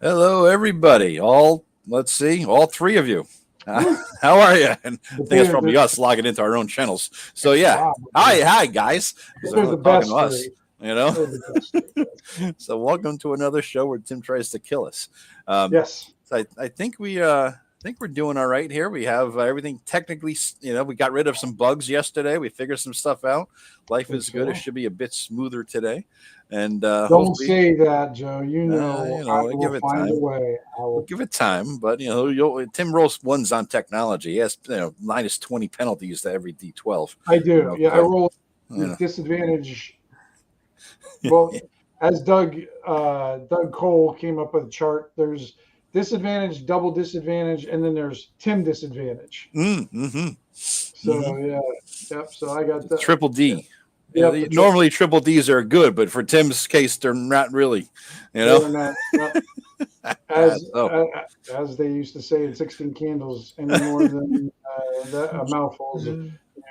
Hello, everybody. Let's see, all three of you. How are you? And I think it's probably us logging into our own channels. So yeah, Wow. hi guys. They're the best three. You know. So welcome to another show where Tim tries to kill us. Yes. So I think we're doing all right here. We have everything technically. We got rid of some bugs yesterday. We figured some stuff out. Life is good. It should be a bit smoother today. And don't say that, Joe. I will give it find time. a way. We'll give it time, but Tim rolls ones on technology. He has minus 20 penalties to every D12. I do. I roll disadvantage. Well, as Doug Cole came up with a chart, there's disadvantage, double disadvantage, and then there's Tim disadvantage. So So I got the triple D. Yeah, normally triple Ds are good, but for Tim's case, they're not really. Not, as they used to say in 16 Candles, any more than a mouthful,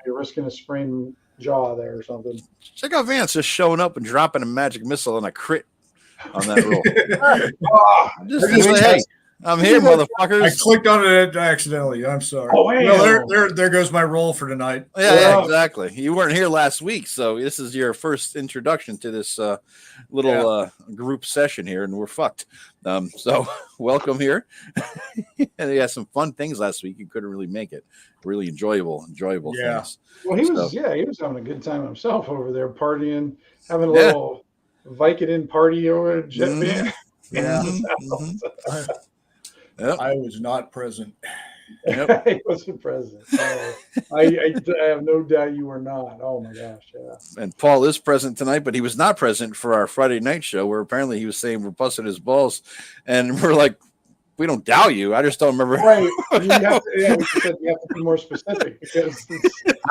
you're risking a sprained jaw there or something. Check out Vance just showing up and dropping a magic missile and a crit on that roll. Hey, I'm here, motherfuckers. I clicked on it accidentally. I'm sorry. Oh, hey. Well, there goes my roll for tonight. Yeah, exactly. You weren't here last week, so this is your first introduction to this little group session here, and we're fucked. So welcome here. And we had some fun things last week. You couldn't really make it. Really enjoyable things. Well, he was having a good time himself over there, partying, having a little Vicodin party over at Jet Van. Yep. I was not present. Yep. I wasn't present. I have no doubt you were not. Oh my gosh, yeah. And Paul is present tonight, but he was not present for our Friday night show, where apparently he was saying we're busting his balls, and we're like, we don't doubt you. I just don't remember. Right. You have to be more specific because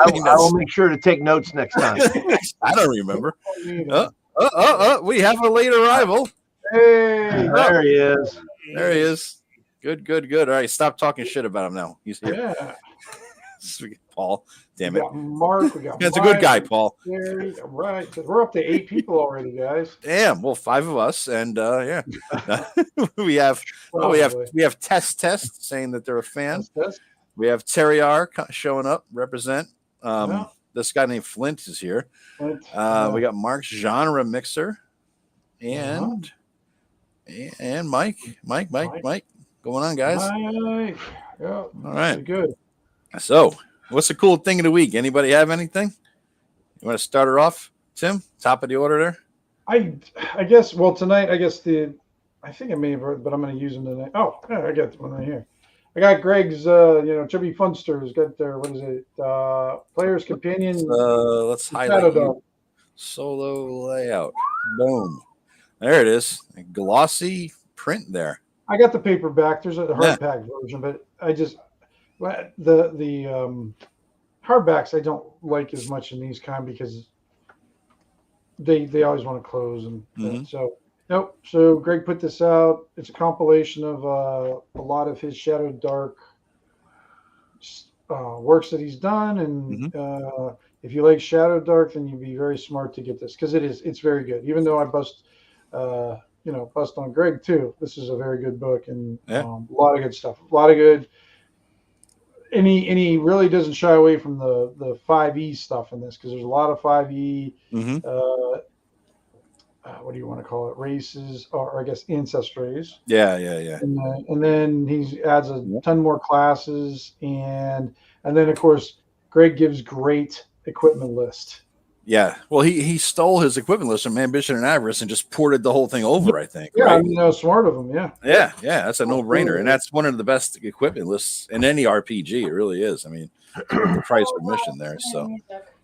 I will make sure to take notes next time. I don't remember. We have a late arrival. Hey, there he is. There he is. Good. All right, stop talking shit about him now. He's here. Yeah. Paul, damn it. Mark, That's a good guy, Paul. Right. We're up to 8 people already, guys. Damn. Well, 5 of us, and we have Test saying that they're a fan. We have Terry R showing up, represent. This guy named Flint is here. We got Mark's genre mixer, and Mike. Going on, guys? Yeah. All right. Good. So, what's the cool thing of the week? Anybody have anything? You want to start her off, Tim? Top of the order there? I guess, well, tonight, I think I may have, but I'm going to use them tonight. Oh, yeah, I got one right here. I got Greg's, Chubby Funsters, got their, what is it? Player's Companion. Let's highlight solo layout. Boom. There it is. A glossy print there. I got the paperback. There's a hardback version, but the hardbacks I don't like as much in these kind because they always want to close and so nope. So Greg put this out. It's a compilation of a lot of his ShadowDark works that he's done, and if you like ShadowDark, then you'd be very smart to get this because it's very good. Even though I bust on Greg too. This is a very good book and a lot of good stuff. A lot of good. And he really doesn't shy away from the 5e stuff in this because there's a lot of 5e. What do you want to call it? Races, or I guess ancestries. Yeah. And then he adds a ton more classes, and then of course Greg gives great equipment list. Yeah, well, he stole his equipment list from Ambition and Avarice and just ported the whole thing over, I think. Yeah, right? I mean, smart of him, Yeah, that's a no-brainer, and that's one of the best equipment lists in any RPG. It really is. I mean, the price per mission there, so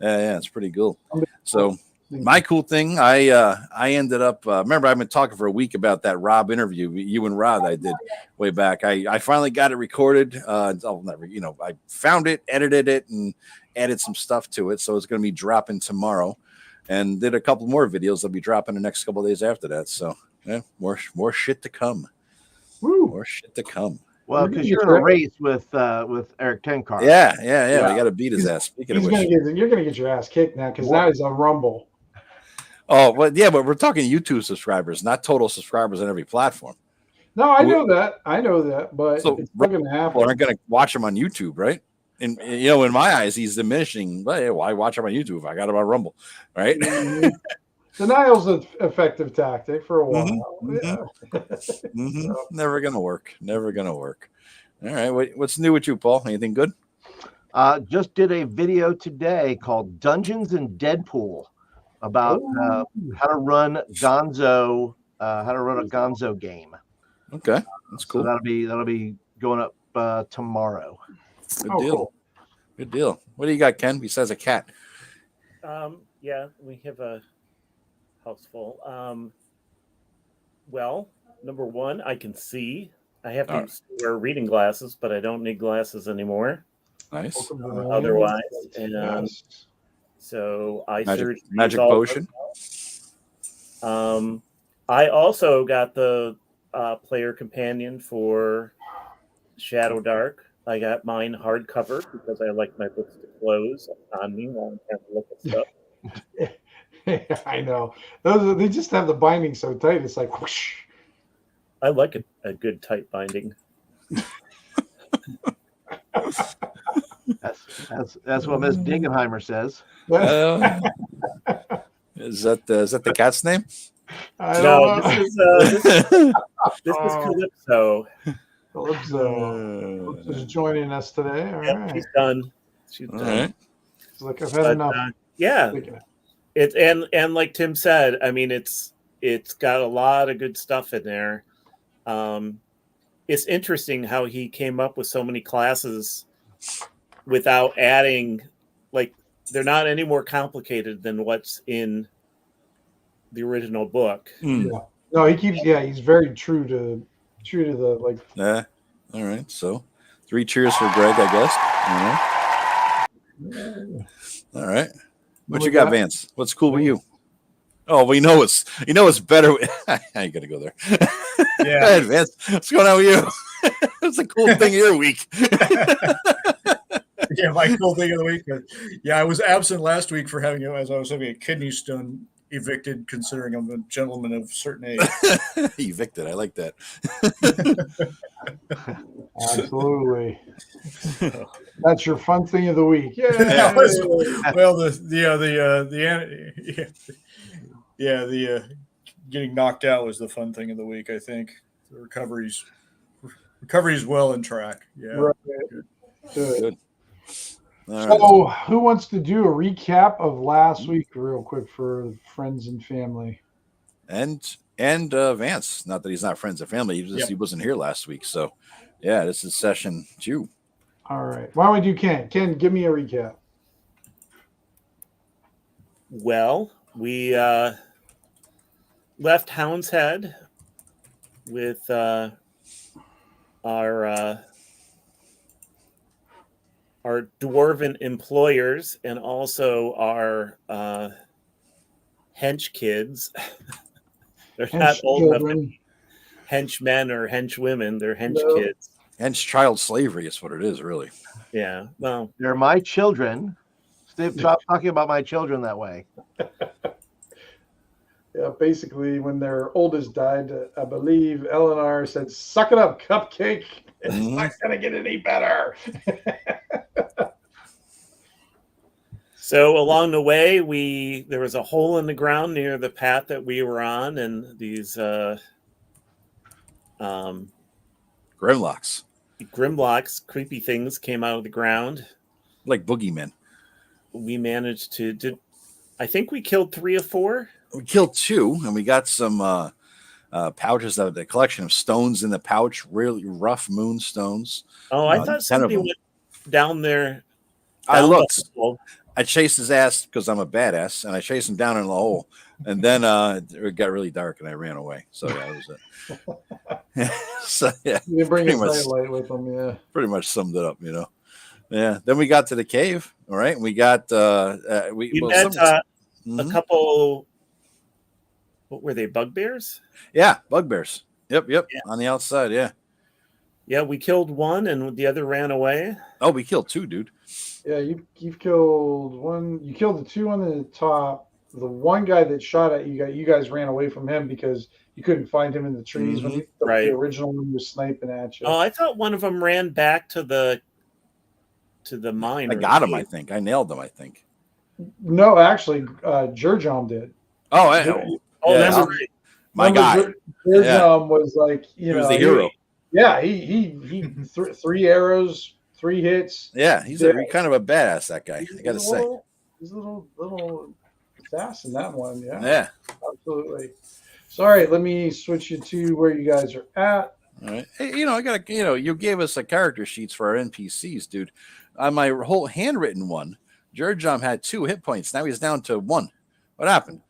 yeah, it's pretty cool. So my cool thing, I ended up. Remember, I've been talking for a week about that Rob interview, you and Rod, I did way back. I finally got it recorded. I found it, edited it, and added some stuff to it, so it's going to be dropping tomorrow, and did a couple more videos that'll be dropping the next couple of days after that. So more shit to come. Woo. More shit to come. Well, because you're in a race with Eric Tenkar. Yeah. We got to beat his ass. Speaking of which, you're going to get your ass kicked now because that is a rumble. Oh, well, yeah, but we're talking YouTube subscribers, not total subscribers on every platform. No, I know that. But So it's not going to happen. people aren't going to watch him on YouTube, right? And in my eyes, he's diminishing. Well, why watch him on YouTube if I got him on Rumble, right? Mm-hmm. Denial's an effective tactic for a while. Never gonna work. Never gonna work. All right. What's new with you, Paul? Anything good? Just did a video today called Dungeons and Deadpool about how to run a Gonzo game. Okay, that's cool. So that'll be going up tomorrow. Good deal. Cool. Good deal. What do you got, Ken? Besides a cat? Yeah, we have a house full. Well, number one, I can see. I have to wear reading glasses, but I don't need glasses anymore. Nice. Otherwise, and so I searched magic potion. I also got the player companion for ShadowDark. I got mine hardcover because I like my books to close on me while I'm trying to look at stuff. I know. They just have the binding so tight. It's like whoosh. I like a good tight binding. That's what Miss Dingenheimer says. Is that the cat's name? No, this is Calypso. Calypso's joining us today. All right. She's done. She's All done. Right. Look, I've had enough. Yeah. It's and like Tim said, I mean, it's got a lot of good stuff in there. It's interesting how he came up with so many classes without adding, like, they're not any more complicated than what's in the original book. Yeah. No, he's very true to the like. Yeah. All right. So 3 cheers for Greg, I guess. All right. What you got, Vance? What's cool with you? Oh, we know it's better. I ain't gonna go there. Yeah, go ahead, Vance. What's going on with you? What's the cool thing of your week? Yeah, my cool thing of the week. Yeah, I was absent last week for having as I was having a kidney stone evicted, considering I'm a gentleman of certain age. Evicted, I like that. Absolutely. That's your fun thing of the week. Yeah. Well, the getting knocked out was the fun thing of the week. I think the recovery's well in track. Yeah. Right. Good. So, who wants to do a recap of last week, real quick, for friends and family? And Vance. Not that he's not friends and family. He wasn't here last week. So, yeah, this is session 2. All right. Why don't we do Ken? Ken, give me a recap. Well, we left Hound's Head with our dwarven employers and also our hench kids. They're not old enough to be henchmen or henchwomen. They're hench kids. Hench child slavery is what it is, really. Yeah. Well, they're my children. Stop talking about my children that way. Yeah, basically, when their oldest died, I believe Eleanor said, "Suck it up, cupcake. It's not going to get any better." So along the way, there was a hole in the ground near the path that we were on, and these Grimlocks, creepy things came out of the ground, like boogeymen. We managed to I think we killed 3 or 4. We killed 2, and we got some pouches of the collection of stones in the pouch, really rough moonstones. Oh, I thought somebody went down there. I looked. I chased his ass because I'm a badass, and I chased him down in the hole. And then it got really dark, and I ran away. So that was it. So yeah, you didn't bring a light with them. Yeah, pretty much summed it up. Yeah. Then we got to the cave. All right, and we got we met a couple. What were they? Bugbears? Yeah, bugbears. Yep. Yeah. On the outside. Yeah. Yeah, we killed 1, and the other ran away. Oh, we killed 2, dude. Yeah, you've killed 1. You killed the 2 on the top, the one guy that shot at you guys ran away from him because you couldn't find him in the trees when the original one was sniping at you. Oh, I thought one of them ran back to the mine. I got him. I think I nailed him. I think. No, actually, Jurjom did. Oh, that's right. My guy. Jurjom was like, he was the hero. He 3 arrows, 3 hits. Yeah, he's kind of a badass. That guy. I got to say. He's a little assassin, that one. Yeah. Absolutely. Sorry, let me switch you to where you guys are at. All right. Hey, I got to, you gave us a character sheets for our NPCs, dude. On my whole handwritten one, Jurjom had 2 hit points. Now he's down to 1. What happened?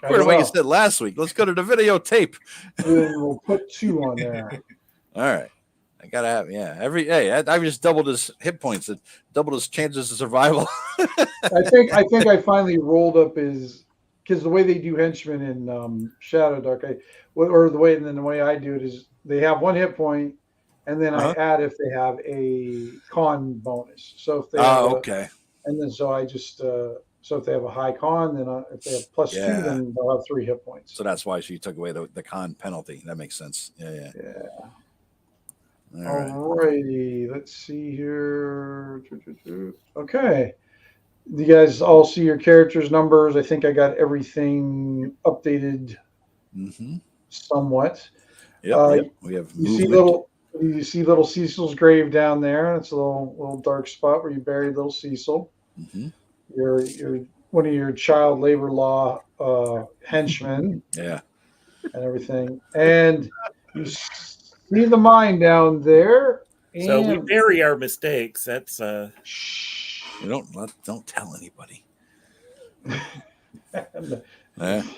According to what you said last week. Let's go to the videotape. We'll put 2 on there. All right. I gotta have I just doubled his hit points. It doubled his chances of survival. I think I finally rolled up his, because the way they do henchmen in ShadowDark, the way I do it is they have 1 hit point, and then I add if they have a con bonus. So if they and then so I just so if they have a high con, then if they have +2, then they'll have 3 hit points. So that's why she took away the con penalty. That makes sense. Yeah. All righty. Let's see here. Okay. You guys all see your characters' numbers. I think I got everything updated somewhat. Yep. We have you see little Cecil's grave down there. It's a little dark spot where you buried little Cecil. You're one of your child labor law henchmen. Yeah. And everything. And you see the mine down there. So we bury our mistakes. That's you don't tell anybody.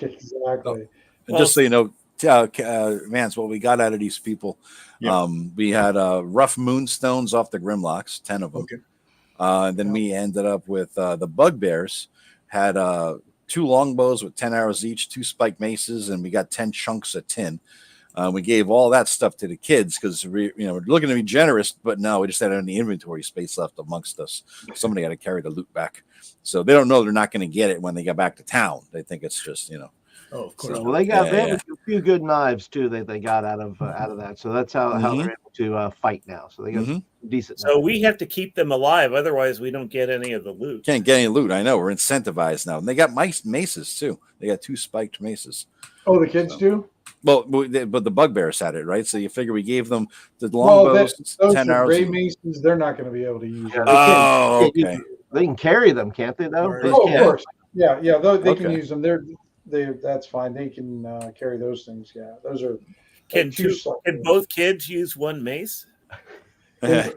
Exactly. And just so you know, Vance, what we got out of these people, we had rough moonstones off the Grimlocks, 10 of them. And then we ended up with the bugbears, had 2 longbows with 10 arrows each, 2 spiked maces, and we got 10 chunks of tin. We gave all that stuff to the kids because we're looking to be generous, but no, we just had any inventory space left amongst us. Somebody got to carry the loot back, so they don't know they're not going to get it when they get back to town. They think it's just Oh, of course. So, well, they got a few good knives too that they got out of that. So that's how they're able to fight now. So they got decent. So we have to keep them alive, otherwise we don't get any of the loot. Can't get any loot. I know, we're incentivized now, and they got maces too. They got 2 spiked maces. Oh, the kids do. Well, but the bugbears had it, right? So you figure we gave them the longbows, 10 arrows. Gray maces, they're not going to be able to use. Okay. They can carry them, can't they? Though. Of course. Yeah. They can use them. That's fine. They can carry those things. Yeah, those are. Can both kids use 1 mace? I'm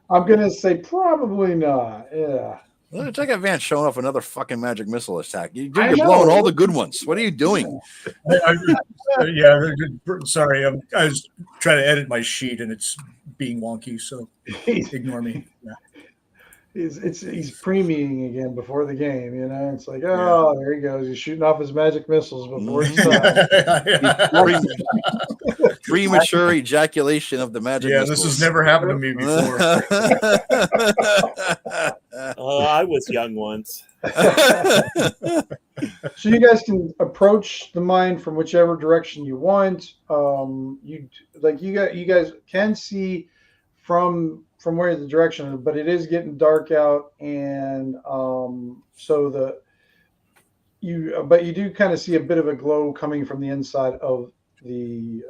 gonna say probably not. Yeah. Well, check out Vance showing off another fucking magic missile attack. You're blowing all the good ones. What are you doing? Sorry, I was trying to edit my sheet and it's being wonky, so ignore me. Yeah. He's pre-meeting again before the game, It's like, there he goes. He's shooting off his magic missiles before it's time. Premature ejaculation of the magic missiles. This has never happened to me before. I was young once. So you guys can approach the mine from whichever direction you want. You guys can see from where the direction, but it is getting dark out, and but you do kind of see a bit of a glow coming from the inside of the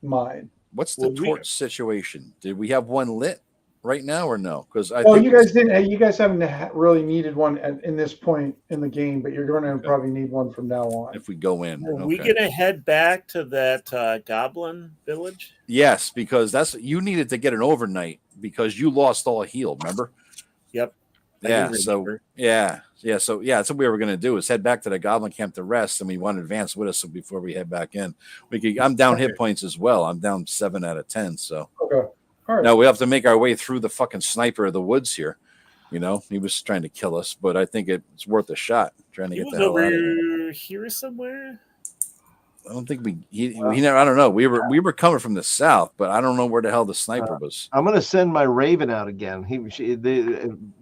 mine. What's the torch situation? Did we have one lit right now or no? Because you guys didn't. You guys haven't really needed one in this point in the game, but you're going to probably need one from now on. If we go in, are we going to head back to that goblin village? Yes, because you needed to get an overnight because you lost all heal. Remember? Yep. That's what we were going to do is head back to the goblin camp to rest, and we wanted Vance with us so before we head back in. I'm down hit points as well. I'm down 7 out of 10. So okay. All right. Now we have to make our way through the fucking sniper of the woods here. He was trying to kill us, but I think it's worth a shot trying to get the hell out of here. Here somewhere. I don't think he never. I don't know. We were coming from the south, but I don't know where the hell the sniper was. I'm gonna send my Raven out again.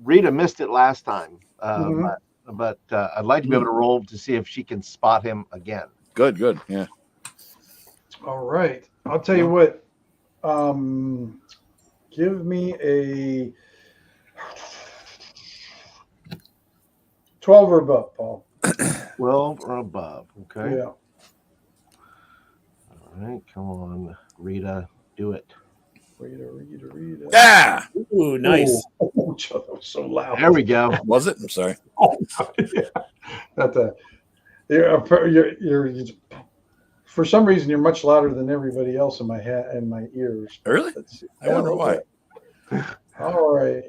Rita missed it last time, but I'd like to be able to roll to see if she can spot him again. Good. Yeah. All right. I'll tell you what. Give me a 12 or above, Paul. 12 or above. Okay. Yeah. All right. Come on, Rita. Do it. Rita. Yeah. Ooh, nice. Oh, Joe, that was so loud. There we go. Was it? I'm sorry. Oh, yeah. You're for some reason you're much louder than everybody else in my head and my ears. Really? I wonder why. All right.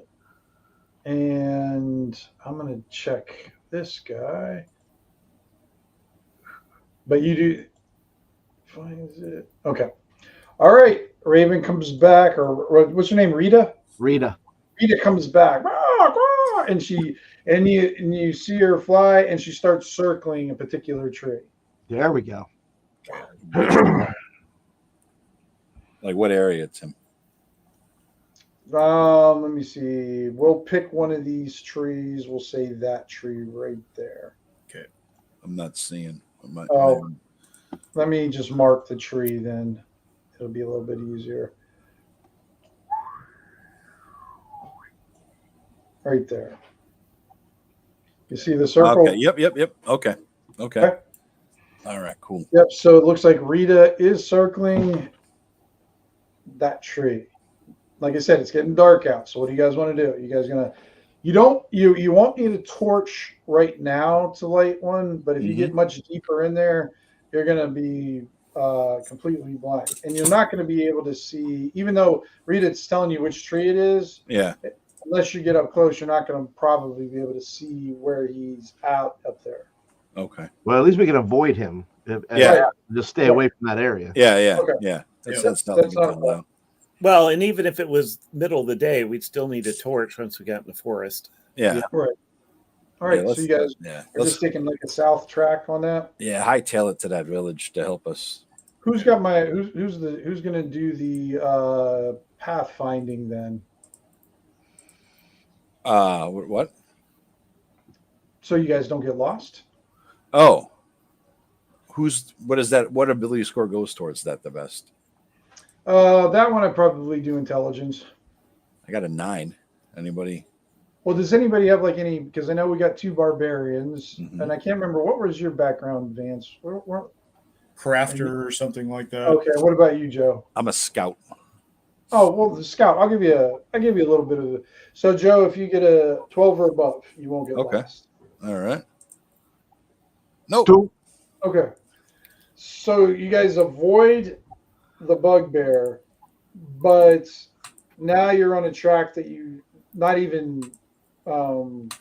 And I'm going to check this guy. But you do finds it. Okay. All right. Raven comes back, or what's her name? Rita? Rita comes back. And you see her fly, and she starts circling a particular tree. There we go. Like what area, Tim? Let me see. We'll pick one of these trees. We'll say that tree right there. Okay. I'm not seeing. Let me just mark the tree then. It'll be a little bit easier. Right there. You see the circle? Okay. Yep. Okay. All right. Cool. Yep. So it looks like Rita is circling that tree. Like I said, it's getting dark out. So what do you guys want to do? You guys you won't need a torch right now to light one, but if you get much deeper in there, you're gonna be completely blind, and you're not going to be able to see. Even though Rita's telling you which tree it is, unless you get up close, you're not going to probably be able to see where he's out up there. Okay. Well, at least we can avoid him. Just stay away from that area. Yeah. Okay. Yeah. That's not loud. Well, and even if it was middle of the day, we'd still need a torch once we got in the forest. Yeah. Right. All right. So you guys are just taking like a south track on that. Yeah. Hightail it to that village to help us. Who's going to do the pathfinding then? What? So you guys don't get lost? Oh. What is that? What ability score goes towards that the best? That one I probably do intelligence. I got a 9. Anybody? Well, does anybody have like any? Because I know we got 2 barbarians, and I can't remember what was your background, Vance. Crafter or something like that. Okay. What about you, Joe? I'm a scout. Oh well, the scout. I'll give you a little bit of. So Joe, if you get a 12 or above, you won't get lost. All right. Nope. 2. Okay. So you guys avoid the bugbear, but now you're on a track that you not even Blaga.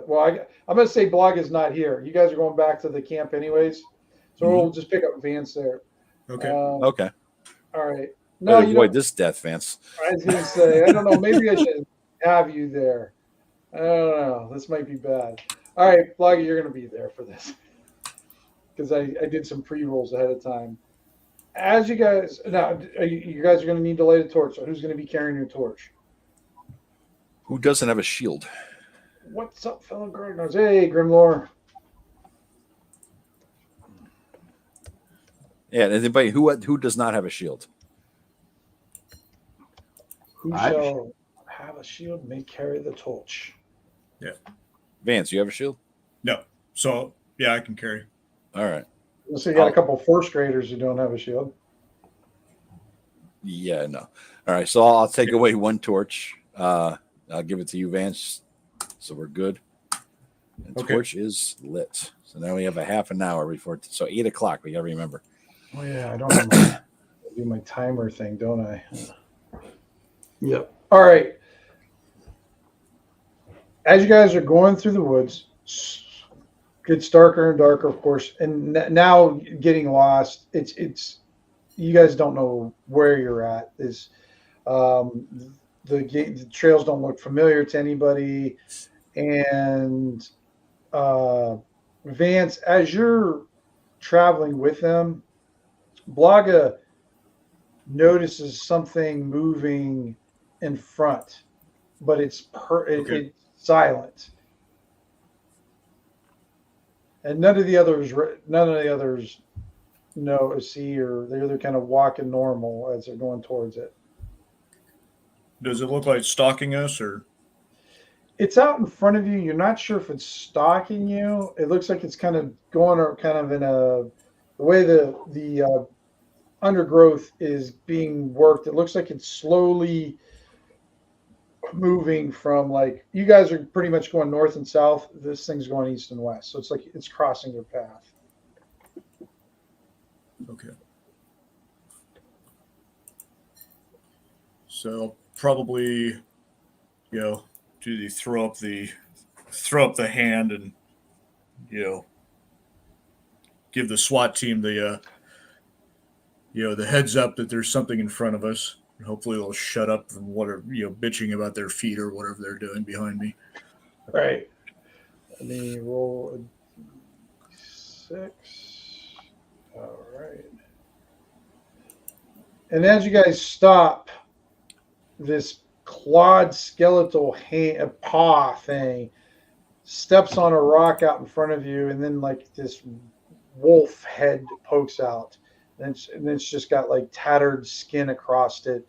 Well, I'm going to say Blaga's not here. You guys are going back to the camp anyways, so we'll just pick up Vance there. Okay. Okay. All right. No, you avoid this death, Vance. I was going to say, I don't know. Maybe I should have you there. I don't know. This might be bad. All right, Blaga, you're going to be there for this because I did some pre-rolls ahead of time. As you guys now, you guys are going to need to light a torch. So who's going to be carrying your torch? Who doesn't have a shield? What's up, fellow gardeners? Hey, Grimlore. Yeah, anybody who does not have a shield? Who shall have a shield may carry the torch. Yeah. Vance, you have a shield? No. So yeah, I can carry. All right. So you got a couple first graders who don't have a shield. Yeah, no. All right, so I'll take away 1 torch. I'll give it to you, Vance. So we're good. And torch is lit. So now we have a half an hour before. So 8 o'clock. We got to remember. Oh yeah, I don't know. Do my timer thing, don't I? Yep. All right. As you guys are going through the woods, gets darker and darker, of course, and now getting lost. It's you guys don't know where you're at. The trails don't look familiar to anybody, and Vance, as you're traveling with them, Blaga notices something moving in front, but it's it's silent, and none of the others see, or they're kind of walking normal as they're going towards it. Does it look like it's stalking us, or? It's out in front of you. You're not sure if it's stalking you. It looks like it's kind of going, or kind of in the way the undergrowth is being worked. It looks like it's slowly moving from, like, you guys are pretty much going north and south. This thing's going east and west. So it's like it's crossing your path. Okay. So probably, do they throw up the hand and, give the SWAT team the heads up that there's something in front of us. And hopefully they'll shut up from whatever, bitching about their feet or whatever they're doing behind me. Right. Let me roll a 6. All right. And as you guys stop, this clawed skeletal paw thing steps on a rock out in front of you, and then like this wolf head pokes out, and it's just got like tattered skin across it,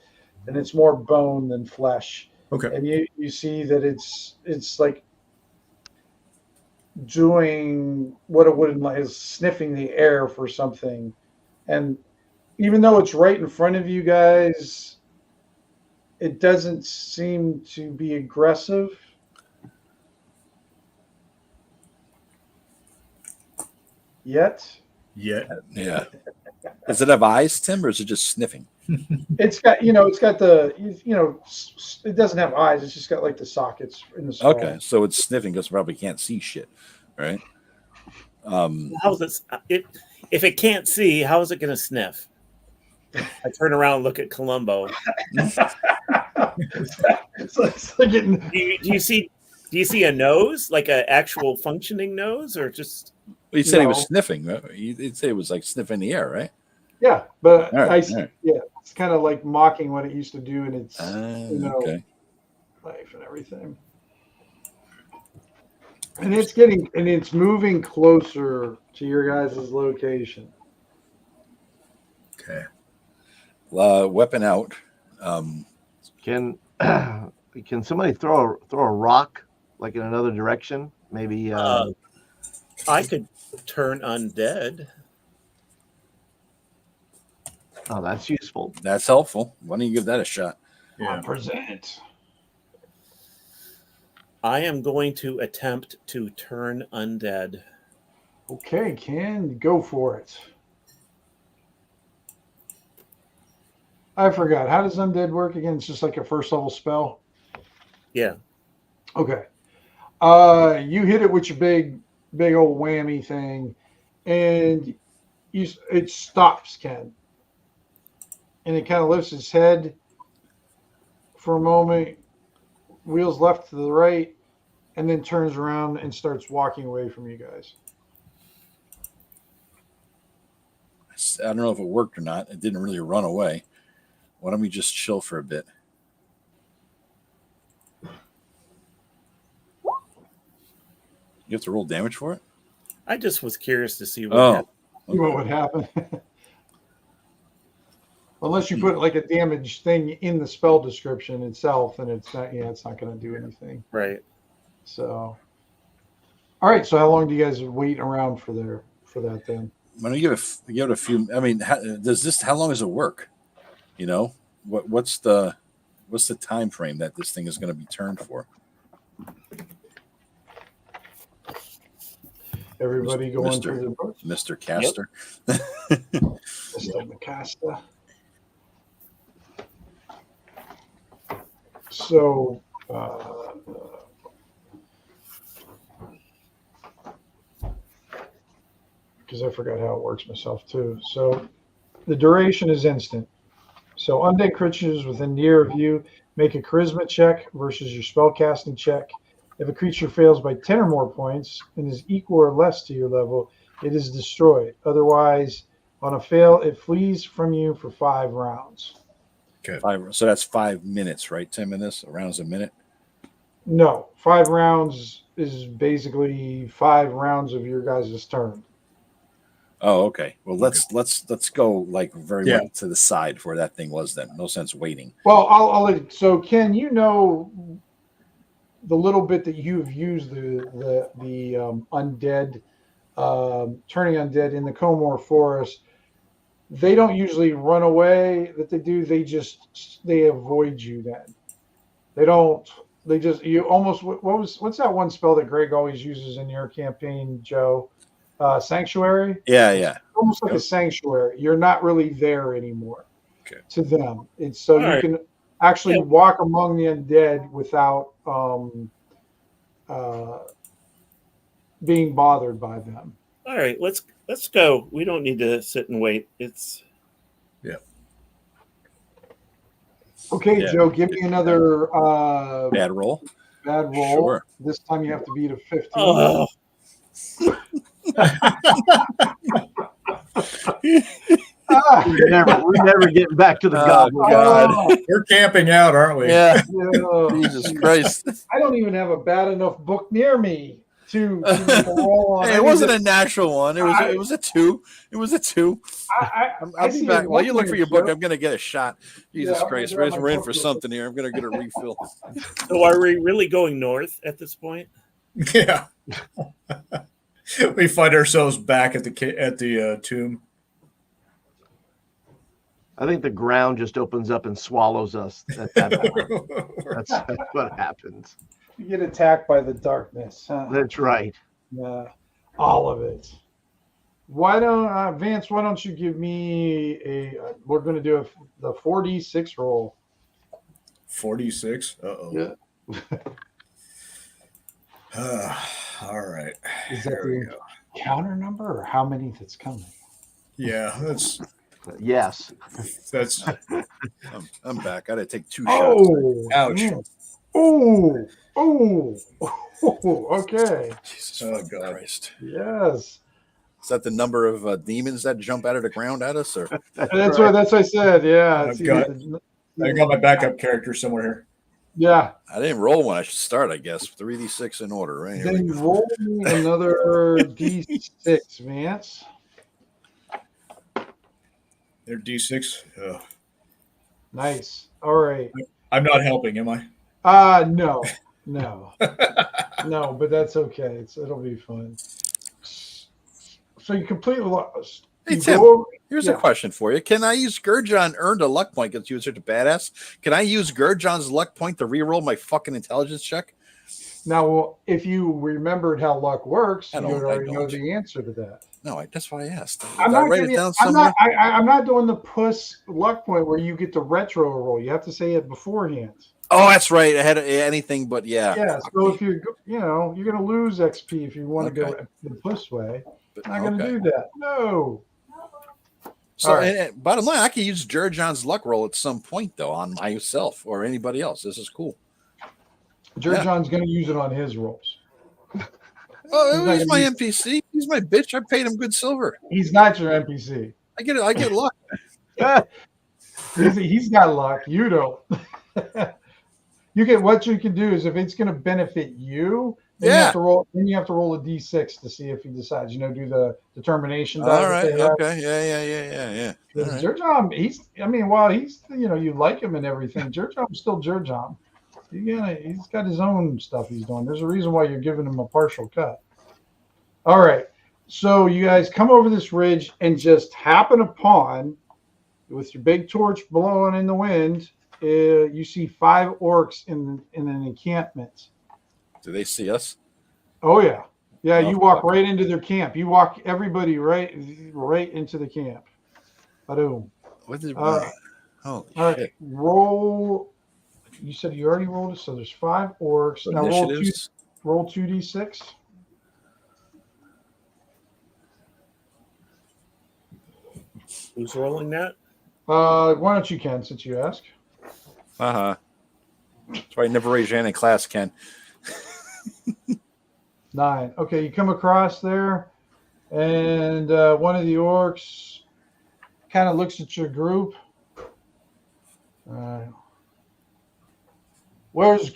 and it's more bone than flesh. Okay. And you see that it's like doing what it would like, is sniffing the air for something. And even though it's right in front of you guys, it doesn't seem to be aggressive. Yet. Yeah. Does it have eyes, Tim, or is it just sniffing? It's got the, it doesn't have eyes. It's just got like the sockets in the skull. Okay, so it's sniffing because it probably can't see shit, right? How's this? If it can't see, how is it going to sniff? I turn around and look at Columbo. it's like getting... Do you see a nose, like an actual functioning nose, or just? Well, you said he was sniffing. Right? You'd say it was like sniffing the air, right? Yeah, but right. Yeah, it's kind of like mocking what it used to do in its okay. life and everything. And it's moving closer to your guys' location. Okay. Weapon out. Can somebody throw a rock like in another direction? Maybe I could turn undead. Oh, that's useful. That's helpful. Why don't you give that a shot? Yeah. Present. I am going to attempt to turn undead. Okay, go for it. I forgot. How does undead work again? It's just like a first level spell. Yeah. Okay. You hit it with your big old whammy thing, and it stops Ken. And it kind of lifts its head for a moment, wheels left to the right, and then turns around and starts walking away from you guys. I don't know if it worked or not. It didn't really run away. Why don't we just chill for a bit? You have to roll damage for it? I just was curious to see what happened. Okay. What would happen? Unless you put like a damage thing in the spell description itself, and it's not going to do anything. Right. So, all right. So, how long do you guys wait around for that then? When you give it a few, I mean, how long does it work? What's the time frame that this thing is going to be turned for? Everybody going through their books? Mr. Caster. Yep. Mr. Caster. So, because I forgot how it works myself too. So, the duration is instant. So, undead creatures within near of you make a charisma check versus your spellcasting check. If a creature fails by 10 or more points and is equal or less to your level, it is destroyed. Otherwise, on a fail, it flees from you for 5 rounds. Okay. So that's 5 minutes, right, Tim, in this? A round's a minute? No, 5 rounds is basically 5 rounds of your guys' turn. Oh, okay. Well, let's go like very Yeah. much to the side where that thing was then. No sense waiting. Well, so Ken, you know the little bit that you've used the undead, turning undead in the Komor Forest. They don't usually run away. That they do, they avoid you. Then they don't. They just you almost. What's that one spell that Greg always uses in your campaign, Joe? Sanctuary. Yeah, It's yeah. almost like a sanctuary. You're not really there anymore. Okay. To them, it's so All you right. can actually walk among the undead without being bothered by them. All right, let's go. We don't need to sit and wait. It's Okay, Yeah. Joe, give me another Bad roll. bad roll. Sure. This time you have to beat a 15. oh, We're never getting back to the goblin. God. We're camping out, aren't we? Yeah. Yeah. Jesus Christ. I don't even have a bad enough book near me to make a roll on. Hey, it wasn't a natural one. It was a 2. It was a 2. I'll be back. While you look for your book, I'm gonna get a shot. Jesus Yeah, Christ, I'm gonna grab we're my in book for real something here. I'm gonna get a refill. so are we really going north at this point? Yeah. We find ourselves back at the tomb. I think the ground just opens up and swallows us at that point. That's what happens. You get attacked by the darkness. Huh? That's right. All of it. Why don't Vance? Why don't you give me we're going to do the 4d6 roll. 46. Uh-oh. Yeah. All right. Is that There we the go. counter number or how many that's coming? Yeah, that's Yes. I'm back. I gotta take 2 shots. Oh, ouch. man. Oh, okay. Jesus Oh, fucking God. Christ. Yes. Is that the number of demons that jump out of the ground at us? Or That's what I said. Yeah. Oh, It's God. either I got my backup character somewhere here. yeah. I didn't roll one. I should start, I guess. 3d6 in order, right? Here we Then go. roll me another d6, Vance. They're D6. Ugh. Nice. All right. I'm not helping, am I? No, no, but that's okay. It'll be fun. So you completely lost. Hey, You Tim, go over- here's yeah. a question for you. Can I use Gurjon earned a luck point because you were such a badass? Can I use Gurjon's luck point to reroll my fucking intelligence check? Now, if you remembered how luck works, I you don't, would I already know don't. the answer to that. No, that's why I asked. Did I'm I not write giving it you- down I'm somewhere? not. I'm not doing the puss luck point where you get the retro roll. You have to say it beforehand. Oh, that's right. I had anything but yeah. Yeah. So if you're you're going to lose XP if you want to Okay. go the puss way. But, Not going to okay. do that. No. So, All right. and bottom line, I could use Gurjon's luck roll at some point though on myself or anybody else. This is cool. John's going to use it on his rolls. Oh, He's he's not my gonna NPC. He's my bitch. I paid him good silver. He's not your NPC. I get luck. He's got luck. You don't. You get what you can do is if it's going to benefit you, then you have to roll. Then you have to roll a d6 to see if he decides. Do the determination. All right. Okay. Yeah. Because Jurjom, he's you like him and everything. Jurjom's still Jurjom. He's got his own stuff he's doing. There's a reason why you're giving him a partial cut. All right. So you guys come over this ridge and just happen upon, with your big torch blowing in the wind, you see 5 orcs in an encampment. Do they see us? Oh yeah. Yeah, Oh, you walk fuck. right into their camp. You walk everybody right into the camp. Boom. What did? Holy all right. shit! Roll. You said you already rolled it, so there's 5 orcs. Now Initiatives. roll 2d6. Who's rolling that? Why don't you, Ken, since you ask? That's why I never raise your hand in class, Ken. 9. Okay, you come across there. And one of the orcs kind of looks at your group. Where's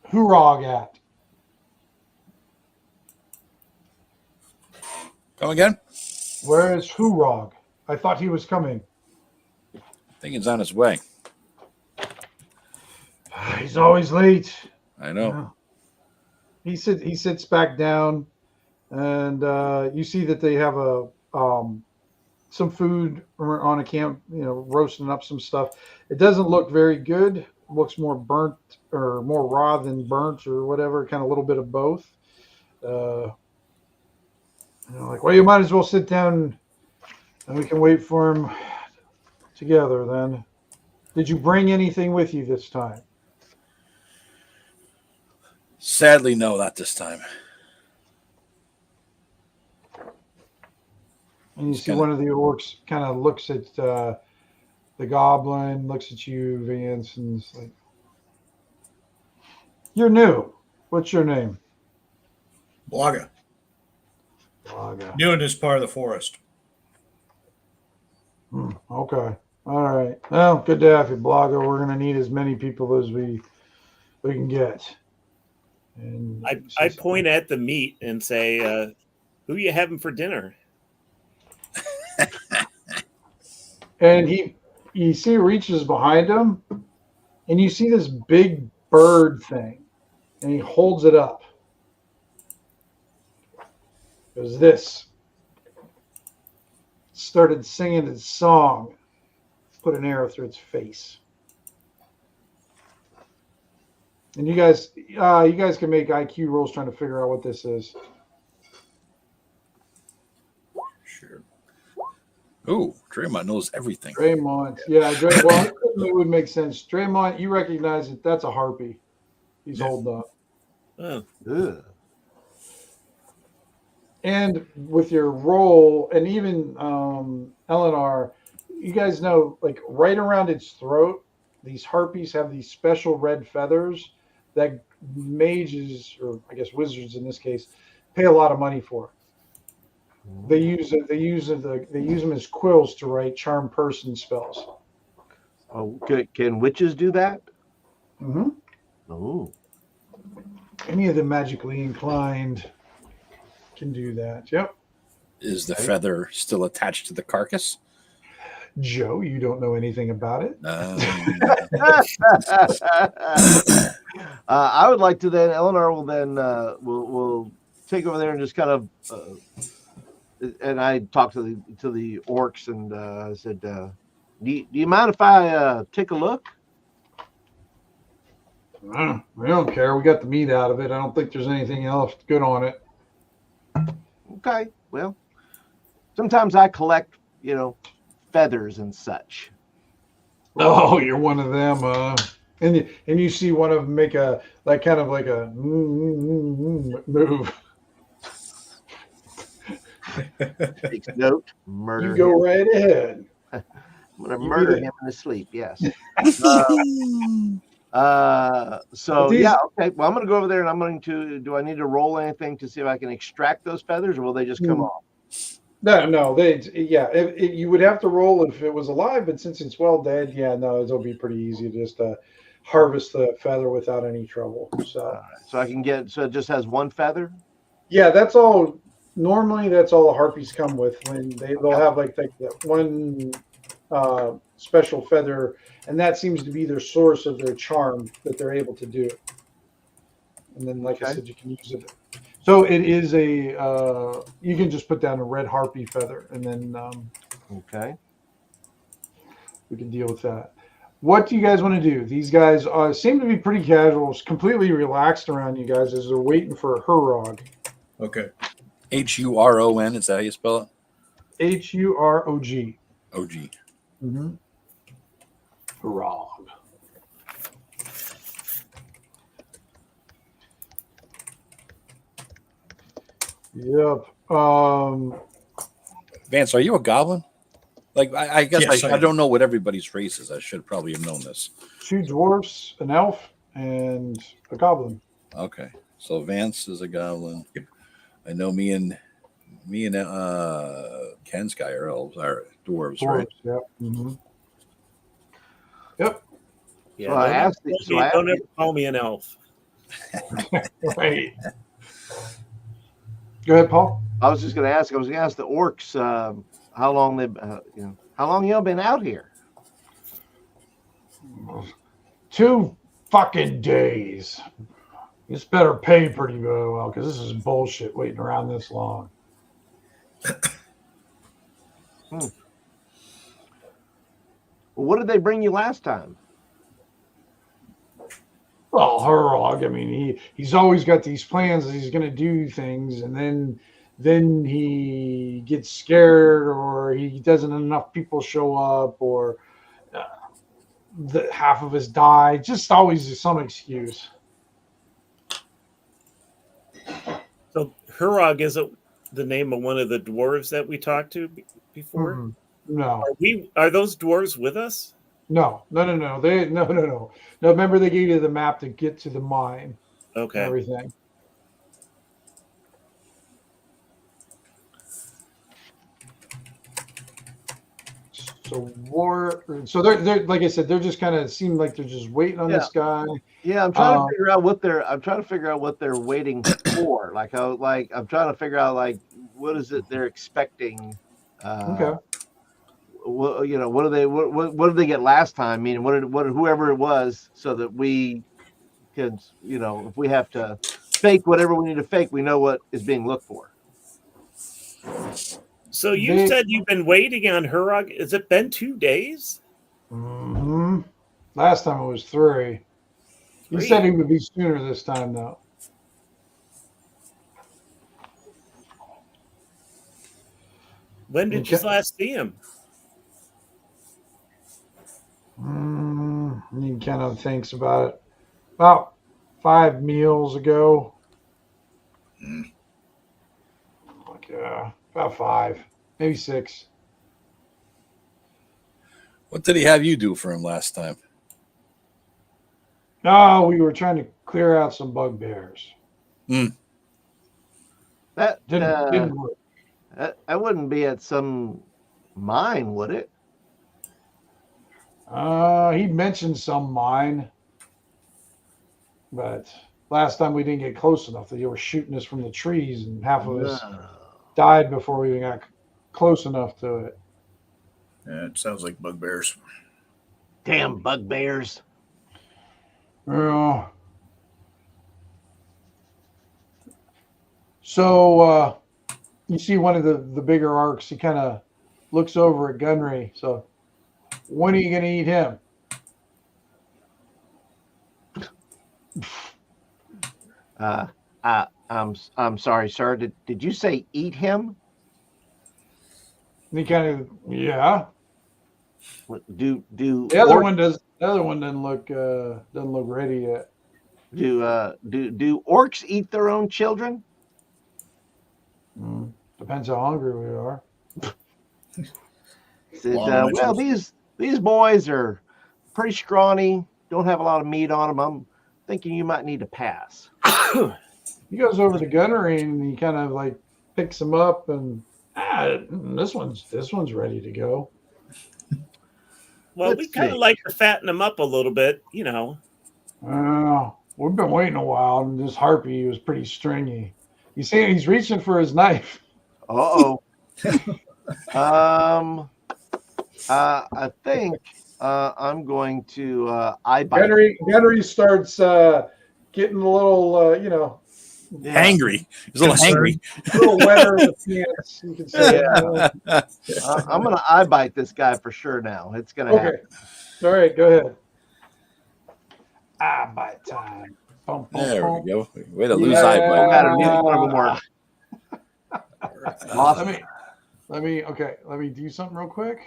Hurog at? Come again? Where is Hurog? I thought he was coming. I think he's on his way. He's always late. I know. He sits back down, and you see that they have some food on a camp, roasting up some stuff. It doesn't look very good. It looks more burnt or more raw than burnt or whatever, kind of a little bit of both. Like, well, you might as well sit down and we can wait for him together then. Did you bring anything with you this time? Sadly, no, not this time. And you see one of the orcs kind of looks at the goblin, looks at you, Vance, and it's like, "You're new. What's your name?" Blaga. Blaga. New in this part of the forest. Okay. All right. Well, good to have you, Blaga. We're going to need as many people as we can get. And I point at the meat and say, "Who you having for dinner?" And you see, reaches behind him, and you see this big bird thing, and he holds it up. It was this. Started singing its song. Put an arrow through its face. And you guys can make IQ rolls trying to figure out what this is. Sure. Ooh, Draymond knows everything. Draymond. Yeah, well, it would make sense. Draymond, you recognize it. That's a harpy. He's holding up. Oh. Ugh. And with your roll, and even Eleanor, you guys know, like right around its throat, these harpies have these special red feathers that mages, or I guess wizards in this case, pay a lot of money for. They use it. They use them as quills to write charm person spells. Oh, can witches do that? Mm-hmm. Oh. Any of the magically inclined can do that. Yep. Is the feather still attached to the carcass? Joe, you don't know anything about it. I would like to then. Eleanor will then will take over there and just kind of. And I talked to the orcs and I said, "Do you mind if I take a look?" We don't care. We got the meat out of it. I don't think there's anything else good on it. Okay. Well, sometimes I collect, feathers and such. Oh, you're one of them, and you see one of them make a move. Takes note. Murder. You go right ahead. I'm gonna murder him in his sleep. Yes. So yeah. Okay. Well, I'm gonna go over there and I'm going to. Do I need to roll anything to see if I can extract those feathers, or will they just come off? No. You would have to roll if it was alive, but since it's well dead, it'll be pretty easy to just harvest the feather without any trouble. So I can get. So it just has one feather. Yeah, that's all. Normally, that's all the harpies come with. When they'll have like that one special feather, and that seems to be their source of their charm that they're able to do. And then, like I said, you can use it. So it is you can just put down a red harpy feather, and then okay, we can deal with that. What do you guys want to do? These guys seem to be pretty casual, completely relaxed around you guys as they're waiting for a Hurog. Okay. Huron, is that how you spell it? Hurog. OG. Mm-hmm. Hurog. Yep. Vance, are you a goblin? Like, I guess Yes, I don't know what everybody's race is. I should probably have known this. 2 dwarfs, an elf, and a goblin. Okay. So Vance is a goblin. I know me and Me and Ken's guy are elves, are dwarves, right? Yep. Mm-hmm. Yep. Yeah, So I asked. don't ever call me an elf. Right. Go ahead, Paul. I was just going to ask. I was going to ask the orcs how long they, how long y'all been out here? 2 fucking days. This better pay pretty well because this is bullshit waiting around this long. Well, what did they bring you last time? Well, Hurog, I mean, he's always got these plans that he's going to do things, and then he gets scared, or he doesn't enough people show up, or half of us die. Just always some excuse. So Hurog isn't the name of one of the dwarves that we talked to before? Mm-hmm. No. Are those dwarves with us? No. No. Remember they gave you the map to get to the mine. Okay. And everything. So they're like I said, they're just kind of seem like they're just waiting on this guy. Yeah, I'm trying to figure out what they're waiting for. I'm trying to figure out what is it they're expecting. Okay. What did they get last time? Meaning, whoever it was, so that we can, if we have to fake whatever we need to fake, we know what is being looked for. So you said you've been waiting on Hurog. Has it been 2 days? Mm-hmm. Last time it was 3. He said he would be sooner this time, though. When did you last see him? He kind of thinks about it. About 5 meals ago. About 5, maybe 6. What did he have you do for him last time? No, we were trying to clear out some bugbears. That didn't work. That wouldn't be at some mine, would it? He mentioned some mine, but last time we didn't get close enough. They were shooting us from the trees, and half of us died before we even got close enough to it. Yeah, it sounds like bugbears. Damn bugbears. So you see one of the bigger arcs. He kind of looks over at Gunray. So when are you going to eat him? I'm sorry, sir. Did you say eat him? And he kind of Do the other one does. The other one doesn't look ready yet. Do orcs eat their own children? Depends how hungry we are. Well, these boys are pretty scrawny. Don't have a lot of meat on them. I'm thinking you might need to pass. He goes over to Gunnery and he kind of like picks him up and this one's ready to go. Well, we kind of like to fatten him up a little bit, We've been waiting a while, and this harpy was pretty stringy. You see, he's reaching for his knife. I think I'm going to eye bite. Gunnery starts getting a little, Hangry. He's a little hangry. A little wetter in the pants, you can say. I'm going to eye bite this guy for sure now. It's going to happen. All right, go ahead. Eye bite time. There we go. Way to lose eye bite. Neither one of them work. Let me do something real quick.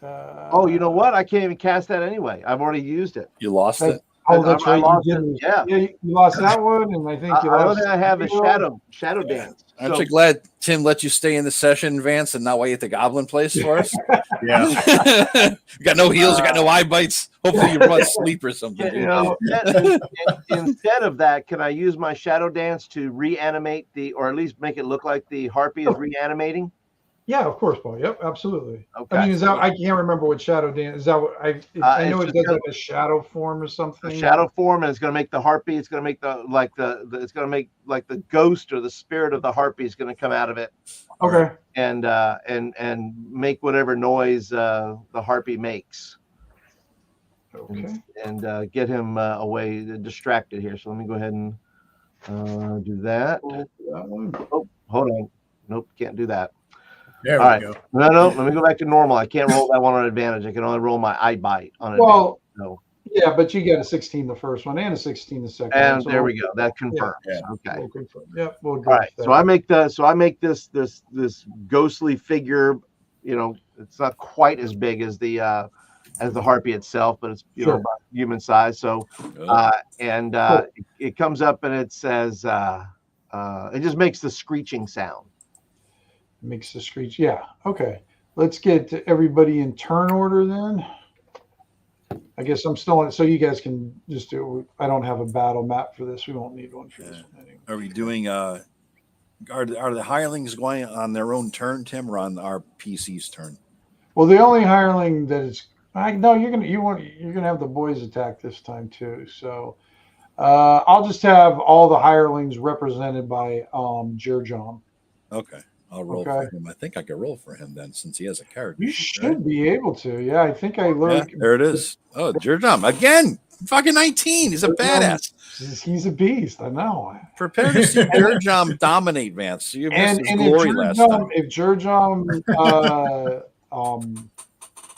You know what? I can't even cast that anyway. I've already used it. You lost it? Oh, that's I right. lost You it. did. Yeah. Yeah, you lost that one, and I think you I lost. only have a Cecil. shadow Yeah. dance. Aren't So, you glad Tim let you stay in the session, Vance, and not wait at the goblin place for us? Yeah. You got no heals, you got no eye bites. Hopefully you brought sleep or something. You Dude. know, instead of that, can I use my shadow dance to reanimate or at least make it look like the harpy is reanimating? yeah, of course, Paul. Yep, absolutely. Okay. I mean, is that I can't remember what shadow dance is. That what I know it's it just does like a shadow form or a something. shadow form, and it's going to make the harpy. It's going to make it's going to make like the ghost or the spirit of the harpy is going to come out of it. Okay. And make whatever noise the harpy makes. Okay. And get him away, distracted here. So let me go ahead and do that. That one. Oh, hold on. Nope, can't do that. There All we right. go. No. Let me go back to normal. I can't roll that one on advantage. I can only roll my eye bite on advantage. Well, So, yeah, but you got a 16 the first one and a 16 the second one. and So there we go. That confirms. Yeah. Okay. we'll confirm. Yep, we'll go All right. with So I that. make this ghostly figure. You know, it's not quite as big as the harpy itself, but it's Sure. about human size. So and Cool. it comes up and it says it just makes the screeching sound. Makes the screech. Yeah. Okay. Let's get everybody in turn order then. I guess I'm still on. So you guys can just do. I don't have a battle map for this. We won't need one for this one anyway. Are we doing are the hirelings going on their own turn, Tim, or on our PC's turn? Well, the only hireling that is. No, you're gonna have the boys attack this time too. So I'll just have all the hirelings represented by Jirjom. Okay. I'll roll for him. I think I can roll for him then, since he has a character. You should be able to. Yeah, I think I Yeah, learned. there it is. Oh, Jirjom again. Fucking 19. He's a badass. He's a beast. I know. Prepare to see Jirjom dominate, Vance. You missed his glory last time. If Jirjom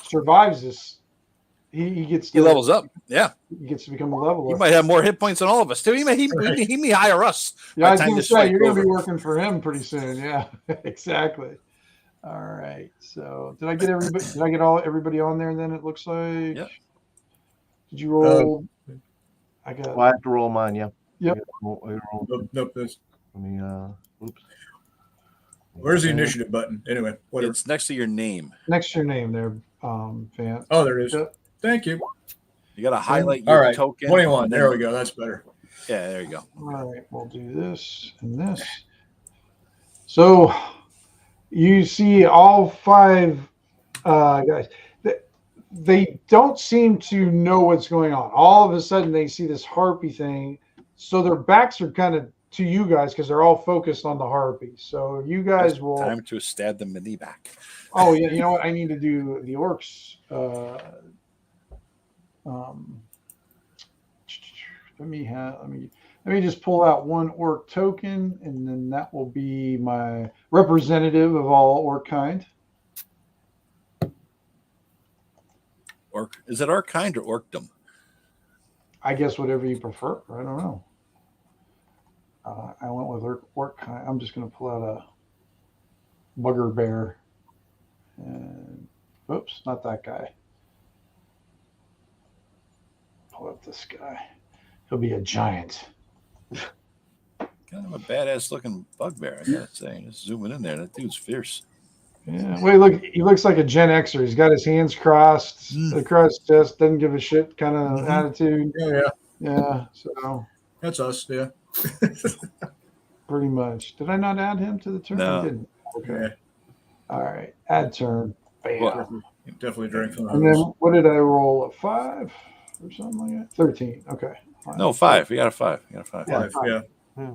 survives this, he gets He levels up. Yeah, he gets to become a leveler. he might have more hit points than all of us too. He may hire us. Yeah, I was by the time going to this say fight's you're going to over. be working for him pretty soon. Yeah, exactly. All right. So did I get everybody? Did I get everybody on there? Then it looks like. Yep. Did you roll? I got. Well, I have to roll mine. Yeah. Yep. Nope. This. Let me. Oops. Where's the initiative button? Anyway, whatever. It's next to your name. Next to your name there, Vance. Oh, there it is. Yep. Thank you. You got to highlight All your right. token. 21. and then- There we go. That's better. Yeah, there you go. All right, we'll do this and this. So you see all five guys. They don't seem to know what's going on. All of a sudden, they see this harpy thing. So their backs are kind of to you guys because they're all focused on the harpy. So you guys will. Time to stab them in the back. Oh, yeah. You know what? I need to do the orcs. Let me just pull out one orc token, and then that will be my representative of all orc kind. Orc. Is it orc kind or orcdom? I guess whatever you prefer. I don't know. I went with orc kind. I'm just going to pull out a bugger bear. And oops, not that guy. Pull up this guy. He'll be a giant. Kind of a badass looking bugbear, I gotta say. Just zooming in there, that dude's fierce. Yeah. Wait, look, he looks like a Gen Xer. He's got his hands crossed across his chest, doesn't give a shit kind of attitude. Yeah. Yeah. So That's us. Yeah. pretty much. Did I not add him to the turn? No. I didn't. Okay. Yeah. All right. Add turn. Bam. Well, Definitely drank from the And then hose. what did I roll? A 5 or something like that? 13. Okay. Fine. No, 5. You got a 5. You got a 5. Five, yeah.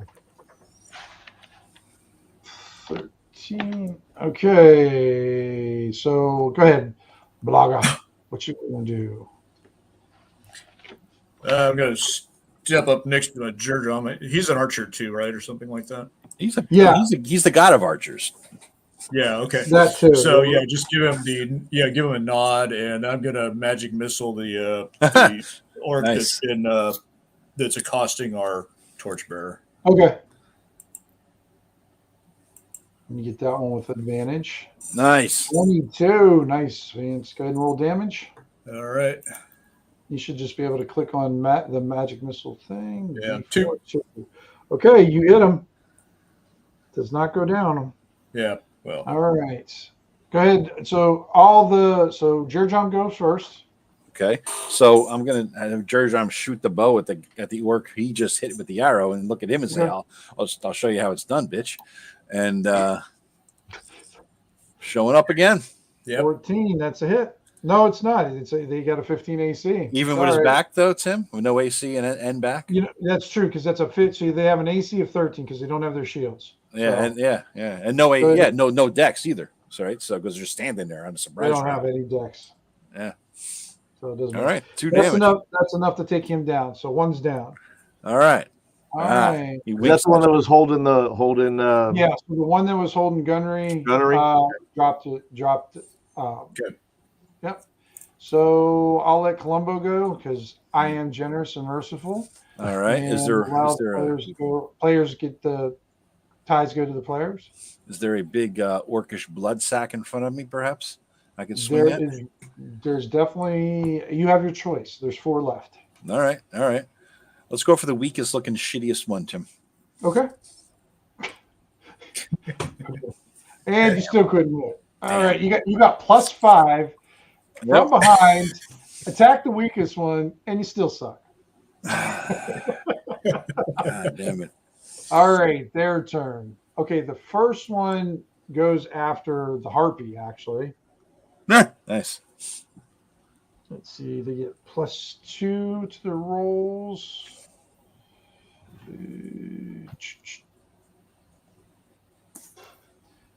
13. Okay. So go ahead, Blogger. What you gonna do? I'm gonna step up next to a Jirjom. He's an archer too, right, or something like that. He's Yeah. the god of archers. Yeah. Okay. That too. So yeah, just give him a nod, and I'm gonna magic missile the orc Nice. that's accosting our torchbearer. Okay. Let me get that one with Nice. 22. Nice, Vance. Go ahead and roll damage. All right. You should just be able to click on the magic missile thing. Yeah, D4, 2. Okay, you hit him. Does not go down. Yeah. Well. All right. Go ahead. So Jerjom goes first. Okay, so I'm gonna have Jerjom shoot the bow at the orc he just hit with the arrow, and look at him and say, "I'll show you how it's done, bitch." And showing up again. Yep. 14. That's a hit. No, it's not. They got a 15 AC. Even with his back, though, Tim, with no AC and back. That's true because that's a fit. So they have an AC of 13 because they don't have their shields. Yeah, so, and no decks either. So right, so because they're standing there on the surprise. They don't have any decks. Yeah. So it doesn't. All right, 2 that's damage. enough. That's enough to take him down. So one's down. All right. All right. That's the one that was holding. Yeah. So the one that was holding gunnery. Dropped. Good. Yep. So I'll let Columbo go because I am generous and merciful. All right. And players get the ties go to the players. Is there a big orcish blood sack in front of me? Perhaps I can swing that. There's definitely you have your choice. There's 4 left. All right. Let's go for the weakest looking, shittiest one, Tim. Okay. And you still couldn't win. All right, you got +5 from behind. Attack the weakest one, and you still suck. God damn it! All right, their turn. Okay, the first one goes after the harpy. Actually, Nice. let's see. They get +2 to their rolls.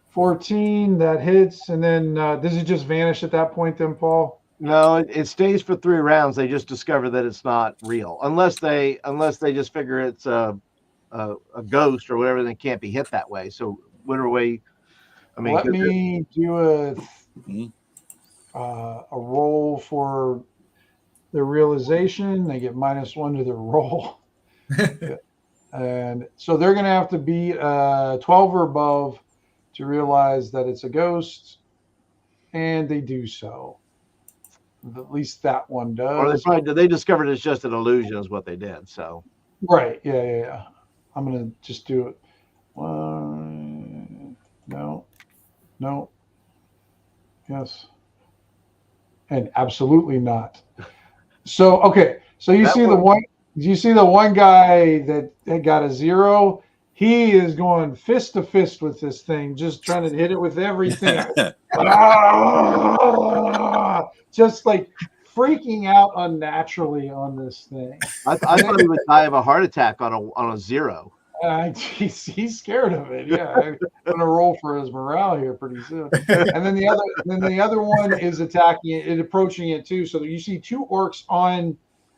14, that hits, and then does it just vanish at that point then, Paul? No, it stays for 3 rounds. They just discover that it's not real, unless they just figure it's a ghost or whatever. They can't be hit that way. So whatever way. I mean, let me do a roll for the realization. They get -1 to their roll, and so they're going to have to beat 12 or above to realize that it's a ghost, and they do so. At least that one does. Or they discovered it's just an illusion is what they did. So right, yeah. I'm gonna just do it. 1, no, yes, and absolutely not. So okay, so you see the one. Do you see the one guy that got a 0? He is going fist to fist with this thing, just trying to hit it with everything. Just like freaking out unnaturally on this thing. I thought he would die of a heart attack on a 0. He's scared of it. Yeah, I'm gonna roll for his morale here pretty soon. And then the other one is attacking it, approaching it too. So you see 2 orcs on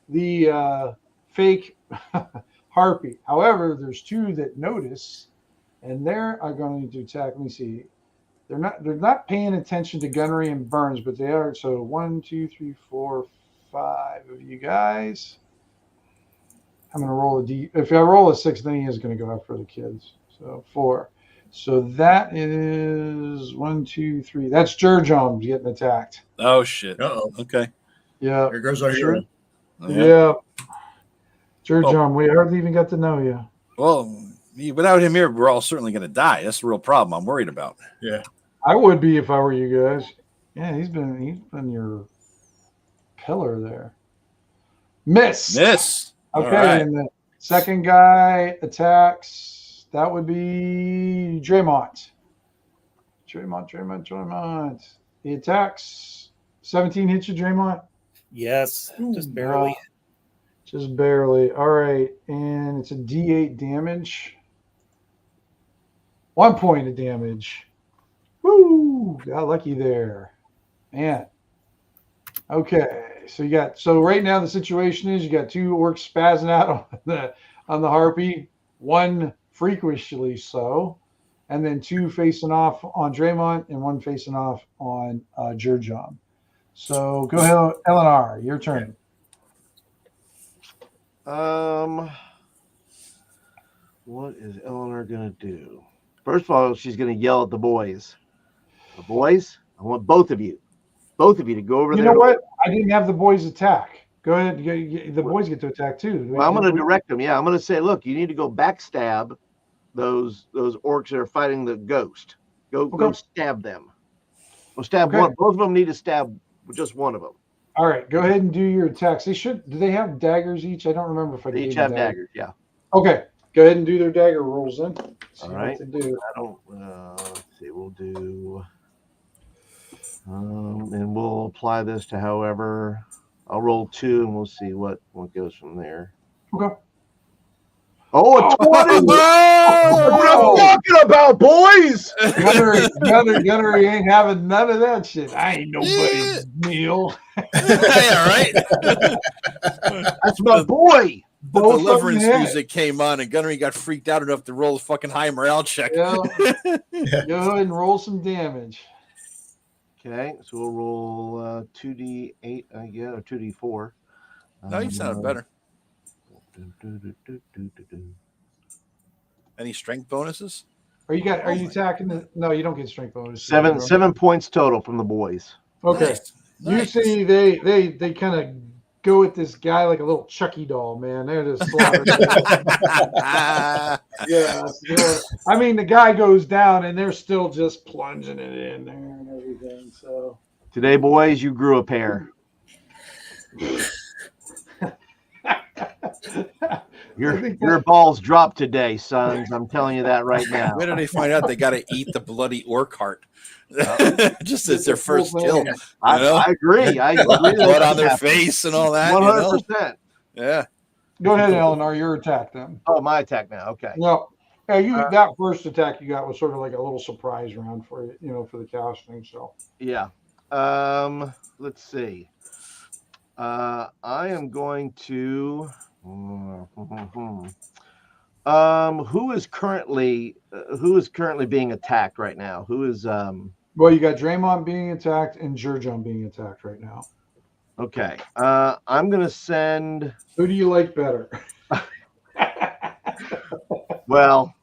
the fake harpy. However, there's 2 that notice, and they are going to attack. Let me see. They're not paying attention to gunnery and burns, but they are. So 1, 2, 3, 4, 5 of you guys. I'm going to roll a D. If I roll a 6, then he is going to go after the kids. So 4. So that is 1, 2, 3. That's Jerjom getting attacked. Oh shit. Okay. Yeah. Here goes our hero. Yeah. Jerjom, we hardly even got to know you. Well, without him here, we're all certainly going to die. That's the real problem I'm worried about. Yeah. I would be if I were you guys. Yeah, he's been your pillar there. Miss. Okay, right. And the second guy attacks. That would be Draymond. He attacks. 17 hits you, Draymond? Yes, just barely. Just barely. All right, and it's a D8 damage. 1 point of damage. Woo! Got lucky there. Man. Okay. So right now the situation is you got 2 orcs spazzing out on the harpy, 1 freakishly so, and then 2 facing off on Draymond and 1 facing off on Jerjom. So go ahead, Eleanor, your turn. What is Eleanor gonna do? First of all, she's gonna yell at the boys. The boys, I want both of you to go over there. You know what? I didn't have the boys attack. Go ahead. The boys get to attack too. Well, I'm going to direct them. Yeah, I'm going to say, look, you need to go backstab those orcs that are fighting the ghost. Go stab them. Go stab one. Both of them need to stab just one of them. All right, go ahead and do your attacks. They should. Do they have daggers each? I don't remember if I. They each have daggers. Yeah. Okay, go ahead and do their dagger rolls then. All right. What to do. I don't. Let's see. We'll do. And we'll apply this to however. I'll roll 2 and we'll see what goes from there. Okay. Oh, a 20! What I'm talking about, boys! Gunner ain't having none of that shit. I ain't nobody's meal. Yeah, right. That's my boy. The deliverance music came on, and Gunnery got freaked out enough to roll a fucking high morale check. Yeah. Go ahead and roll some damage. Okay, so we'll roll 2d8, I guess, or 2d4. No, you sounded better. Any strength bonuses? Are you attacking no, you don't get strength bonuses. 7 points total from the boys. Okay. Nice. You see they kind of go at this guy like a little Chucky doll, man. They're just slaughtering. Yeah. I mean, the guy goes down and they're still just plunging it in there and everything. So today, boys, you grew a pair. Your balls dropped today, sons. I'm telling you that right now. When did they find out they got to eat the bloody orc heart? Just as their first kill. I agree. Blood on their face and all that. 100%. Yeah. Go ahead, Eleanor. Your attack then. Oh, my attack now. Okay. No. Yeah, that first attack you got was sort of like a little surprise round for you, for the casting. So yeah. Let's see. I am going to. Who is currently being attacked right now? Who is Well, you got Draymond being attacked and Jurjon being attacked right now. Okay. I'm gonna send. Who do you like better? Well,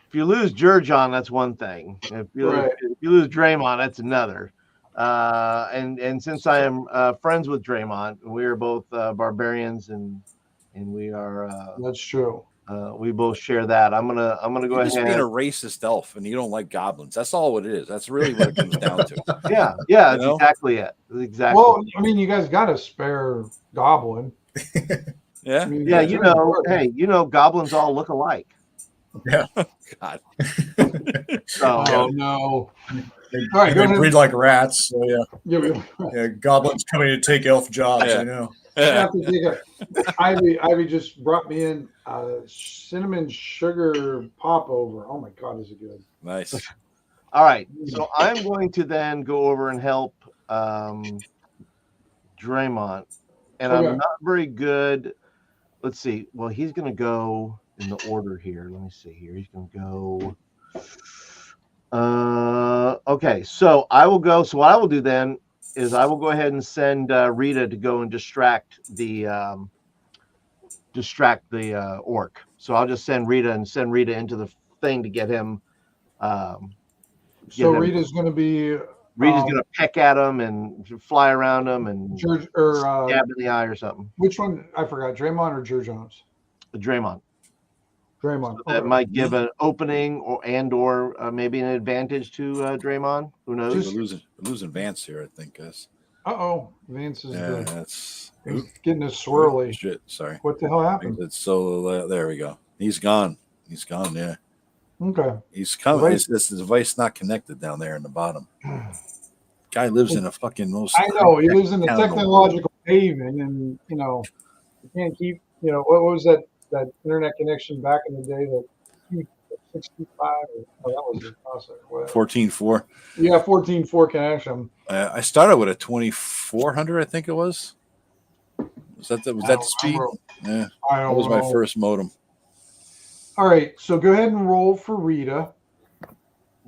if you lose Jurjon, that's one thing. If you lose Draymond, that's another. And since I am friends with Draymond, we are both barbarians, and we are. That's true. We both share that. I'm gonna go ahead. Just being a racist elf, and you don't like goblins. That's all it is. That's really what it comes down to. Yeah, that's exactly it. Exactly. Well, I mean, you guys got a spare goblin. Yeah. I mean, hey, goblins all look alike. Yeah. God. So, oh no. All right, they breed like rats. So yeah. Goblins coming to take elf jobs. Yeah. I know. Have to take Ivy just brought me in cinnamon sugar popover. Oh my God, is it good? Nice. All right, so I'm going to then go over and help Draymond, and I'm not very good. Let's see. Well, he's going to go in the order here. Let me see here. He's going to go. Okay, so I will go. So what I will do then is I will go ahead and send Rita to go and distract the orc. So I'll just send Rita into the thing to get him. Rita's going to be. Rita's going to peck at him and fly around him and stab in the eye or something. Which one? I forgot. Draymond or Jurjon's? Draymond. Draymond. So that might give an opening or maybe an advantage to Draymond. Who knows? We're losing Vance here, I think, guys. Vance is that's getting a swirly. Shit, sorry. What the hell happened? It's so there we go. He's gone. Yeah. Okay. He's coming. This device not connected down there in the bottom. Guy lives in a fucking most. I know he lives in a technological haven, and you can't keep. What was that internet connection back in the day? That 65. That was the processor. 14.4. Yeah, 14.4 connection. I started with a 2400. I think it was. Was that the speed? Yeah, that was my first modem. All right, so go ahead and roll for Rita.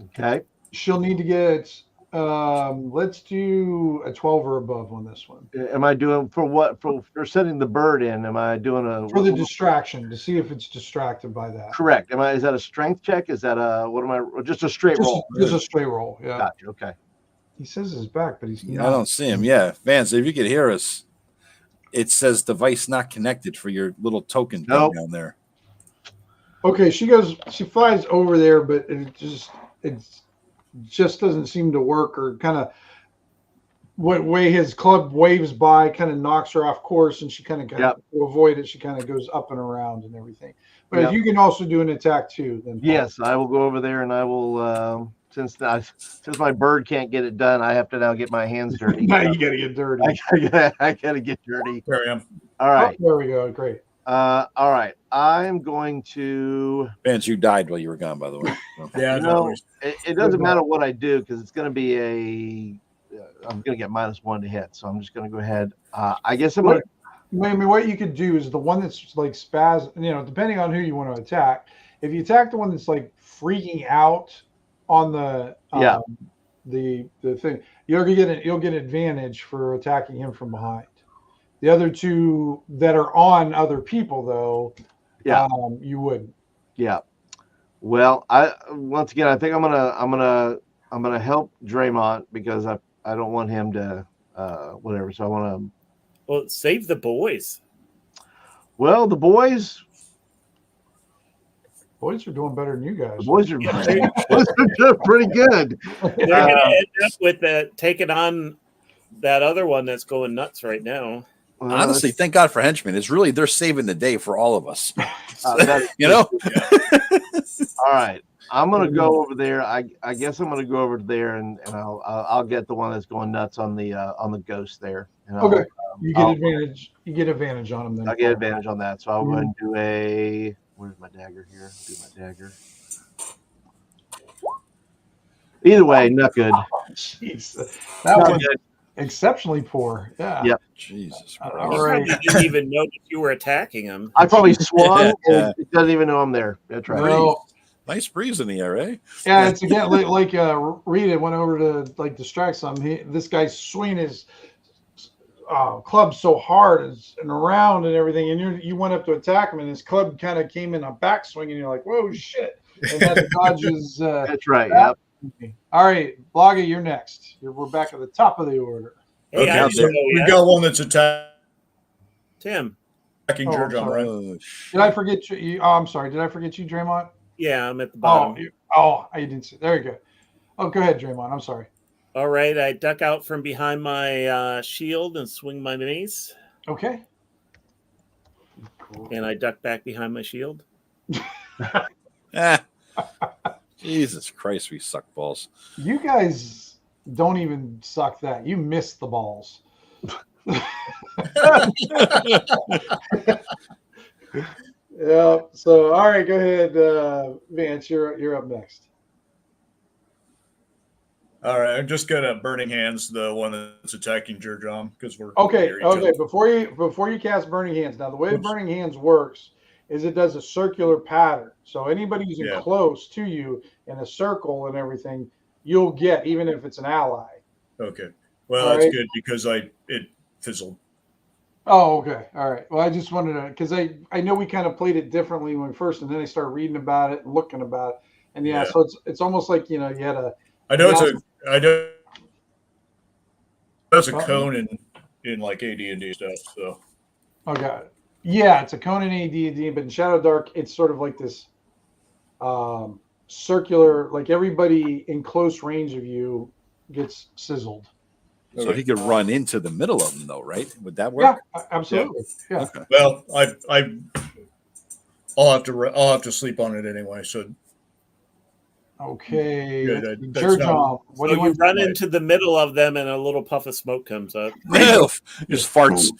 Okay. She'll need to get. Let's do a 12 or above on this one. Am I doing for what? For sending the bird in? Am I doing for the distraction to see if it's distracted by that? Correct. Is that a strength check? Is that just a straight roll? Just a straight roll. Yeah. Gotcha. Okay. He says he's back, but he's not. I don't see him. Yeah, Vance, if you could hear us, it says device not connected for your little token thing Nope. down there. Okay, she flies over there, but it just doesn't seem to work, or kind of what way his club waves by kind of knocks her off course, and she kind of to avoid it, she kind of goes up and around and everything. But you can also do an attack too. Then yes, I will go over there and I will. Since my bird can't get it done, I have to now get my hands dirty. Now you got to get dirty. I gotta get dirty. There I am. All right. Oh, there we go. Great. All right. I'm going to. Vance, you died while you were gone, by the way. So. Yeah, No, it doesn't matter what I do because it's going to be I'm going to get -1 to hit, so I'm just going to go ahead. I guess I'm going to. I mean, what you could do is the one that's like spaz, depending on who you want to attack. If you attack the one that's like freaking out on the thing, you'll get advantage for attacking him from behind. The other two that are on other people, though, you wouldn't. Yeah. Well, once again, I think I'm gonna help Draymond because I don't want him to whatever. So I want to. Well, save the boys. Well, the boys are doing better than you guys. The boys are doing pretty good. They're going to end up with taking on that other one that's going nuts right now. Honestly, thank God for henchmen. It's really they're saving the day for all of us. All right, I'm gonna go over there. I guess I'm gonna go over there and I'll get the one that's going nuts on the ghost there. And okay, you get advantage. You get advantage on him then. I'll get advantage on that. So I'll go ahead and do a. Where's my dagger here? Do my dagger. Either way, not good. Jeez, that was exceptionally poor. Yeah. Yep. Jesus You Christ. probably didn't even know that you were attacking him. I probably swung and it doesn't even know I'm there. That's right. No. Nice breeze in the air, eh? Yeah, it's again like Rita went over to distract something. This guy's swinging his club so hard and around and everything, and you went up to attack him, and his club kind of came in a backswing, and you're like, "Whoa, shit!" And had to dodge his. That's right. Yep. All right, Bloggy, you're next. We're back at the top of the order. Hey, Okay, so we've got one that's attacking Tim. George on right. Did I forget you? Oh, I'm sorry. Did I forget you, Draymond? Yeah, I'm at the bottom. I didn't see. There you go. Oh, go ahead, Draymond. I'm sorry. All right, I duck out from behind my shield and swing my mace. Okay. Cool. And I duck back behind my shield. Jesus Christ, we suck balls. You guys don't even suck that. You missed the balls. Yeah. So, all right, go ahead, Vance. You're up next. All right, I'm just gonna Burning Hands the one that's attacking Jurjom because we're okay. Before you cast Burning Hands, now the way Burning Hands works is it does a circular pattern. So anybody who's close to you in a circle and everything, you'll get, even if it's an ally. Okay. Well, that's good because it fizzled. Oh, okay. All right. Well, I just wanted to, because I know we kind of played it differently when first, and then I started reading about it and looking about it, and so it's almost like you had a. I know that's a cone in like AD&D stuff. So. Okay. Yeah, it's a cone in AD&D, but in ShadowDark, it's sort of like this circular, like everybody in close range of you gets sizzled. So he could run into the middle of them, though, right? Would that work? Yeah, absolutely. Yeah. Okay. Well, I'll have to sleep on it anyway. So. Okay. So you run into the middle of them, and a little puff of smoke comes up. Just farts.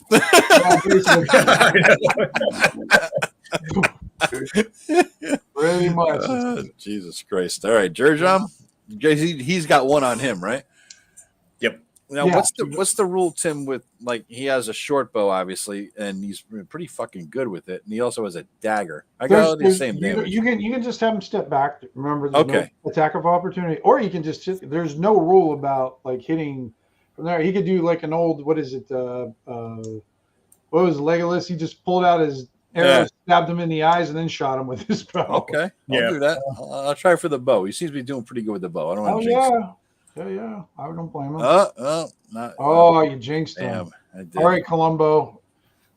Pretty much. Jesus Christ! All right, Jurjom, he's got one on him, right? Yep. Now, what's the rule, Tim? With like he has a short bow, obviously, and he's pretty fucking good with it, and he also has a dagger. I got all the same damage. You can just have him step back. Remember, no attack of opportunity, or you can just. There's no rule about like hitting from there. He could do like an old what is it? What was Legolas? He just pulled out his arrow, stabbed him in the eyes, and then shot him with his bow. Okay, I'll do that. I'll try for the bow. He seems to be doing pretty good with the bow. I don't want to jinx him. Yeah. I don't blame him. You jinxed him. I did. All right, Columbo.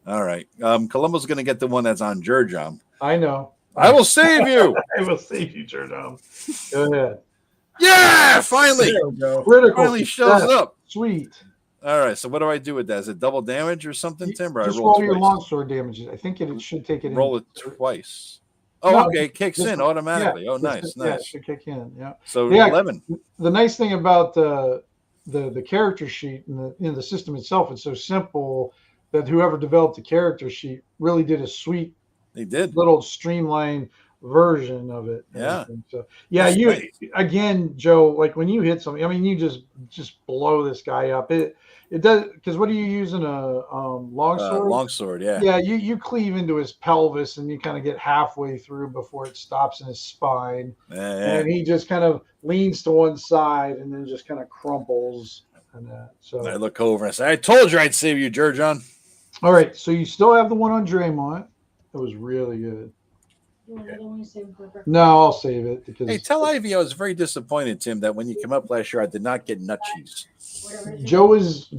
All right. Columbo's going to get the one that's on Jurjom. I know. I will save you. I will save you, Jordan. Go ahead. Yeah, finally. There we go. Critical. Finally shows success. up. Sweet. All right. So what do I do with that? Is it double damage or something, Tim? Or I Just roll roll your twice? longsword damages. I think it should take it Roll in. it twice. Oh, No, okay. It kicks in automatically. Oh, nice, Yeah, it nice. should kick in. Yeah. So Yeah. 11. The nice thing about the character sheet and the system itself, it's so simple that whoever developed the character sheet really did a sweet They did. little streamlined version of it. and Yeah. everything. So yeah, That's you nice. again, Joe. Like when you hit something, I mean, you just blow this guy up. It does, because what are you using, a longsword? Longsword, yeah. Yeah, you cleave into his pelvis and you kind of get halfway through before it stops in his spine, Yeah. and he just kind of leans to one side and then just kind of crumples. And so I look over and I say, I told you I'd save you, Jurjon. all right, so you still have the one on Draymond. That was really good. No, I'll save it because Hey, tell Ivy I was very disappointed, Tim, that when you came up last year, I did not get nut cheese. Joe was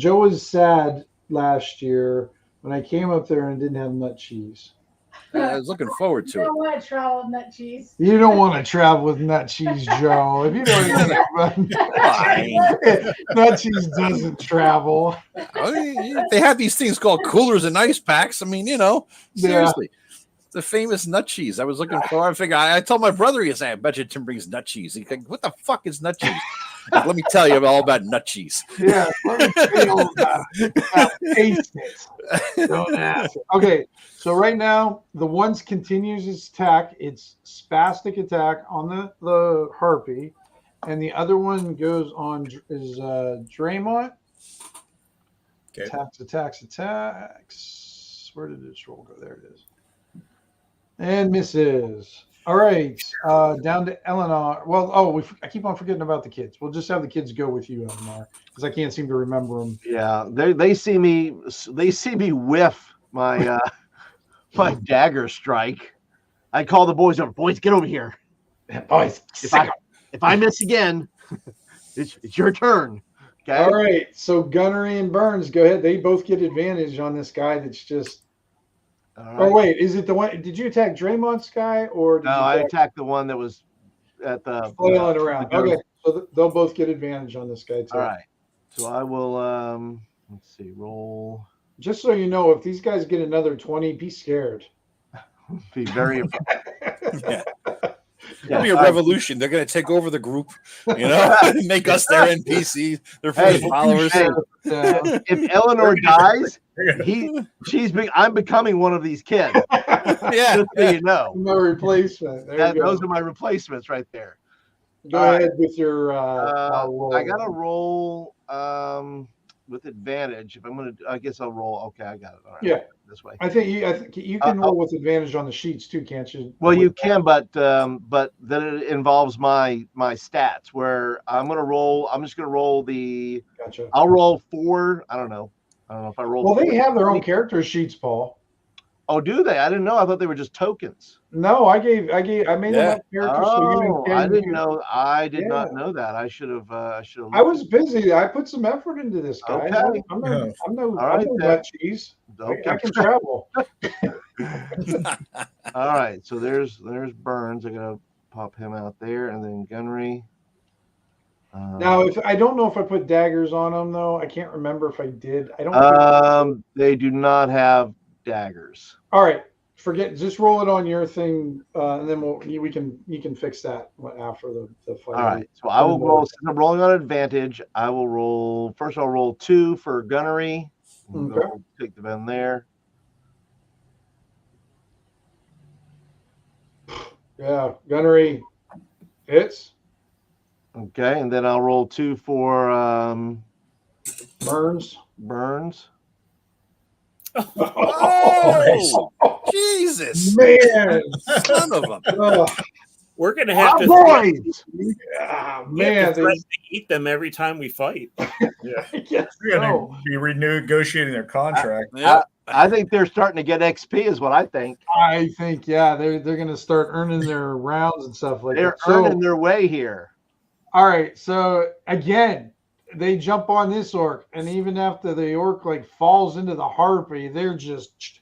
sad last year when I came up there and didn't have nut cheese. I was looking forward to You it. don't want to travel with nut cheese. You don't want to travel with nut cheese, Joe. If you know anything about nut cheese doesn't travel. They have these things called coolers and ice packs. I mean, seriously. The famous nut cheese. I was looking for. I told my brother, he said, I bet you Tim brings nut cheese. He's like, what the fuck is nut cheese? Like, let me tell you all about nut cheese. Yeah, let me tell you all about it. Taste it. Don't ask. Okay, so right now the ones continues its attack. It's spastic attack on the harpy, and the other one goes on is Draymond. Okay. Attacks. Where did this roll go? There it is. And misses. All right, down to Eleanor. Well, I keep on forgetting about the kids. We'll just have the kids go with you, Eleanor, because I can't seem to remember them. Yeah, they see me whiff my my dagger strike. I call the boys over. Boys, get over here. Boys, if I miss again, it's your turn. Okay. All right. So Gunnery and Burns, go ahead. They both get advantage on this guy. That's just. All right. Oh wait, is it the one? Did you attack Draymond's guy or? Did No, you I attacked the one that was at the flailing around. Okay, so they'll both get advantage on this guy too. All right. So I will. Let's see. Roll. Just so you know, if these guys get another 20, be scared. Be very. Yeah. It'll be a revolution. They're going to take over the group, make us their NPCs, their first followers. If Eleanor dies, I'm becoming one of these kids. Yeah. Just so you know. No replacement. Those are my replacements right there. Go ahead with your. I got to roll with advantage. If I'm going to, I guess I'll roll. Okay, I got it. All right. Yeah. This way. I think you can roll with advantage on the sheets too, can't you? Well, you can, but then it involves my stats. Where I'm going to roll. I'm just going to roll the. Gotcha. I'll roll 4. I don't know if I roll. Well, they have their own character sheets, Paul. Oh, do they? I didn't know. I thought they were just tokens. No, I made them up characters. I didn't know. I did not know that. I should have. I was busy. I put some effort into this, guys. Okay. I'm no All right, nut cheese. Okay. I can travel. All right. So there's Burns. I gotta pop him out there, and then Gunnery. Now, if I don't know if I put daggers on them, though, I can't remember if I did. I don't. They do not have daggers. All right. Forget. Just roll it on your thing, and then you can fix that after the fight. All right. So I will roll. Since I'm rolling on advantage, I will roll. First, I'll roll 2 for Gunnery. Okay. We'll take them in there. Yeah, Gunnery hits. Okay, and then I'll roll 2 for Burns. Oh, Jesus. Man. Son of a. We're going to have to boys. Man, threaten to eat them every time we fight. Yeah. Yes, They're going to be renegotiating their contract. I think they're starting to get XP, is what I think. I think, yeah, they're going to start earning their rounds and stuff like They're that. earning their way here. All right, so again, they jump on this orc, and even after the orc like falls into the harpy, they're just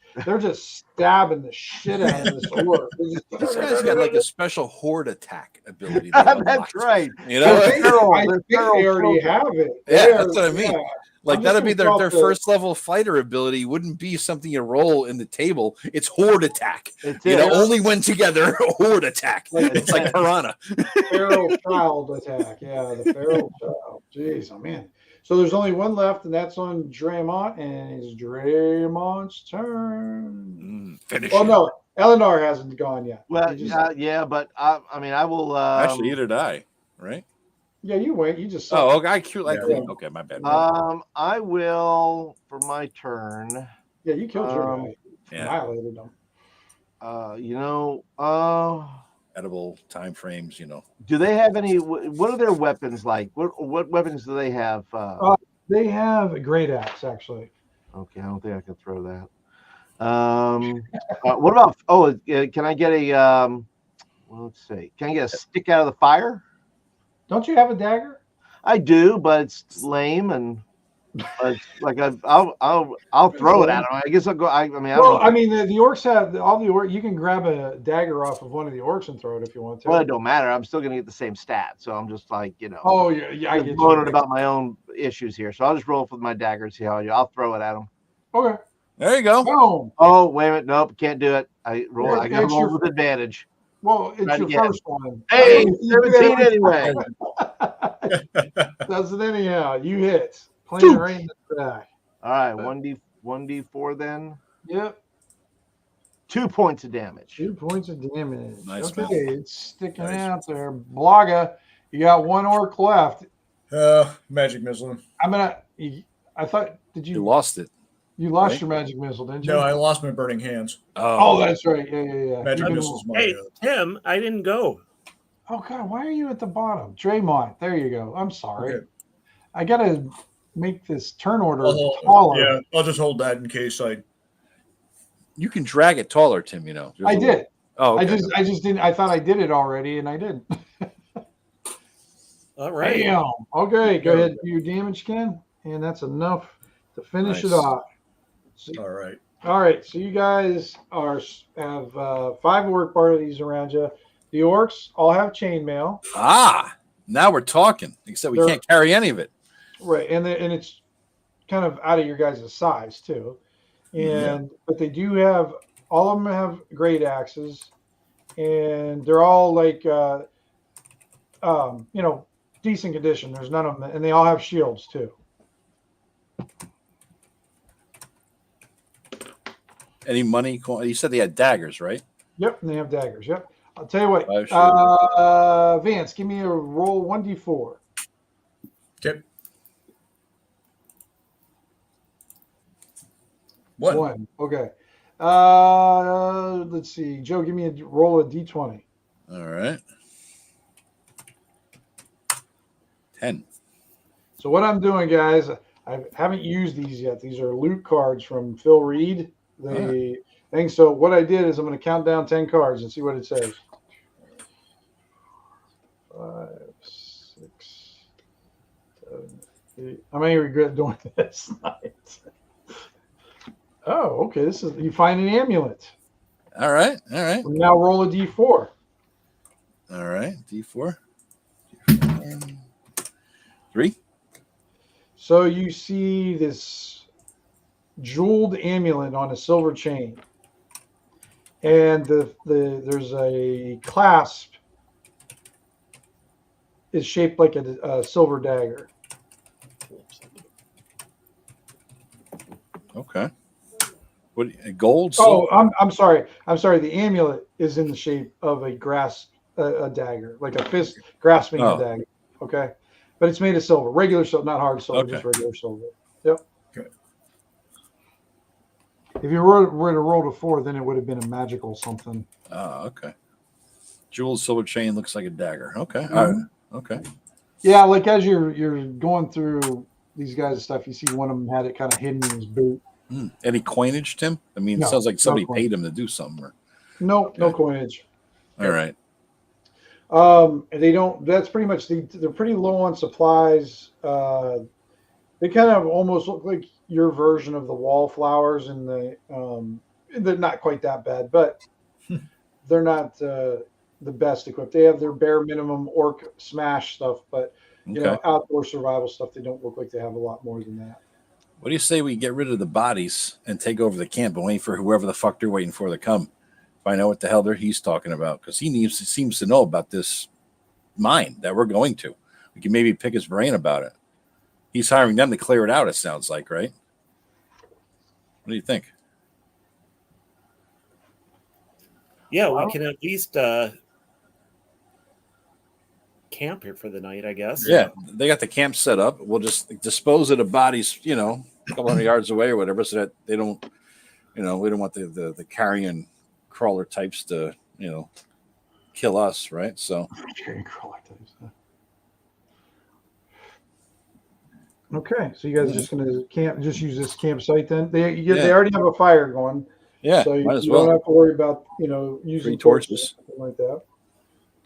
stabbing the shit out of this orc. This guy's got like a special horde attack ability. That That's right. You know, I think they already have it. Yeah, that's what I mean. Yeah. Like I'm just that'd be gonna their call it first level fighter ability. Wouldn't be something you roll in the table. It's horde attack. It's You know, it. only when together horde attack. Like- It's like piranha. Feral child attack. Yeah, the feral child. Jeez, oh man. So there's only one left, and that's on Draymond, and it's Draymond's turn. Finish. Well, it. no, Eleanor hasn't gone yet. Well, He just- yeah, but I mean, I will. Actually, either did I, right? yeah, you wait. You just Oh, okay. Yeah. Okay, my bad. I will for my turn. yeah, you killed your guy. Yeah. Annihilated him. Edible time frames, you know. Do they have any? What are their weapons like? What weapons do they have? They have a great axe, actually. Okay, I don't think I can throw that. What about? Oh, can I get a? Well, let's see. Can I get a stick out of the fire? Don't you have a dagger? I do, but it's lame and like I'll throw it at him. I guess I'll go. I mean, The orcs have all the orcs. You can grab a dagger off of one of the orcs and throw it if you want to. well, it don't matter. I'm still gonna get the same stat, so I'm just like Oh yeah, I I'm get moaning you. about my own issues here. So I'll just roll with my dagger and see how I do. I'll throw it at him. Okay. There you go. Boom. Oh, wait a minute. Nope, can't do it. I roll. I got to It's roll your- with advantage. Well, it's Try your again. first one. Hey, You do that 17 every anyway. time. Does it anyhow? You hit. Playing right in the back. All right, 1d4 then. Yep. 2 points of damage. 2 points of damage. Nice, okay, man. it's sticking Nice. out there. Blaga, you got one orc left. Magic missile. I thought, did You you lost it. you lost right? your magic missile, didn't you? No, I lost my burning hands. Oh, that's right. Yeah. Magic You can- missile's my Hey, Tim, I didn't go. Oh God, why are you at the bottom? Draymond, there you go. I'm sorry. Okay. I gotta make this turn order I'll taller. Yeah, I'll just hold that in case I. You can drag it taller, Tim. You know. I did. Oh, okay. I just didn't. I thought I did it already, and I didn't. All right. Damn. Okay, go ahead. Do your damage, Ken, and that's enough to finish it Nice. off. All right. All right, so you guys have 5 orc parties around you. The orcs all have chainmail, Now we're talking. Except we They're- can't carry any of it. right? And it's kind of out of your guys' size too. And but they do have all of them have great axes, and they're all like decent condition. There's none of them, and they all have shields too. Any money? You said they had daggers, right? Yep, and they have daggers. Yep. I'll tell you what. 5 shields. Vance, give me a roll 1d4. Okay. What? 1. Okay. Let's see. Joe, give me a roll of d20. All right. 10. So what I'm doing, guys, I haven't used these yet. These are loot cards from Phil Reed. The thing. So what I did is I'm going to count down 10 cards and see what it says. 5, 6, 7, 8. I may regret doing this night. Oh, okay. This is you find an amulet. All right. All right. Now roll a d4. All right. D4. 3. So you see this jeweled amulet on a silver chain, and there's a clasp is shaped like a silver dagger. Okay. What? Gold? Oh, silver? I'm sorry. The amulet is in the shape of a dagger, like a fist grasping a dagger. Okay, but it's made of silver, regular silver, not hard silver, just regular silver. Yep. Okay. If you were to roll to 4, then it would have been a magical something. Oh, okay. Jeweled silver chain looks like a dagger. Okay. Mhm. All right. Okay. Yeah, like as you're going through these guys' stuff, you see one of them had it kind of hidden in his boot. Any coinage, Tim? I mean, No, it sounds like somebody no paid him to do something. No coinage. All right. They don't. That's pretty much. They're pretty low on supplies. They kind of almost look like your version of the wallflowers, and they're not quite that bad, but they're not the best equipped. They have their bare minimum orc smash stuff, but outdoor survival stuff. They don't look like they have a lot more than that. What do you say we get rid of the bodies and take over the camp and wait for whoever the fuck they're waiting for to come? Find out what the hell he's talking about, because seems to know about this mine that we're going to. We can maybe pick his brain about it. He's hiring them to clear it out, it sounds like, right? What do you think? Yeah, we can at least camp here for the night, I guess. Yeah, they got the camp set up. We'll just dispose of the bodies, a couple hundred yards away or whatever, so that they don't, we don't want the carrion crawler types to, kill us, right? So Carrion crawler types. Okay, so you guys are just going to just use this campsite then? They already have a fire going. Yeah, so might as you well. don't have to worry about, using 3 torches. Something like that.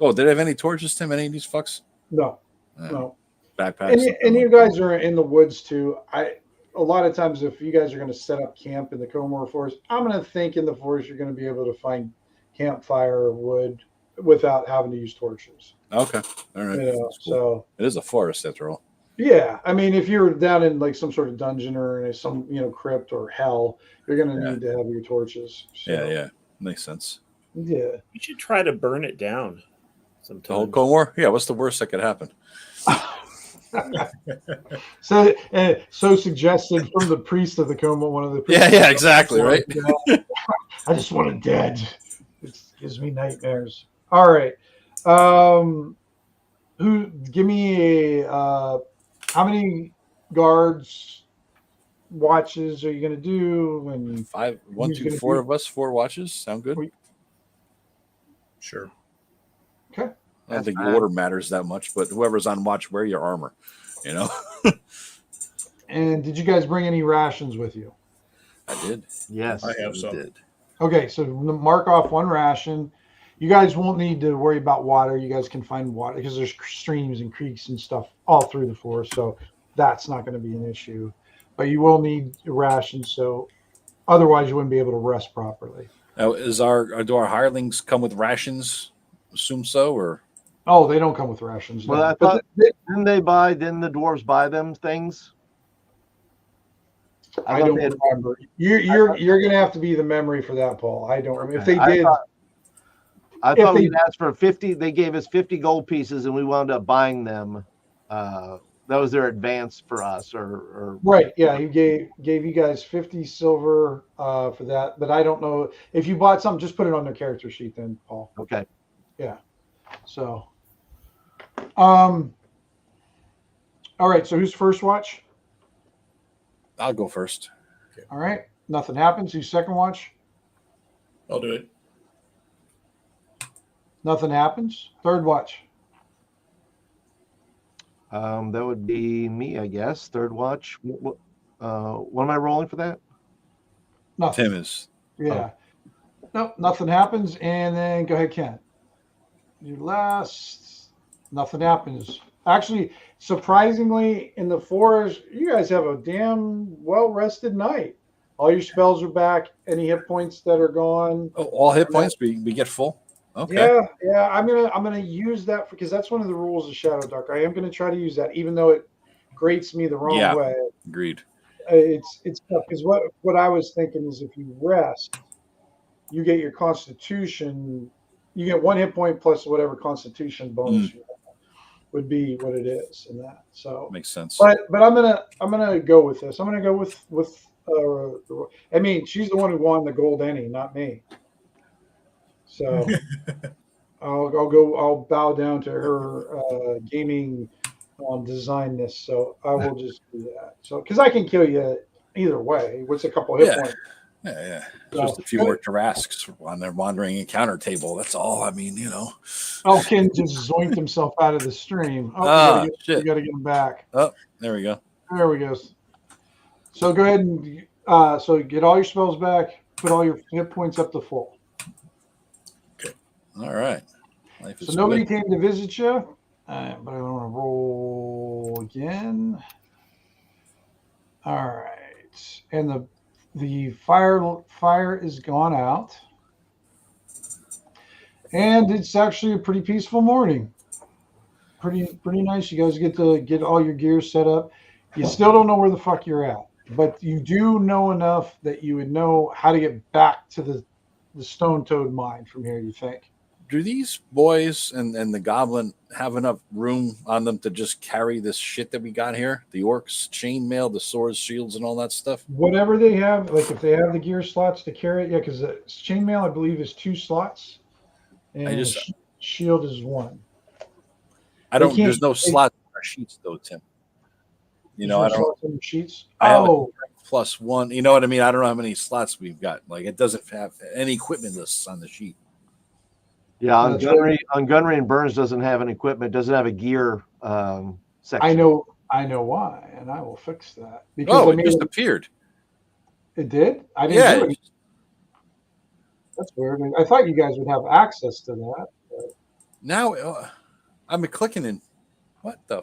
Oh, did they have any torches, Tim? Any of these fucks? No, no. Backpacks. And you guys are in the woods too. A lot of times, if you guys are going to set up camp in the Komor Forest, I'm going to think in the forest you're going to be able to find campfire or wood without having to use torches. Okay, all right. Cool. So it is a forest after all. Yeah, I mean, if you're down in like some sort of dungeon or in some crypt or hell, you're going to need to have your torches. So. Yeah, makes sense. Yeah, you should try to burn it down sometime. The whole Komor? Yeah, what's the worst that could happen? so suggested from the priest of the Komor, one of the priests. Yeah, exactly, right? I just want it dead. It gives me nightmares. All right, give me a how many guards watches are you going to do? And 5, 1, 2, 4 of us, 4 watches. Sound good? Sure. Okay. I don't think the order matters that much, but whoever's on watch, wear your armor. And did you guys bring any rations with you? I did. Yes, I have some. Did. Okay, so mark off 1 ration. You guys won't need to worry about water. You guys can find water because there's streams and creeks and stuff all through the forest, so that's not going to be an issue. But you will need rations, so otherwise you wouldn't be able to rest properly. Now, do our hirelings come with rations? Assume so, or oh, they don't come with rations. Well, no. I thought didn't the dwarves buy them things? I don't remember. You're going to have to be the memory for that, Paul. I don't remember if they did. I thought we'd asked for 50. They gave us 50 gold pieces, and we wound up buying them. That was their advance for us, or right? Yeah, he gave you guys 50 silver for that. But I don't know if you bought something. Just put it on their character sheet, then, Paul. Okay. Yeah. So, all right. So who's first watch? I'll go first. Okay. All right. Nothing happens. Who's second watch? I'll do it. Nothing happens. Third watch. That would be me, I guess. Third watch. What am I rolling for that? Nothing. Tim is. Yeah. Nope. Nothing happens. And then go ahead, Ken. Your last. Nothing happens. Actually, surprisingly, in the forest, you guys have a damn well-rested night. All your spells are back. Any hit points that are gone. Oh, all hit points we get full. Okay. Yeah. I'm gonna use that because that's one of the rules of ShadowDark. I am gonna try to use that, even though it grates me the wrong way. Agreed. It's tough because what I was thinking is if you rest, you get your Constitution. You get 1 hit point plus whatever Constitution bonus you have would be what it is, and that so makes sense. But I'm gonna go with this. I'm gonna go with. I mean, she's the one who won the gold any, not me. So I'll bow down to her gaming design this. So I will just do that. So because I can kill you either way. What's a couple hit points? Yeah. Just a few more Tarrasques on their wandering encounter table. That's all. I mean, Oh, Ken just zoinked himself out of the stream. Oh, shit. You got to get him back. Oh, there we go. There we go. So go ahead and so get all your spells back. Put all your hit points up to full. All right. Life So is nobody good. came to visit you, but I want to roll again. All right, and the fire is gone out, and it's actually a pretty peaceful morning. Pretty nice. You guys get to get all your gear set up. You still don't know where the fuck you're at, but you do know enough that you would know how to get back to the Stone Toad mine from here. You think? Do these boys and the goblin have enough room on them to just carry this shit that we got here? The orcs, chainmail, the swords, shields, and all that stuff? Whatever they have, like if they have the gear slots to carry it, yeah, because the chainmail I believe is 2 slots, and shield is 1. I They don't. can't. There's no slot in our sheets though, Tim. You know, I don't. Slots in the sheets. I have Oh, +1. You know what I mean? I don't know how many slots we've got. Like it doesn't have any equipment lists on the sheet. Yeah, on That's gunnery, and Burns doesn't have an equipment, doesn't have a gear section. I know why, and I will fix that because Oh, I it mean, just appeared. it did. I didn't do Yeah. it. That's weird. I thought you guys would have access to that. Now I'm clicking in. What the?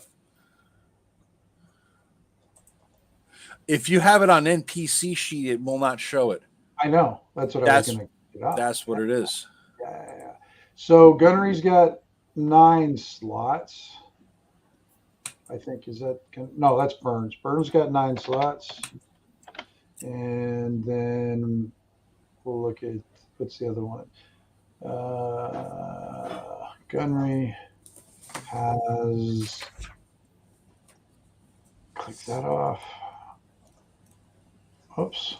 If you have it on NPC sheet, it will not show it. I know. That's what I was going to get out. That's what it is. Yeah. So gunnery's got 9 slots. I think no, that's Burns. Burns got 9 slots, and then we'll look at what's the other one. Gunnery has click that off. Oops.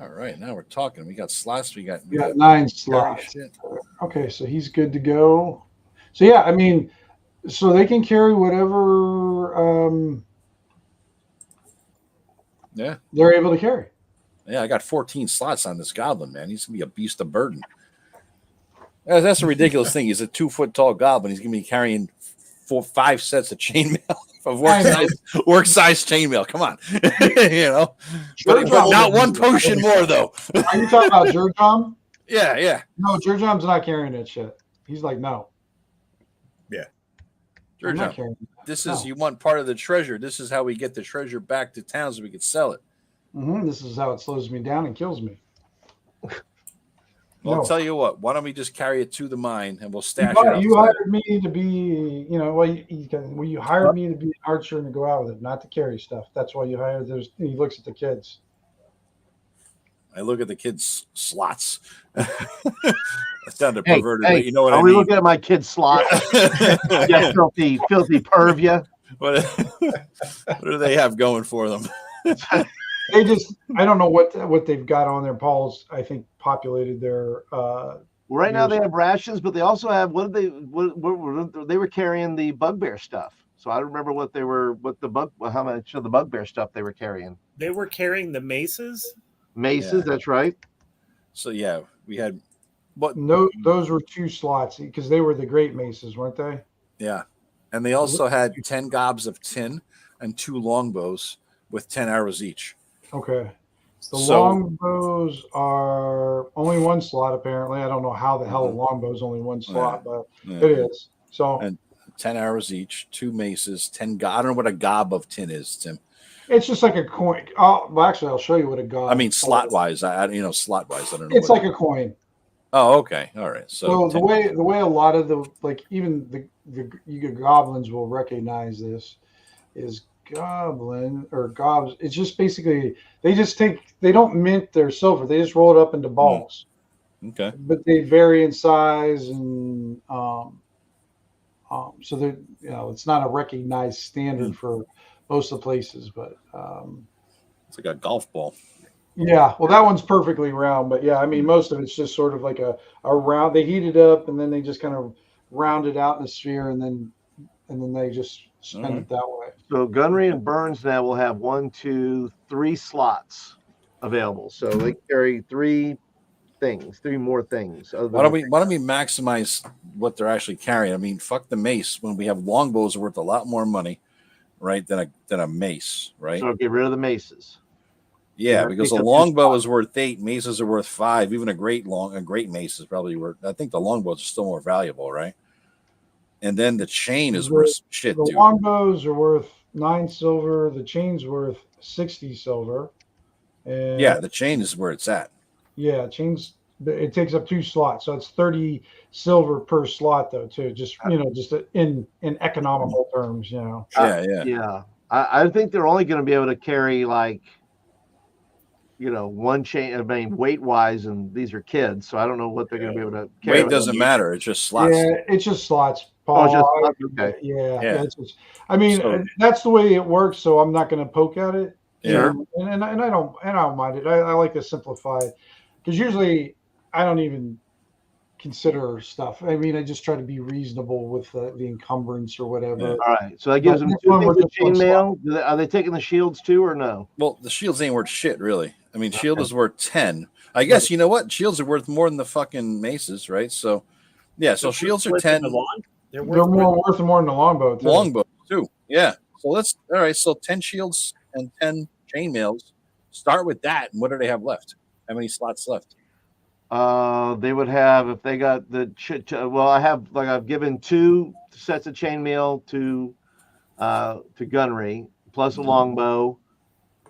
All right, now we're talking. We got slots. We got 9 slots. Okay, so he's good to go. So yeah, I mean, so they can carry whatever they're able to carry. Yeah, I got 14 slots on this goblin, man. He's gonna be a beast of burden. That's a ridiculous thing. He's a 2-foot tall goblin. He's gonna be carrying 5 sets of chainmail of work size chainmail. Come on, you know. But not one potion more though. Are you talking about Jurjom? Yeah. No, Jurjom's not carrying that shit. He's like, no. Yeah. Jurjom, this is you want part of the treasure. This is how we get the treasure back to town so we could sell it. Mm-hmm. This is how it slows me down and kills me. Well, I'll tell you what. Why don't we just carry it to the mine and we'll stash it? You hired me to be, you hired me to be an archer and to go out with it, not to carry stuff. That's why you hired. He looks at the kids. I look at the kids' slots. That sounded perverted, but you know what I mean. Are we looking at my kid's slot? Yeah, filthy perv, yeah. What do they have going for them? I don't know what they've got on their Paul's, I think, populated their right now they have rations, but they also have they were carrying the bugbear stuff. So I don't remember how much of the bugbear stuff they were carrying. They were carrying the maces. That's right. So yeah, we had no, those were 2 slots because they were the great maces, weren't they? Yeah. And they also had 10 gobs of tin and 2 longbows with 10 arrows each. Okay. The longbows are only 1 slot, apparently. I don't know how the hell a longbow is only 1 slot, but it is. So and 10 arrows each, 2 maces, 10 I don't know what a gob of tin is, Tim. It's just like a coin. Actually, I'll show you what a gob. I mean, slot wise, slot wise, I don't know. It's like a coin. Oh, okay, all right. So the way a lot of even the goblins will recognize this is goblin or gobs. It's just basically they don't mint their silver. They just roll it up into balls. Okay. But they vary in size and so they're it's not a recognized standard for most of the places, but it's like a golf ball. Yeah, well, that one's perfectly round, but yeah, I mean, most of it's just sort of like a round. They heat it up and then they just kind of round it out in a sphere, and then they just spin it that way. So Gunnery and Burns now will have 1, 2, 3 slots available. So they carry 3 more things. Why don't we maximize what they're actually carrying? I mean, fuck the mace. When we have longbows are worth a lot more money, right, than a mace, right? So get rid of the maces. Yeah, that because takes a up 2 longbow spots. is worth 8, maces are worth 5. Even a great mace is probably worth. I think the longbows are still more valuable, right? And then the chain is worth shit, The dude. longbows are worth 9 silver. The chain's worth 60 silver. And Yeah, the chain is where it's at. yeah, chains. It takes up 2 slots, so it's 30 silver per slot, though. Too, just just in economical terms, Yeah. I think they're only going to be able to carry like, one chain. I mean, weight wise, and these are kids, so I don't know what they're going to be able to carry. Weight doesn't matter. It's just slots. Yeah, it's just slots. Oh, it's Paul. just slots? Okay. Yeah. So- That's the way it works. So I'm not going to poke at it. Yeah. And I don't mind it. I like to simplify it because usually I don't even consider stuff. I mean, I just try to be reasonable with the encumbrance or whatever. Yeah. All right, so that gives But them this 2 one things was of just one chainmail. Are they taking the shields too, or no? Well, the shields ain't worth shit, really. I mean, shield is worth 10. I guess you know what? Shields are worth more than the fucking maces, right? So, yeah. So shields are 10. They're They're worth more than the longbow. Too. Longbow too. Yeah. So all right. So 10 shields and 10 chainmails. Start with that. And what do they have left? How many slots left? They would have, if they got I've given 2 sets of chainmail to Gunnery, plus a longbow,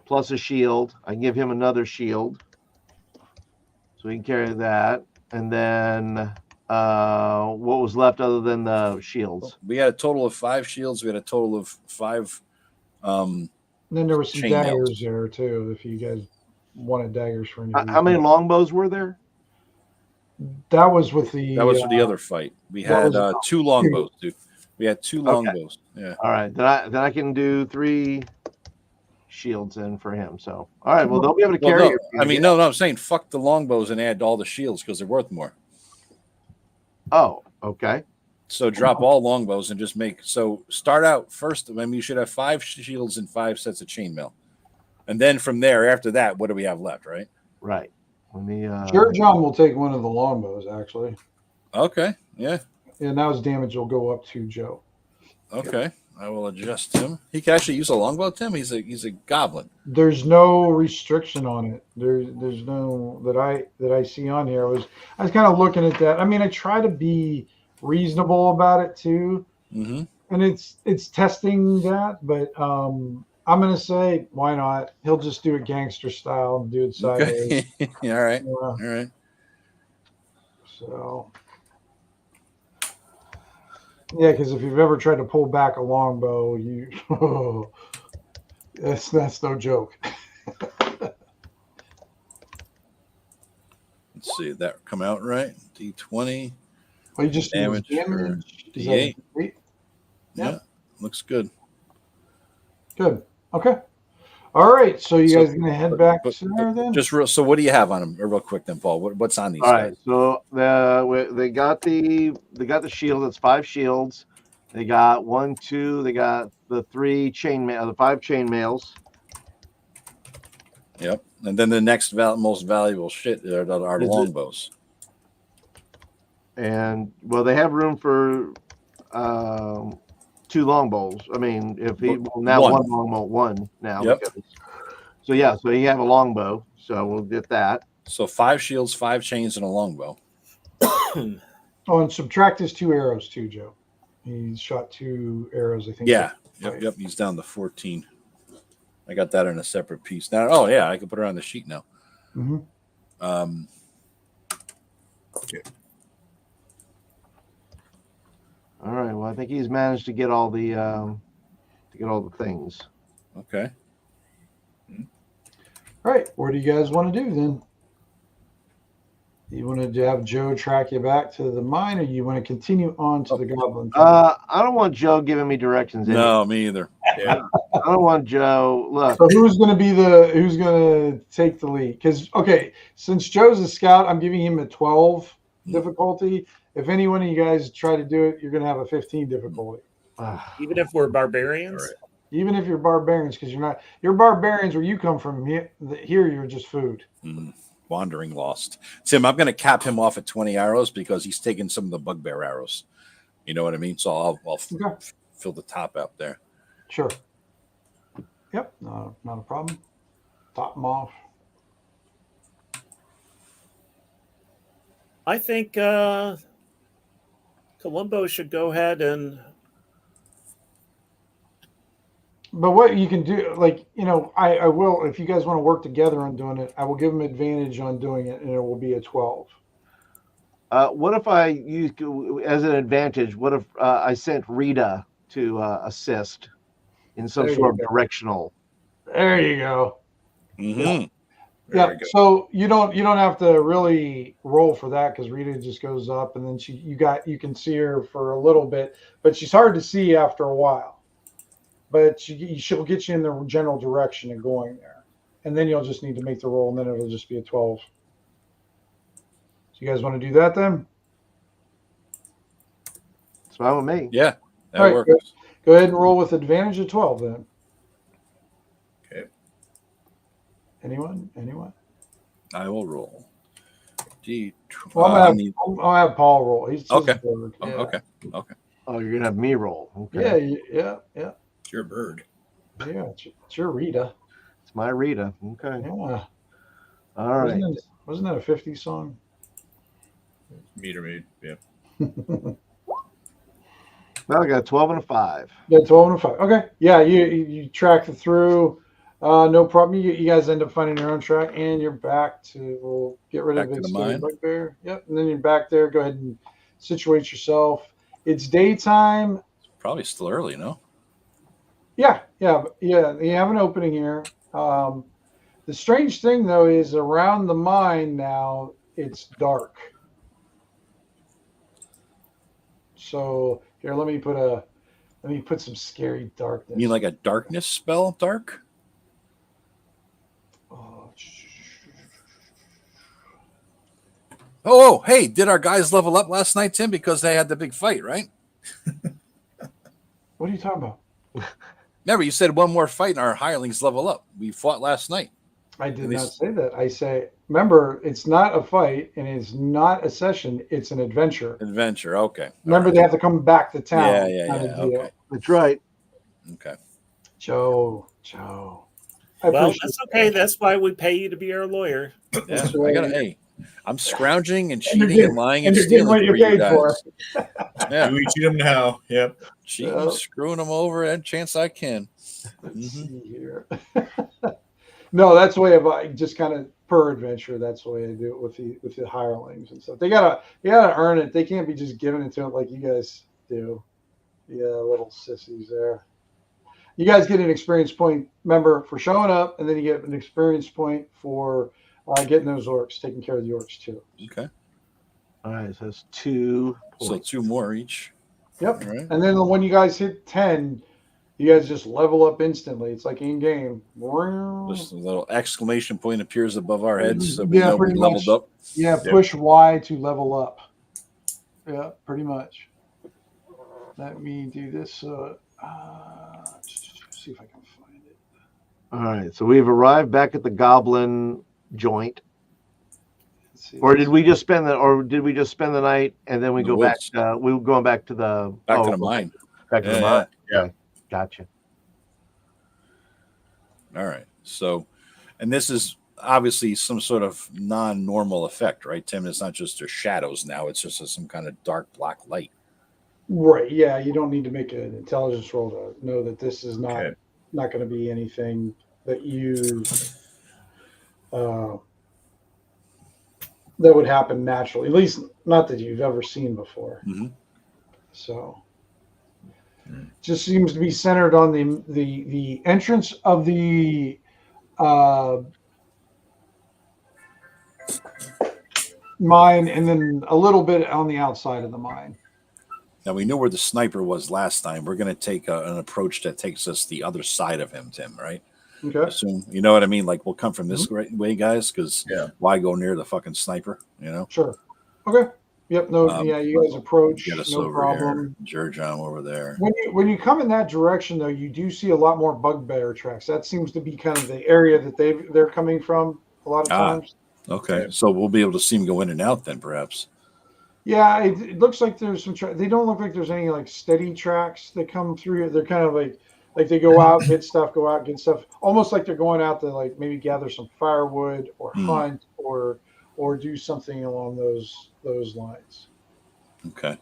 plus a shield. I can give him another shield, so he can carry that. And then what was left other than the shields? We had a total of 5 shields. We had a total of 5. And then there was some chainmails. daggers there too. If you guys wanted daggers for any reason. How many longbows were there? That was with the. That was for the other fight. We had 2 longbows, dude. We had 2 longbows. Yeah. All right, then I can do 3 shields in for him. So all right, well they'll be able to carry it. I mean, no, I'm saying fuck the longbows and add all the shields because they're worth more. Oh, okay. So drop all longbows and just start out first. I mean, you should have 5 shields and 5 sets of chainmail. And then from there, after that, what do we have left, right? Right. Let me Sure, John will take one of the longbows actually. Okay. Yeah. And now his damage will go up to Joe. Okay. I will adjust him. He can actually use a longbow, Tim. He's a goblin. There's no restriction on it. There's no that I see on here. I was kind of looking at that. I mean, I try to be reasonable about it too. Mm-hmm. And it's testing that, but I'm gonna say why not? He'll just do it gangster style and do it sideways. Okay. All right. All right. So yeah, because if you've ever tried to pull back a longbow, that's no joke. Let's see, that come out right. D20. Well, you just Damage D8. Yeah, looks good. Good. Okay. All right. So you guys gonna head back to there then? So what do you have on them? Real quick, then, Paul. What's on these? All right. So they got the shield. It's 5 shields. They got 1, 2. They got the 3 chainmail, the 5 chainmails. Yep. And then the next most valuable shit are the longbows. And well, they have room for 2 longbows. I mean, if he now one longbow, 1 now. Yep. So yeah, so you have a longbow. So we'll get that. So 5 shields, 5 chains, and a longbow. Oh, and subtract his 2 arrows too, Joe. He shot 2 arrows, I think. Yeah. Yep. He's down to 14. I got that in a separate piece now. Oh yeah, I can put it on the sheet now. Mm-hmm. All right. Well, I think he's managed to get all the things. Okay. All right. What do you guys want to do then? You want to have Joe track you back to the mine, or you want to continue on to the goblin? I don't want Joe giving me directions. No, me either. Yeah. I don't want Joe. Look. So who's going to take the lead? Because since Joe's a scout, I'm giving him a 12 difficulty. If any one of you guys try to do it, you're going to have a 15 difficulty. Even if we're barbarians. Right. Even if you're barbarians, because you're barbarians where you come from. Here you're just food. Mm-hmm. Wandering lost. Tim, I'm going to cap him off at 20 arrows because he's taking some of the bugbear arrows. You know what I mean? So I'll fill the top out there. Sure. Yep. Not a problem. top them off. I think Columbo should go ahead and. But what you can do, like, I will, if you guys want to work together on doing it, I will give them advantage on doing it, and it will be a 12. What if I use as an advantage? What if I sent Rita to assist in some There you sort of go. directional? There you go. Mm-hmm. Yeah. So you don't have to really roll for that because Rita just goes up, and then you can see her for a little bit, but she's hard to see after a while. But she'll get you in the general direction of going there, and then you'll just need to make the roll, and then it'll just be a 12. So you guys want to do that then? It's fine with me. Yeah, that All right, works. go ahead and roll with advantage of 12 then. Okay. Anyone? I will roll. Well, I'm gonna have Paul roll. He's Okay. board. Oh, Yeah. okay. Oh, you're gonna have me roll. Okay. Yeah. It's your bird. Yeah, it's your Rita. It's my Rita. Okay. Yeah. All right. Wasn't that a 50 song? Meter maid. Yeah. Well, I got a 12 and a 5. Yeah, 12 and a 5. Okay. Yeah, you track it through. No problem. You guys end up finding your own track, and you're back to. We'll get rid Back of to the it. mine. Bugbear. Yep. And then you're back there. Go ahead and situate yourself. It's daytime. Probably still early, no? Yeah. You have an opening here. The strange thing though is around the mine now it's dark. So here, let me put some scary darkness. You mean like a darkness spell, dark? Oh, hey, did our guys level up last night, Tim? Because they had the big fight, right? What are you talking about? Remember, you said one more fight and our hirelings level up. We fought last night. I did not say that. I say, remember, it's not a fight and it's not a session. It's an adventure. Adventure, okay. Remember, they have to come back to town. Yeah. Okay. That's right. Okay. Joe. Well, appreciate that's okay. That's why we pay you to be our lawyer. Yeah, That's I right. gotta. Hey, I'm scrounging and you're cheating and lying and you're getting stealing what you're for you paid guys. for. Yeah, We cheat them now. Yep. cheating, Yeah. screwing them over any chance I can. Let's Mhm. see here. No, that's the way I just kind of per adventure. That's the way I do it with the hirelings and stuff. They gotta earn it. They can't be just giving it to them like you guys do. Yeah, little sissies there. You guys get an experience point, remember, for showing up, and then you get an experience point for getting those orcs, taking care of the orcs too. Okay, All right. So that's 2 so points. 2 more each. Yep. All right. And then when you guys hit 10, you guys just level up instantly. It's like in game. Just a little exclamation point appears above our heads, so we Yeah, know we pretty leveled much. up. Yeah, push Y to level up. Yeah, pretty much. Let me do this. See if I can find it. All right. So we've arrived back at the goblin joint. Let's see. Or did we just spend the night and then we The go back? woods. We were going back to the Back to the mine. Back to the Yeah, mine. Yeah. Gotcha. All right. So, and this is obviously some sort of non-normal effect, right, Tim? It's not just their shadows now; it's just some kind of dark black light. Right. Yeah, you don't need to make an intelligence roll to know that this is not Okay. not going to be anything that you that would happen naturally. At least not that you've ever seen before. Mhm. So just seems to be centered on the entrance of the mine, and then a little bit on the outside of the mine. Now we knew where the sniper was last time. We're going to take an approach that takes us the other side of him, Tim. Right? Okay. Assume you know what I mean. Like we'll come from this way, guys, because why go near the fucking sniper? You know. Sure. Okay. Yep. No. Yeah. You guys approach. Get us No over problem. here. Jurjam over there. When you come in that direction, though, you do see a lot more bugbear tracks. That seems to be kind of the area that they're coming from a lot of times. Okay, so we'll be able to see him go in and out then, perhaps. Yeah, it looks like there's some. They don't look like there's any like steady tracks that come through. They're kind of like Like they go out, get stuff, go out, get stuff, almost like they're going out to like maybe gather some firewood or hunt or do something along those lines. Okay.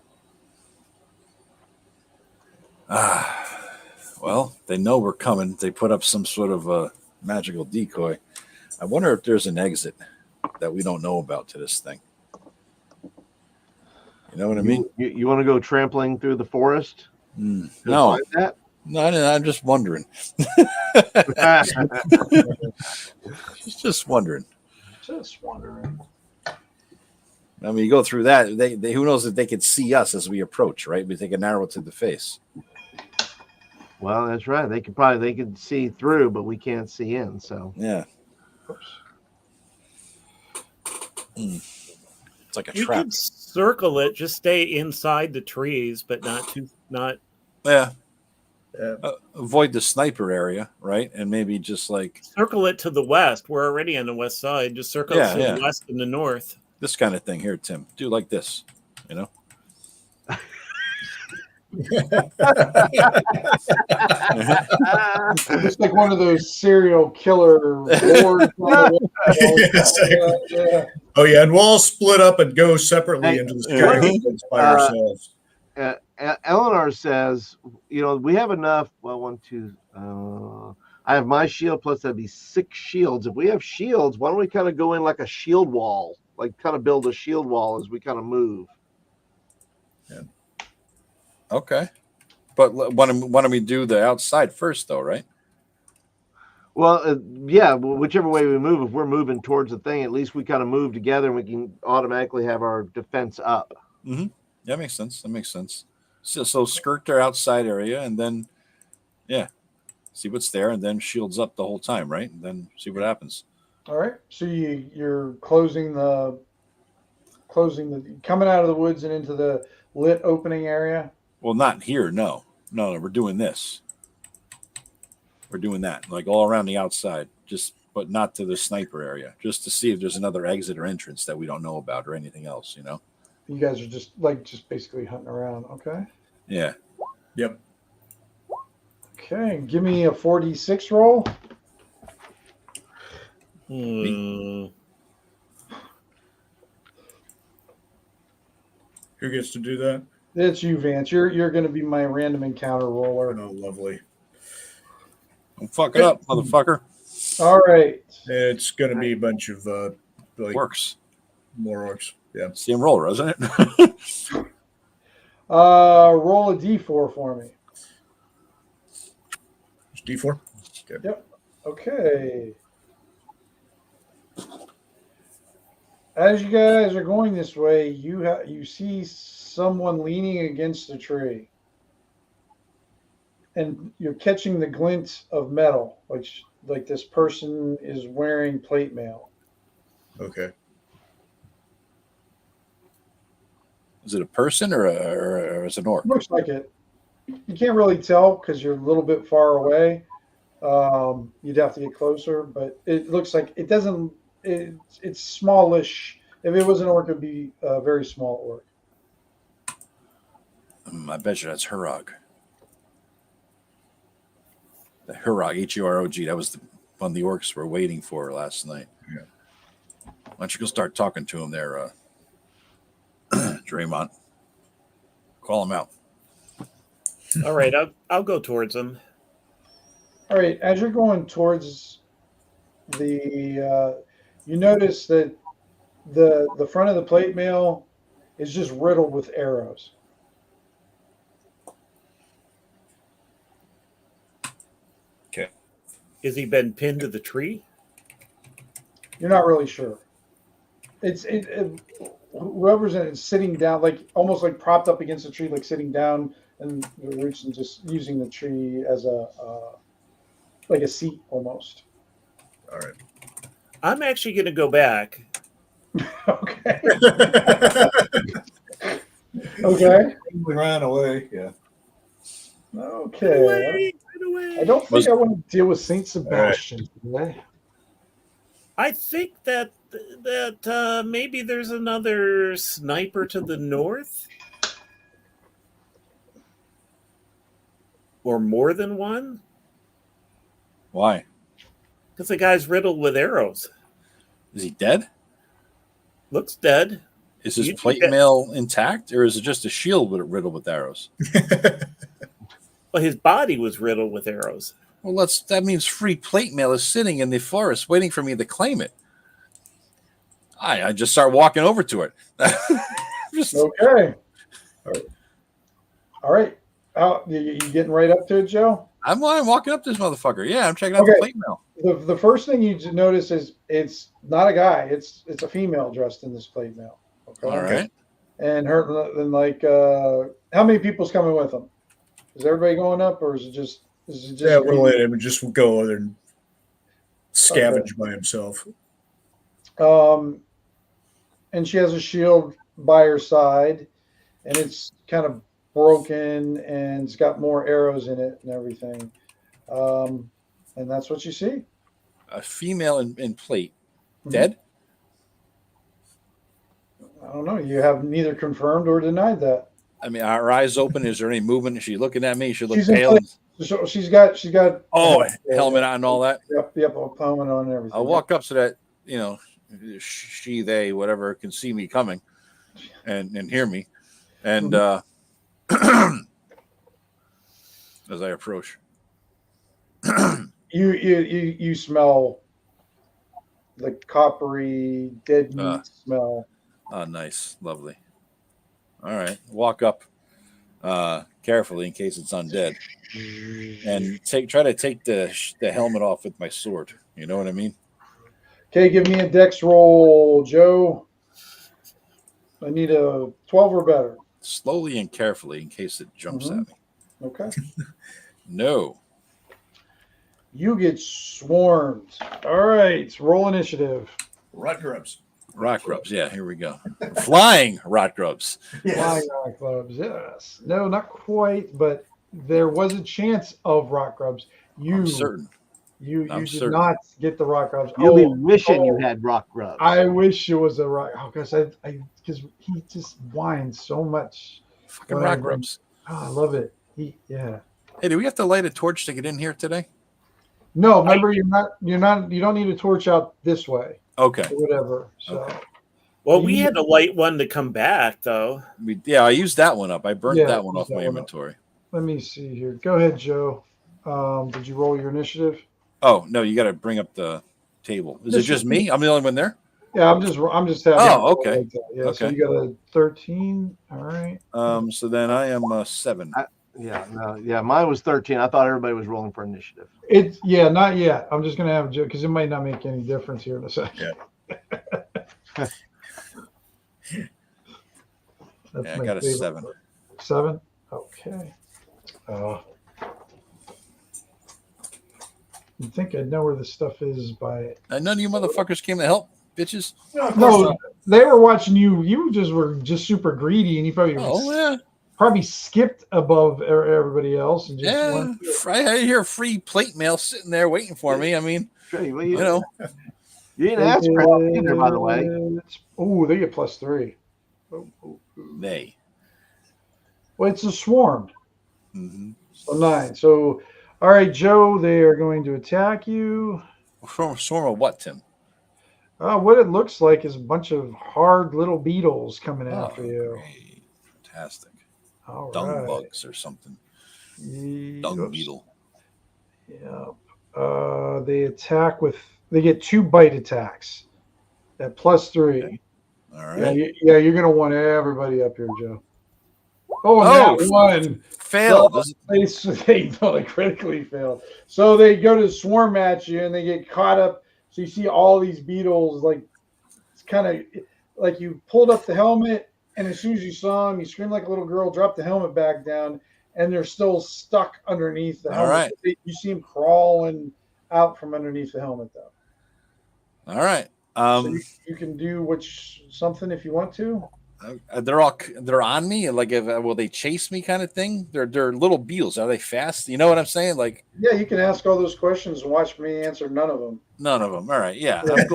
Well, they know we're coming. They put up some sort of a magical decoy. I wonder if there's an exit that we don't know about to this thing. You know what I mean? You want to go trampling through the forest? No, Find that? no, I'm just wondering. Just wondering. Just wondering. I mean, you go through that. They who knows if they could see us as we approach, right? But they can narrow it to the face. Well, that's right. They could see through, but we can't see in. So Yeah, Oops. it's like a You trap. could circle it, just stay inside the trees, but not. Yeah. Yeah. Avoid the sniper area, right? And maybe just like Circle it to the west. We're already on the west side. Just circle it to the west and the north. this kind of thing here, Tim. Do like this, you know? It's like one of those serial killer boards. Yeah. Oh yeah, and we'll all split up and go separately Hey, into the sky by ourselves. Eleanor says, we have enough. Well, 1, 2. I have my shield plus that'd be 6 shields. If we have shields, why don't we kind of go in like a shield wall, like kind of build a shield wall as we kind of move? Yeah. Okay. But why don't we do the outside first, though, right? Well, yeah, whichever way we move, if we're moving towards the thing, at least we kind of move together and we can automatically have our defense up. Mm-hmm. That makes sense. So skirt their outside area and then, see what's there and then shields up the whole time, right? And then see what happens. All right. So you're coming out of the woods and into the lit opening area. Well, not here. No. We're doing this. We're doing that, like all around the outside, but not to the sniper area, just to see if there's another exit or entrance that we don't know about or anything else, you know? You guys are just basically hunting around. Okay. Yeah. Yep. Okay. Give me a 4d6 roll. Who gets to do that? It's you, Vance. You're going to be my random encounter roller. Oh, lovely. Don't fuck it up, motherfucker. All right. It's going to be a bunch of Works. more orcs. Yeah. Same roller, isn't it? Roll a d4 for me. It's D4. Okay. Yep. Okay. As you guys are going this way, you see someone leaning against a tree, and you're catching the glint of metal, which like this person is wearing plate mail. Okay. Is it a person or is it an orc? Looks like it. You can't really tell because you're a little bit far away. You'd have to get closer, but it looks like it doesn't. It's smallish. If it was an orc, it'd be a very small orc. I bet you that's Hurog. The Hurog, H-U-R-O-G. That was the one the orcs were waiting for last night. Yeah. Why don't you go start talking to him there, Draymond? Call him out. All right, I'll go towards them. All right, as you're going towards you notice that the front of the plate mail is just riddled with arrows. Okay. Is he been pinned to the tree? You're not really sure. Whoever's in it is sitting down, like almost like propped up against a tree, like sitting down, and the roots and just using the tree as like a seat almost. All right. I'm actually going to go back. Okay. Okay. We ran away. Yeah. Okay. Away, run away. I don't think I want to deal with Saint Sebastian today. I think that maybe there's another sniper to the north. or more than one? Why? Because the guy's riddled with arrows. Is he dead? Looks dead. Is his You plate think that- mail intact, or is it just a shield riddled with arrows? Well, his body was riddled with arrows. Well, that means free plate mail is sitting in the forest waiting for me to claim it. I just start walking over to it. Okay. All right. You getting right up to it, Joe? I'm walking up to this motherfucker. Yeah, I'm checking out Okay. the plate mail. The first thing you notice is it's not a guy. It's a female dressed in this plate mail. Okay. All right. And how many people's coming with them? Is everybody going up, or is it just? Yeah, we'll let him just go over there and scavenge by himself. And she has a shield by her side, and it's kind of broken, and it's got more arrows in it and everything. And that's what you see. A female in plate. Dead? I don't know. You have neither confirmed or denied that. I mean, our eyes open. Is there any movement? Is she looking at me? She looks She's in pale. place. So she's got Helmet on and all that. Yep, helmet on and everything. I'll walk up so that, she, they, whatever, can see me coming and hear me. And as I approach. You smell the coppery dead meat smell. Oh, nice. Lovely. All right. Walk up carefully in case it's undead. And try to take the helmet off with my sword. You know what I mean? Okay, give me a dex roll, Joe. I need a 12 or better. Slowly and carefully in case it jumps at me. Okay. No. You get swarmed. All right, roll initiative. Rut grubs. Rock grubs. Yeah, here we go. Flying rock grubs. Flying rock grubs, yes. No, not quite, but there was a chance of rock grubs. I'm certain. You I'm did certain. not get the rock grubs. You'll be wishing you had rock grubs. I wish it was a rock. Oh gosh, because he just whines so much. Fucking rock grubs. Oh, I love it. Yeah. Hey, do we have to light a torch to get in here today? No, remember you don't need a torch out this way. Okay. Or whatever. So Well, we had to light one to come back, though. I used that one up. I burned Yeah, that one use off that my one up. inventory. let me see here. Go ahead, Joe. Did you roll your initiative? Oh no, you got to bring up the table. Is it just me? I'm the only one there. Yeah, I'm just having. Oh, okay. Like that. Yeah, so Okay. you got a 13. All right. So then I am 7. Mine was 13. I thought everybody was rolling for initiative. Not yet. I'm just gonna have Joe because it might not make any difference here in a second. Yeah. That's I my got a favorite 7. part. 7. Okay. You'd think I'd know where this stuff is by. None of you motherfuckers came to help, bitches. No, they were watching you. You were just super greedy, and you probably skipped above everybody else and just went. I hear free plate mail sitting there waiting for me. I mean, You didn't ask for help either, by the way. Oh, they get +3. they. Well, it's a swarm. Mm-hmm. So 9. So, all right, Joe, they are going to attack you. Swarm of what, Tim? What it looks like is a bunch of hard little beetles coming after you. Great. Fantastic. All Dung right. bugs or something. Dung beetle. Yeah. They get 2 bite attacks at +3. Okay. All right. Yeah, you're going to want everybody up here, Joe. Oh, that one failed. They critically failed. So they go to swarm at you and they get caught up. So you see all these beetles, like it's kind of like you pulled up the helmet, and as soon as you saw them, you screamed like a little girl, dropped the helmet back down, and they're still stuck underneath the helmet. All right. You see them crawling out from underneath the helmet, though. All right. So you can do something if you want to. They're on me. Like, will they chase me? Kind of thing. They're little beetles. Are they fast? You know what I'm saying? Like, yeah, you can ask all those questions and watch me answer none of them. None of them. All right. Yeah, I'm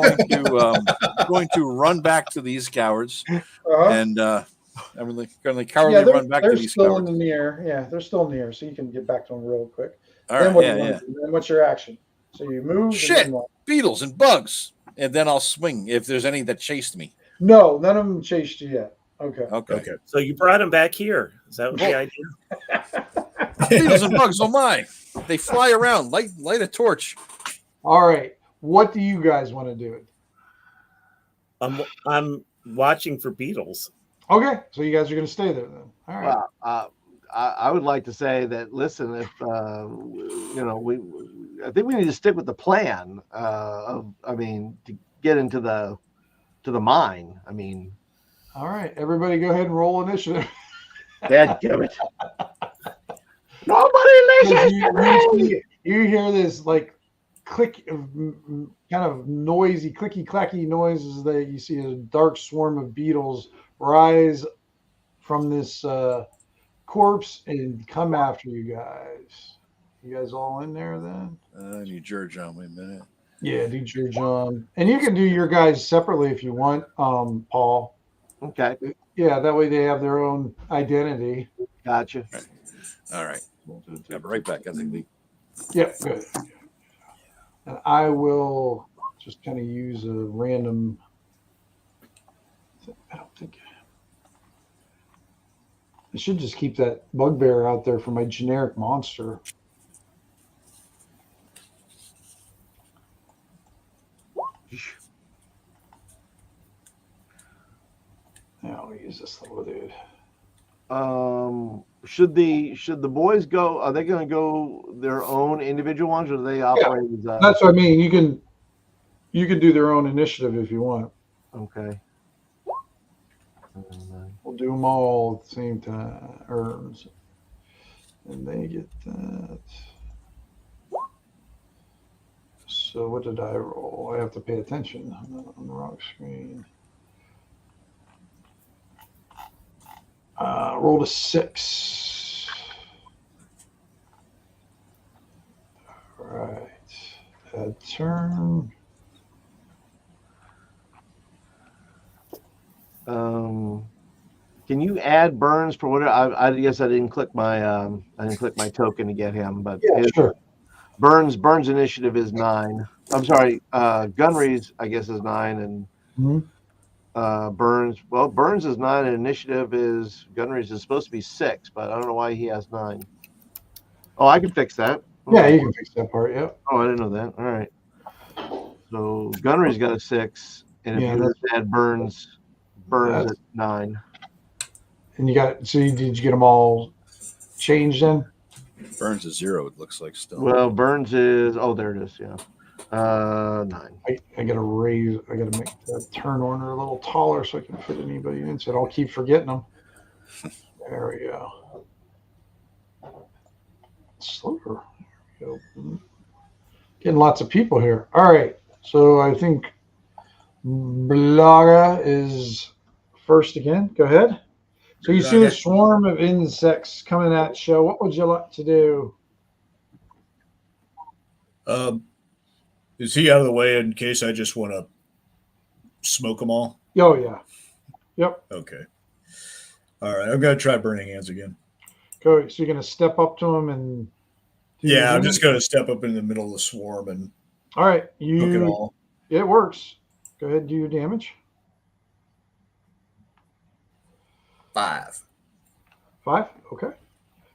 going to run back to these cowards and I mean, like, cowardly run back to they're these still cowards. in the near. Yeah, they're still near, so you can get back to them real quick. All Then right, what yeah, do you yeah. want to do? Then what's your action? So you move. Shit, And then what? beetles and bugs, and then I'll swing if there's any that chased me. No, none of them chased you yet. Okay. Okay. So you brought him back here. Is that the idea? Beetles and bugs, oh my! They fly around. Light a torch. All right. What do you guys want to do? I'm watching for beetles. Okay, so you guys are going to stay there then. All right. Well, I would like to say that. Listen, if I think we need to stick with the plan. To get into the mine. I mean, All right. Everybody, go ahead and roll initiative. Dad, damn it! Nobody listens. You hear this like click, kind of noisy, clicky clacky noises that you see a dark swarm of beetles rise from this corpse and come after you guys. You guys all in there then? I need your John. Wait a minute. Yeah, do your John. And you can do your guys separately if you want, Paul. Okay, Yeah, that way they have their own identity. gotcha. All right. Got it right back. I think Yeah, good. And I will just kind of use a random. I don't think I should just keep that bugbear out there for my generic monster. Yeah, I'll use this little dude. Should the boys go? Are they going to go their own individual ones, or do they operate as? That's what I mean. You can do their own initiative if you want. Okay. We'll do them all at the same time. And they get that. So what did I roll? I have to pay attention. I'm not on the wrong screen. Rolled a 6. All right. Add turn. Can you add Burns for whatever? I guess I didn't click my token to get him, but Yeah, sure. Burns initiative is 9. I'm sorry, Gunry's I guess is 9, and Burns is 9, and initiative is Gunry's is supposed to be 6, but I don't know why he has 9. Oh, I can fix that. Yeah, you can fix that part. Yeah. Oh, I didn't know that. All right. So Gunry's got a 6, and if Yeah, you add Burns at 9. And did you get them all changed then? Burns is 0. It looks like still. Well, Burns is there it is. Yeah, 9. I gotta raise. I gotta make the turn order a little taller so I can fit anybody in. So I'll keep forgetting them. There we go. Slower. There we go. Getting lots of people here. All right. So I think Blaga is first again. Go ahead. So you see a swarm of insects coming at you. What would you like to do? Is he out of the way in case I just want to smoke them all? Oh, yeah. Yep. Okay. All right. I'm going to try burning hands again. Go. So you're going to step up to them and. Yeah, I'm just going to step up in the middle of the swarm and all right. hook it all. It works. Go ahead and do your damage. 5. 5? Okay.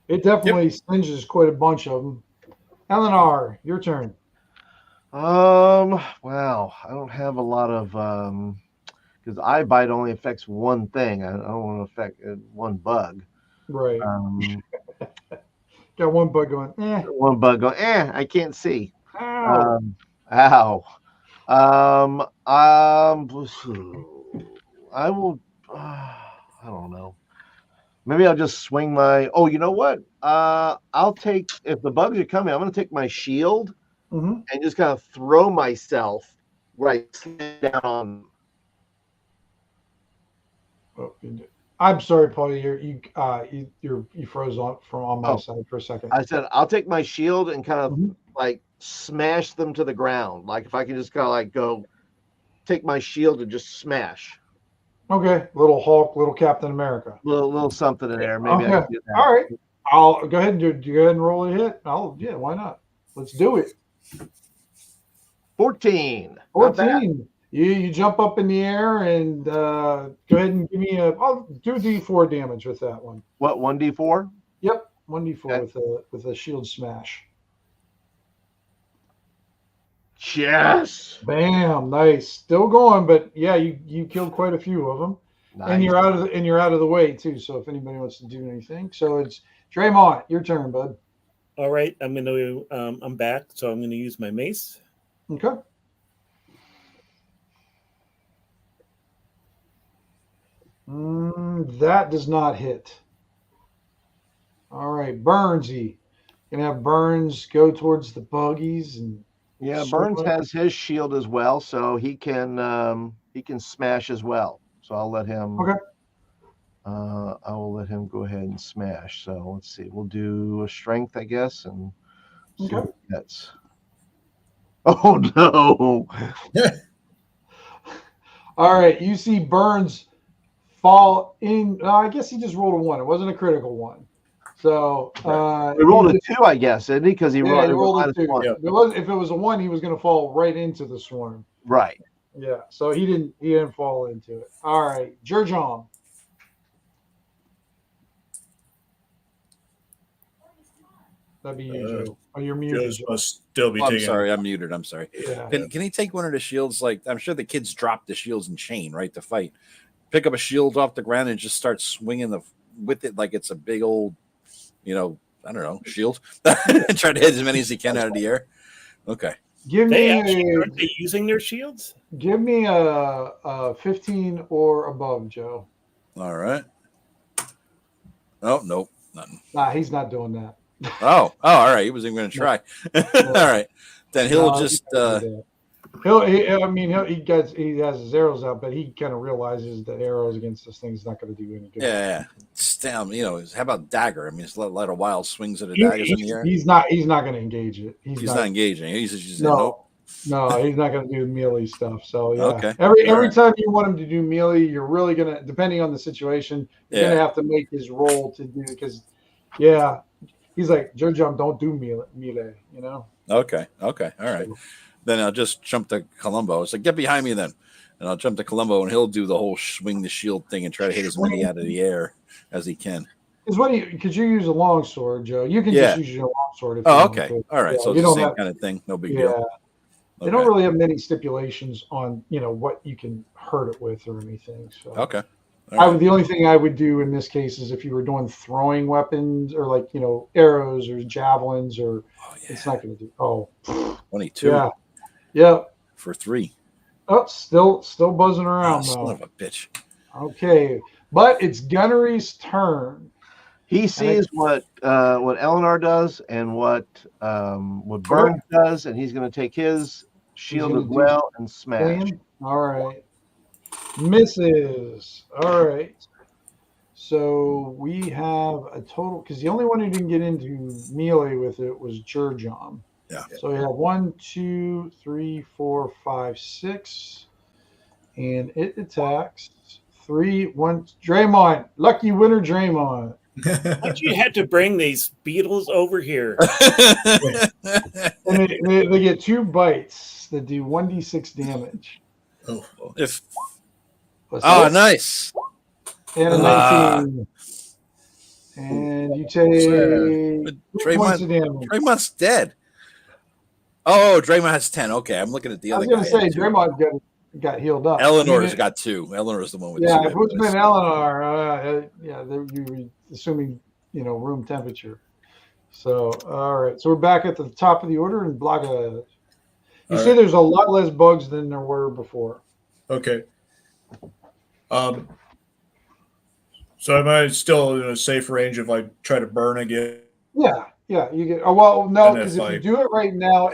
It definitely singes quite a bunch of them. Eleanor, your turn. Wow, I don't have a lot of because eye bite only affects one thing. I don't want to affect one bug. Right. Got one bug going. One bug going. I can't see. Ow. Ow. I will. I don't know. Maybe I'll just swing my. Oh, you know what? I'll take if the bugs are coming. I'm going to take my shield and just kind of throw myself right down. Oh, I'm sorry, Paul. You froze on my side for a second. I said I'll take my shield and kind of like smash them to the ground. Like if I can just kind of like go take my shield and just smash. Okay, little Hulk, little Captain America. Little something in there. Maybe I Okay. can do that. All right. I'll go ahead and go ahead and roll a hit. Yeah, why not? Let's do it. 14. Not bad. 14. You jump up in the air and go ahead and give me I'll do D4 damage with that one. What, 1d4? Yep, 1d4 Okay. with a shield smash. Yes. Bam, nice. Still going, but yeah, you killed quite a few of them. Nice. And you're out of the way too. So if anybody wants to do anything, so it's Draymond, your turn, bud. All right, I'm back, so I'm gonna use my mace. Okay. That does not hit. All right, Burnsy. Gonna have Burns go towards the buggies and Yeah, Burns has his shield as well, so he can smash as well. So I'll let him. Okay. I will let him go ahead and smash. So let's see. We'll do a strength, I guess, and see Okay. what he gets. Oh no! All right, you see Burns fall in. I guess he just rolled a 1. It wasn't a critical one. So We rolled a 2, I guess, didn't he? Because he yeah, rolled a 2. -1. Yeah. If it was a 1, he was going to fall right into the swarm. Right. Yeah, so he didn't fall into it. All right, Jurjom. That'd be you, Joe. Oh, you're muted. Joe's Joe. must still be I'm taking. sorry, I'm muted. I'm sorry. Yeah. Can he take one of the shields? Like, I'm sure the kids drop the shields and chain, right, to fight. Pick up a shield off the ground and just start swinging with it like it's a big old, I don't know, shield. And try to hit as many as he can out of the air. Okay. Aren't They using their shields? give me a 15 or above, Joe. All right. Oh, nope. Nothing. Nah, he's not doing that. Oh, all right. He wasn't going to try. All right. Then he'll just he has his arrows out, but he kind of realizes that arrows against this thing is not going to do any good. yeah. Stam, how about dagger? I mean, it's a lot of wild swings of the daggers in the air. He's not going to engage it. He's not engaging. He's just no, nope. he's not going to do melee stuff. So yeah, Okay. Every time you want him to do melee, you're really gonna, depending on the situation, you're gonna have to make his roll to do, because he's like, Jurjom, don't do melee. Okay. All right. Then I'll just jump to Columbo. It's like, get behind me then. And I'll jump to Columbo and he'll do the whole swing the shield thing and try to hit as many out of the air as he can. Because you use a long sword, Joe. You can just use your long sword. If you okay. want to. All right. Yeah, So it's the same kind of thing. No big deal. They don't really have many stipulations on, what you can hurt it with or anything. So Okay. Right. The only thing I would do in this case is if you were doing throwing weapons or like, arrows or javelins it's not going to do. 22. Yeah. For 3. Oh, still buzzing around though. Son of a bitch. Okay. But it's Gunnery's turn. He sees what Eleanor does and what Burns does, and he's going to take his shield as well and smash. All right. Misses. All right. So we have a total, because the only one who didn't get into melee with it was Jurjom. Yeah. So we have 1, 2, 3, 4, 5, 6, and it attacks 3, 1. Draymond, lucky winner, Draymond. Why'd you have to bring these beetles over here? And they get 2 bites that do 1d6 damage. Nice. And a 19. And you take Draymond's dead. Oh, Draymond has 10. Okay, I'm looking at the other guy. I was going to say, Draymond got healed up. Eleanor's got 2. Eleanor's the one with if it's been Eleanor, you're assuming, room temperature. So, all right. So we're back at the top of the order, and Blaga. You see there's a lot less bugs than there were before. Okay. So am I still in a safe range if I try to burn again? Yeah, you get. Oh, well, no, because if you do it right now,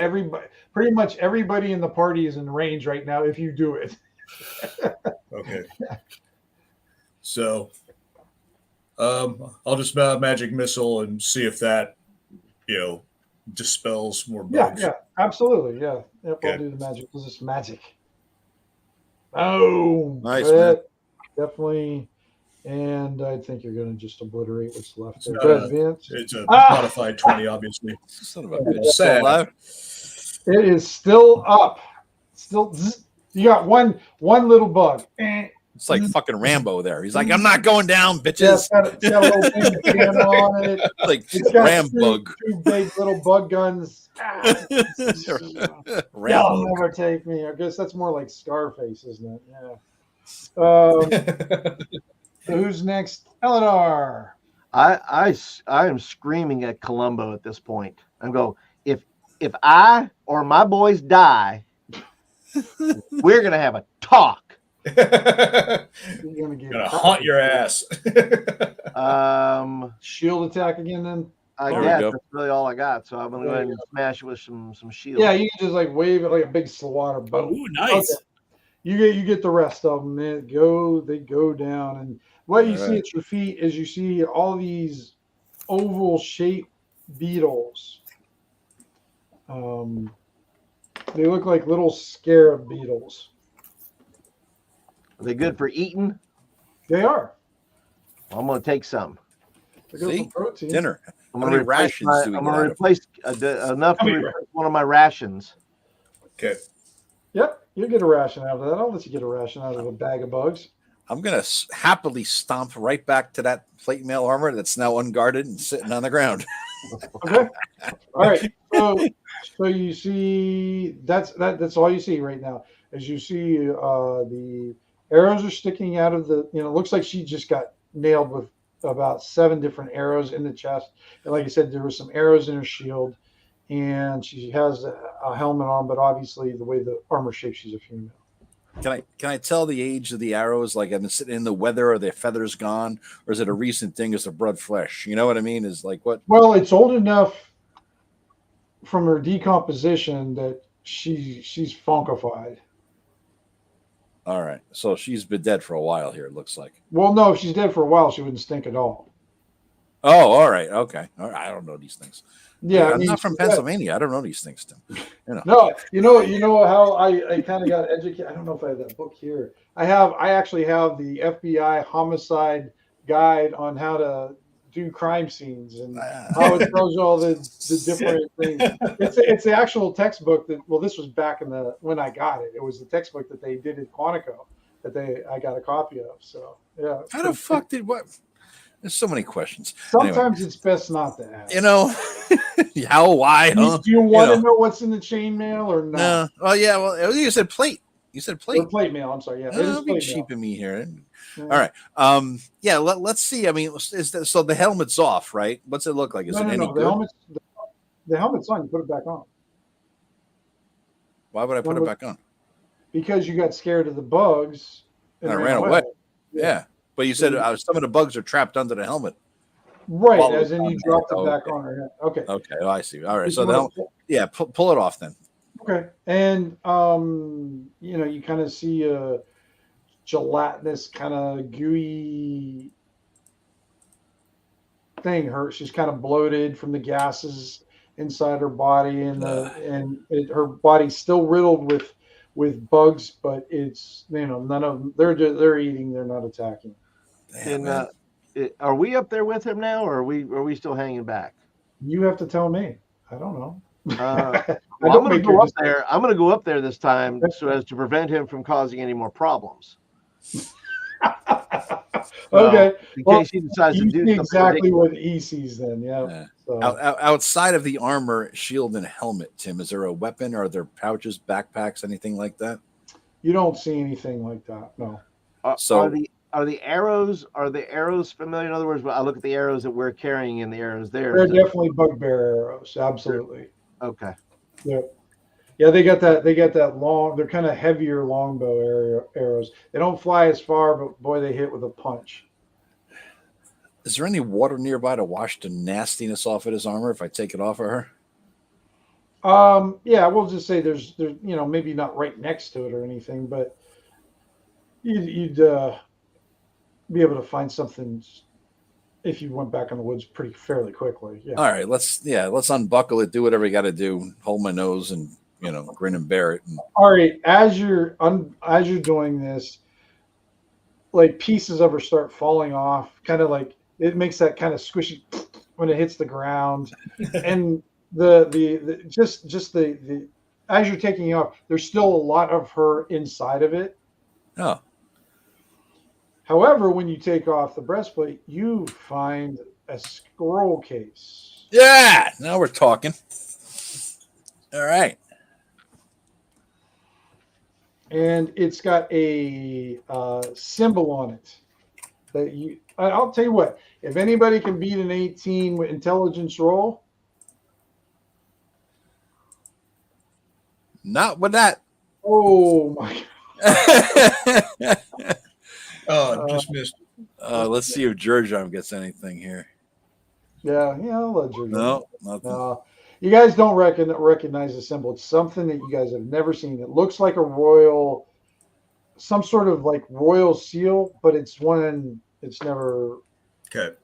pretty much everybody in the party is in range right now. If you do it. Okay. So, I'll just magic missile and see if that, dispels more bugs. Yeah, absolutely. Yeah, I'll do the magic because it's magic. Oh, nice, man. definitely. And I think you're going to just obliterate what's left It's there. not Go ahead, a- Vance. It's a Ah! modified 20, obviously. Son of a bitch. Still Sad. alive? It is still up. Still, you got one little bug. It's like fucking Rambo there. He's like, I'm not going down, Yeah, bitches. it's got a little big camera on it. Like It's got Rambug. two big little bug guns. They'll Rambo. never take me. I guess that's more like Scarface, isn't it? Yeah. So who's next? Eleanor. I am screaming at Columbo at this point. I'm go, if I or my boys die, we're gonna have a talk. You're gonna get Gonna haunt your ass. shield attack again then? I There we guess go. that's really all I got. So I'm gonna go ahead and smash it with some shield. Yeah, you can just like wave it like a big slaughter boat. Ooh, nice. Okay. You get the rest of them. They go down, and what you All see right. at your feet is you see all these oval shaped beetles. They look like little scarab beetles. Are they good for eating? They are. I'm gonna take some. They're good See? for protein. Dinner. I'm How gonna many replace rations my- do we I'm get gonna out of? replace enough to Come here. replace one of my rations. Okay. Yep, you'll get a ration out of that. I'll let you get a ration out of a bag of bugs. I'm going to happily stomp right back to that plate mail armor that's now unguarded and sitting on the ground. Okay. All right. So you see that's all you see right now. As you see, the arrows are sticking out of the. It looks like she just got nailed with about 7 different arrows in the chest. And like I said, there were some arrows in her shield, and she has a helmet on. But obviously, the way the armor shaped, she's a female. Can I tell the age of the arrows? Like, I'm sitting in the weather, are their feathers gone, or is it a recent thing? Is the blood flesh? You know what I mean? Is like what? Well, it's old enough from her decomposition that she's funkified. All right, so she's been dead for a while here. It looks like. Well, no, if she's dead for a while, she wouldn't stink at all. Oh, all right, okay. All right. I don't know these things. Yeah, I'm not from she's dead. Pennsylvania. I don't know these things, Tim. No, you know how I kind of got educated. I don't know if I have that book here. I actually have the FBI homicide guide on how to do crime scenes and how it tells you all the different things. It's the actual textbook that. Well, this was back in when I got it. It was the textbook that they did at Quantico that I got a copy of. So yeah. How the fuck did what? There's so many questions. Sometimes it's best not to ask. How, why, huh? Do you want to know what's in the chainmail or not? No. Well, yeah. Well, you said plate. You said plate. Or plate mail. I'm sorry. Yeah, it is Don't be plate cheaping me here. mail. All right. Yeah. Let's see. I mean, so the helmet's off, right? What's it look like? Is it any good? The helmet's on. You put it back on. Why would I put it back on? Because you got scared of the bugs and I ran away. Yeah. But you said some of the bugs are trapped under the helmet. Right, Well, as in you dropped it back on her head. Okay. Okay, I see. All right, so now, pull it off then. Okay, and you kind of see a gelatinous, kind of gooey thing. She's kind of bloated from the gases inside her body, and her body's still riddled with bugs, but it's none of them. They're eating. They're not attacking. And are we up there with him now, or are we still hanging back? You have to tell me. I don't know. I'm going to go up there. I'm going to go up there this time so as to prevent him from causing any more problems. Okay. In case he decides to do something exactly what he sees, then So. Outside of the armor, shield, and helmet, Tim, is there a weapon? Are there pouches, backpacks, anything like that? You don't see anything like that. No. Are the arrows familiar? In other words, I look at the arrows that we're carrying and the arrows there. They're definitely bugbear arrows. Absolutely. Okay. Yeah, they got that long. They're kind of heavier longbow arrows. They don't fly as far, but boy, they hit with a punch. Is there any water nearby to wash the nastiness off of his armor if I take it off of her? Yeah, we'll just say there's maybe not right next to it or anything, but you'd be able to find something if you went back in the woods fairly quickly. Yeah. All right, let's unbuckle it, do whatever you got to do, hold my nose and grin and bear it. All right, as you're doing this, like pieces of her start falling off, kind of like it makes that kind of squishy when it hits the ground, and the just the as you're taking it off, there's still a lot of her inside of it. Oh, However, when you take off the breastplate, you find a scroll case. yeah. Now we're talking. All right. And it's got a symbol on it that you. I'll tell you what. If anybody can beat an 18 with intelligence roll, Not with that. oh my! Oh, just missed. Let's see if George Arm gets anything here. Yeah, I'll let you. No, nothing. No, you guys don't recognize the symbol. It's something that you guys have never seen. It looks like a royal, some sort of like royal seal, but it's one. It's never. Okay.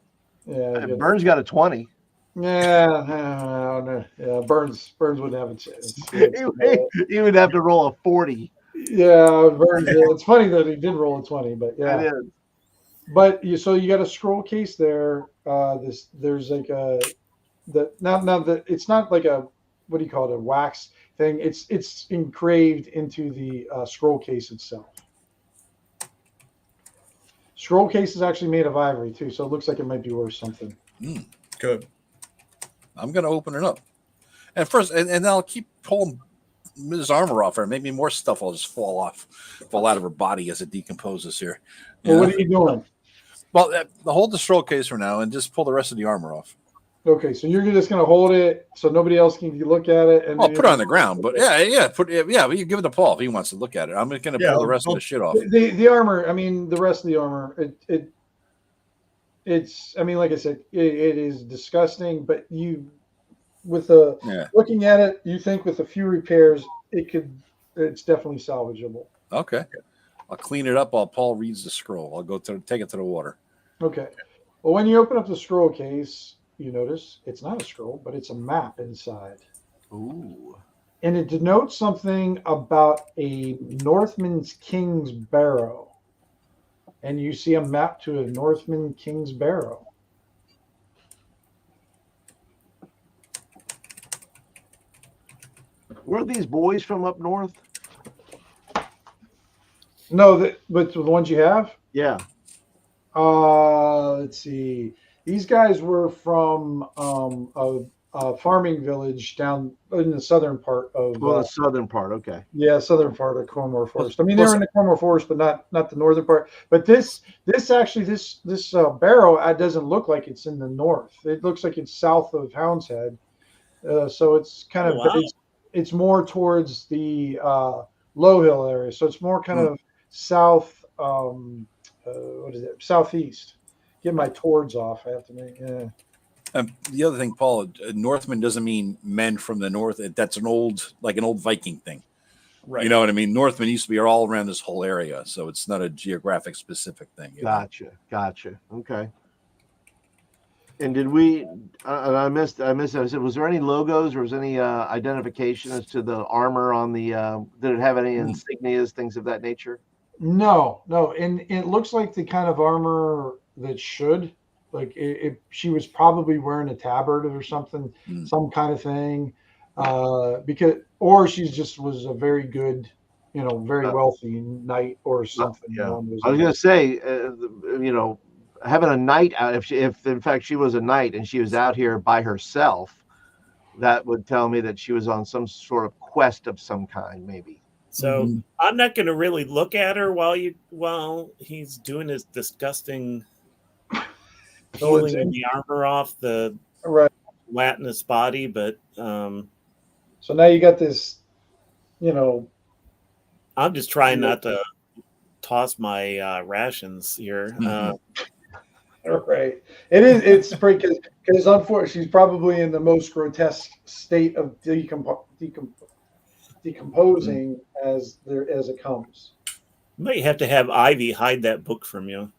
Yeah, Burns got a 20. Yeah, no. Yeah, Burns wouldn't have a chance. He would have to roll a 40. Yeah, Burns. It's funny that he did roll a 20, but yeah. It is. But so you got a scroll case there. There's like it's not like a, what do you call it, a wax thing. It's engraved into the scroll case itself. Scroll case is actually made of ivory too, so it looks like it might be worth something. Good. I'm gonna open it up, and first, and I'll keep pulling his armor off her. Maybe more stuff will just fall out of her body as it decomposes here. Well, what are you doing? Well, hold the scroll case for now, and just pull the rest of the armor off. Okay, so you're just gonna hold it so nobody else can look at it, and I'll put it on the ground. But yeah, you give it to Paul if he wants to look at it. I'm just gonna pull the rest of the shit off. The armor. I mean, the rest of the armor. It's. I mean, like I said, it is disgusting. But looking at it, you think with a few repairs, it's definitely salvageable. Okay, I'll clean it up while Paul reads the scroll. I'll go take it to the water. Okay. Well, when you open up the scroll case, you notice it's not a scroll, but it's a map inside. Ooh. And it denotes something about a Northman's King's Barrow. And you see a map to a Northman King's Barrow. Were these boys from up north? No, but the ones you have? Yeah. Let's see. These guys were from a farming village down in the southern part of. Well, the southern part, okay. Yeah, southern part of Komor Forest. I mean, they're in the Komor Forest, but not the northern part. But this barrow doesn't look like it's in the north. It looks like it's south of Hound's Head. So it's kind of it's more towards the Low Hill area. So it's more kind of south. What is it? Southeast. Get my towards off. I have to make. Yeah. The other thing, Paul, Northman doesn't mean men from the north. That's an old Viking thing. Right. You know what I mean? Northmen used to be all around this whole area, so it's not a geographic specific thing. Gotcha. Okay. And did we? I missed. I said, was there any logos or was any identification as to the armor on the? Did it have any insignias, things of that nature? No, and it looks like the kind of armor that should. Like she was probably wearing a tabard or something, some kind of thing, or she just was a very good, very wealthy knight or something. Yeah. I was going to say, having a knight out, if in fact she was a knight and she was out here by herself, that would tell me that she was on some sort of quest of some kind, maybe. So I'm not going to really look at her while he's doing his disgusting. Peeling the armor off the Latinus body, but so now you got this, I'm just trying not to toss my rations here. Right. It's pretty because unfortunately she's probably in the most grotesque state of decomposing as it comes. You might have to have Ivy hide that book from you.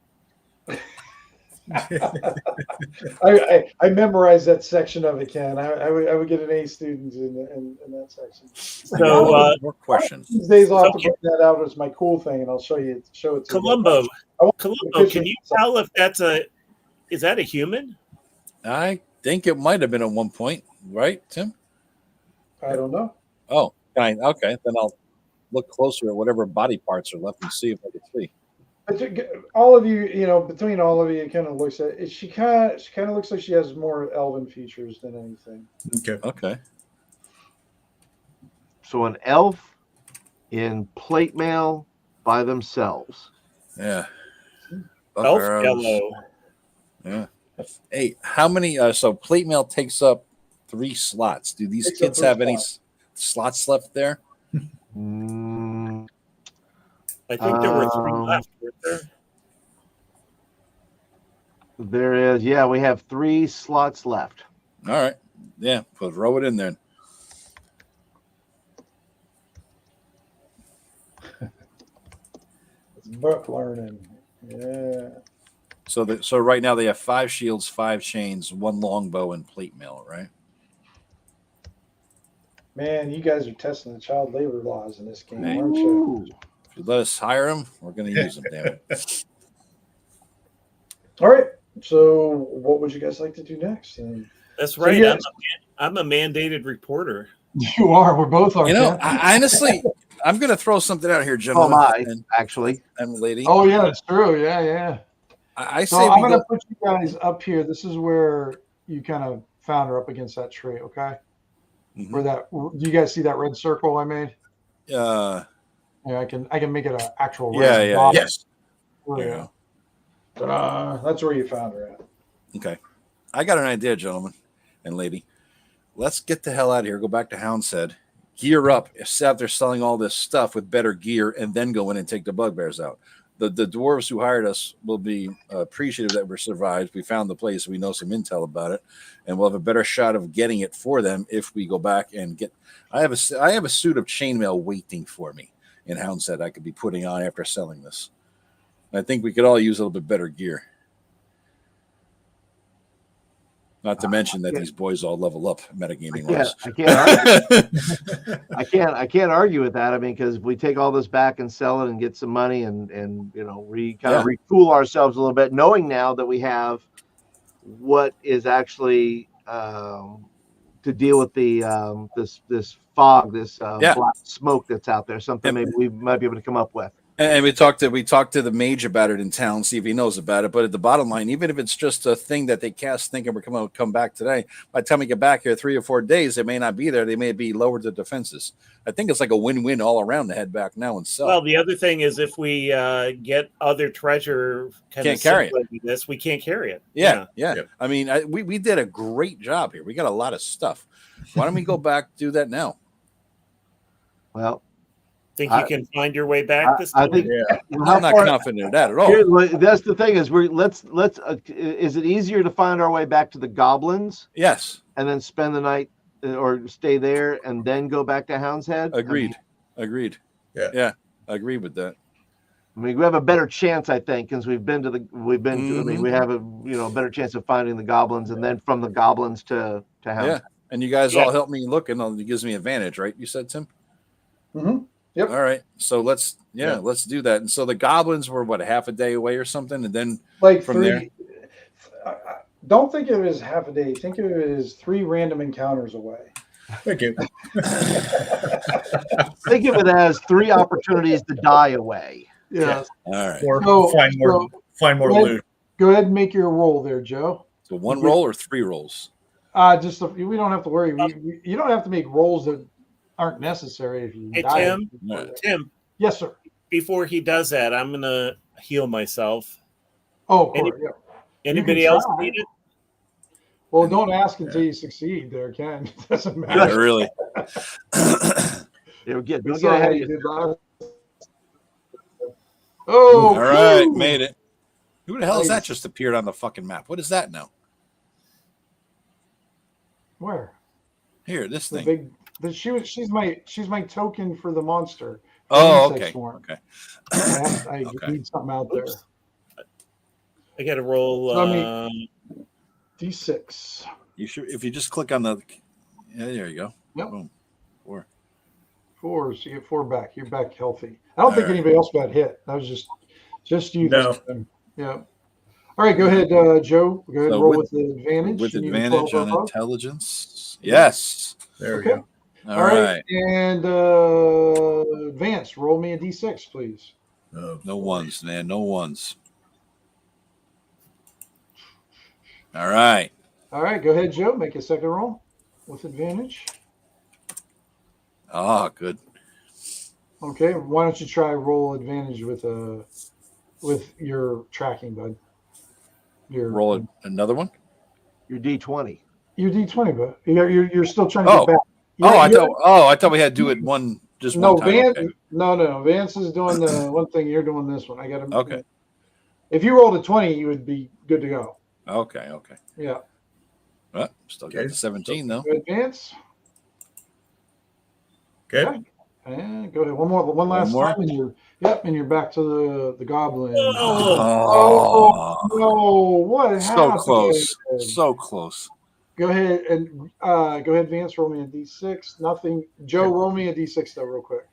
I memorized that section of it, Ken. I would get an A student in that section. So, more questions. These days I'll have to Okay. bring that out as my cool thing, and I'll show it to you. Columbo, I want Columbo, to can you tell if is that a human? I think it might have been at one point, right, Tim? I don't know. Oh, fine. Okay, then I'll look closer at whatever body parts are left and see if I can see. All of you, between all of you, it kind of looks at it. She kind of looks like she has more elven features than anything. Okay. So an elf in plate mail by themselves. Yeah. Elf Buckaroos. yellow. Yeah. Hey, how many? So plate mail takes up 3 slots. Do these Takes up kids 3 have any slots left there? Mm, I think there were 3 left, weren't there? there is, yeah, we have 3 slots left. All right. Yeah, throw it in there. It's book learning. Yeah. So right now they have 5 shields, 5 chains, 1 longbow, and plate mail, right? Man, you guys are testing the child labor laws in this game, Hey. aren't you? Ooh. If you let us hire them, we're going to use them, damn it. All right. So, what would you guys like to do next? That's So right. yes. I'm a mandated reporter. You are. We're both are. You know, Ken. I honestly, I'm going to throw something out here, So am gentlemen. I, actually. And lady. Oh yeah, it's true. Yeah. I So say I'm we gonna go. put you guys up here. This is where you kind of found her up against that tree. Okay. Mhm. Where that? Do you guys see that red circle I made? Yeah, Yeah, I can make it an actual. yeah, red yeah. dot. Yes. There you Yeah. go. That's where you found her at. Okay. I got an idea, gentlemen and lady. Let's get the hell out of here. Go back to Houndshead. Gear up. Sit out there selling all this stuff with better gear, and then go in and take the bugbears out. The dwarves who hired us will be appreciative that we survived. We found the place. We know some intel about it, and we'll have a better shot of getting it for them if we go back and get. I have a suit of chainmail waiting for me in Houndshead. I could be putting on after selling this. I think we could all use a little bit better gear. Not to mention that these boys all level up metagaming wise. I can't argue with that. I mean, because if we take all this back and sell it and get some money and retool ourselves a little bit, knowing now that we have what is actually to deal with the this fog, this black smoke that's out there, something maybe we might be able to come up with. And we talked to the mage about it in town, see if he knows about it. But at the bottom line, even if it's just a thing that they cast thinking we're going to come back today, by the time we get back here 3 or 4 days, it may not be there. They may be lowered the defenses. I think it's like a win-win all around to head back now and sell. Well, the other thing is if we get other treasure can't carry it. We can't carry it. Yeah. I mean, we did a great job here. We got a lot of stuff. Why don't we go back do that now? Well, think you can find your way back this time? I think I'm not confident in that at all. That's the thing is let's is it easier to find our way back to the goblins? Yes. And then spend the night or stay there and then go back to Houndshead? Agreed. Yeah. I agree with that. I mean, we have a better chance, I think, because we've been to. I mean, we have a better chance of finding the goblins, and then from the goblins to Houndshead. Yeah, and you guys all help me look, and it gives me advantage, right? You said, Tim. Mm-hmm. Yep. All right. So let's do that. And so the goblins were what, half a day away or something, and then like from there. Don't think of it as half a day. Think of it as 3 random encounters away. Thank you. Think of it as 3 opportunities to die away. Yeah. All right. Or find more loot. Go ahead and make your roll there, Joe. So 1 roll or 3 rolls? We don't have to worry. You don't have to make rolls that aren't necessary if you die. Tim. Yes, sir. Before he does that, I'm gonna heal myself. Oh, of course. Anybody else need it? Well, don't ask until you succeed there, Ken. It doesn't matter. Yeah, really. Don't get ahead of you. Oh, all right, made it. Who the hell is that just appeared on the fucking map? What is that now? Where? Here, this thing. She's my token for the monster. Oh, okay. I need something out there. I got to roll. So, I mean, D6. You should, if you just click on the, yeah, there you go. Yep. Boom. 4. 4, so you get 4 back. You're back healthy. I don't think right. anybody else got hit. That was just you. No. This time. Yeah. All right, go ahead, Joe. Go ahead So and roll with- with the advantage. With You need a advantage 12 or on above. intelligence. Yes. There we Okay. go. All right. And Vance, roll me a D6, please. Oh, No boy. ones, man. No ones. All right. All right, go ahead, Joe. Make a second roll with advantage. Ah, good. Okay, why don't you try roll advantage with your tracking, bud? Roll another one. Your D20. Your D20, bud. You're still trying to Oh. get back. I thought we had to do it one No, time. Vance. Okay. No. Vance is doing the one thing. You're doing this one. I got to. Okay. If you rolled a 20, you would be good to go. Okay. Yeah. Well, still got Okay. the 17 though. Go ahead, Vance. Okay. And go ahead. One last more? time, and you're back to the goblin. Oh, No, what so happened? close. So close. Go ahead and go ahead, Vance. Roll me a D6. Nothing. Joe, roll me a D6 though, real quick.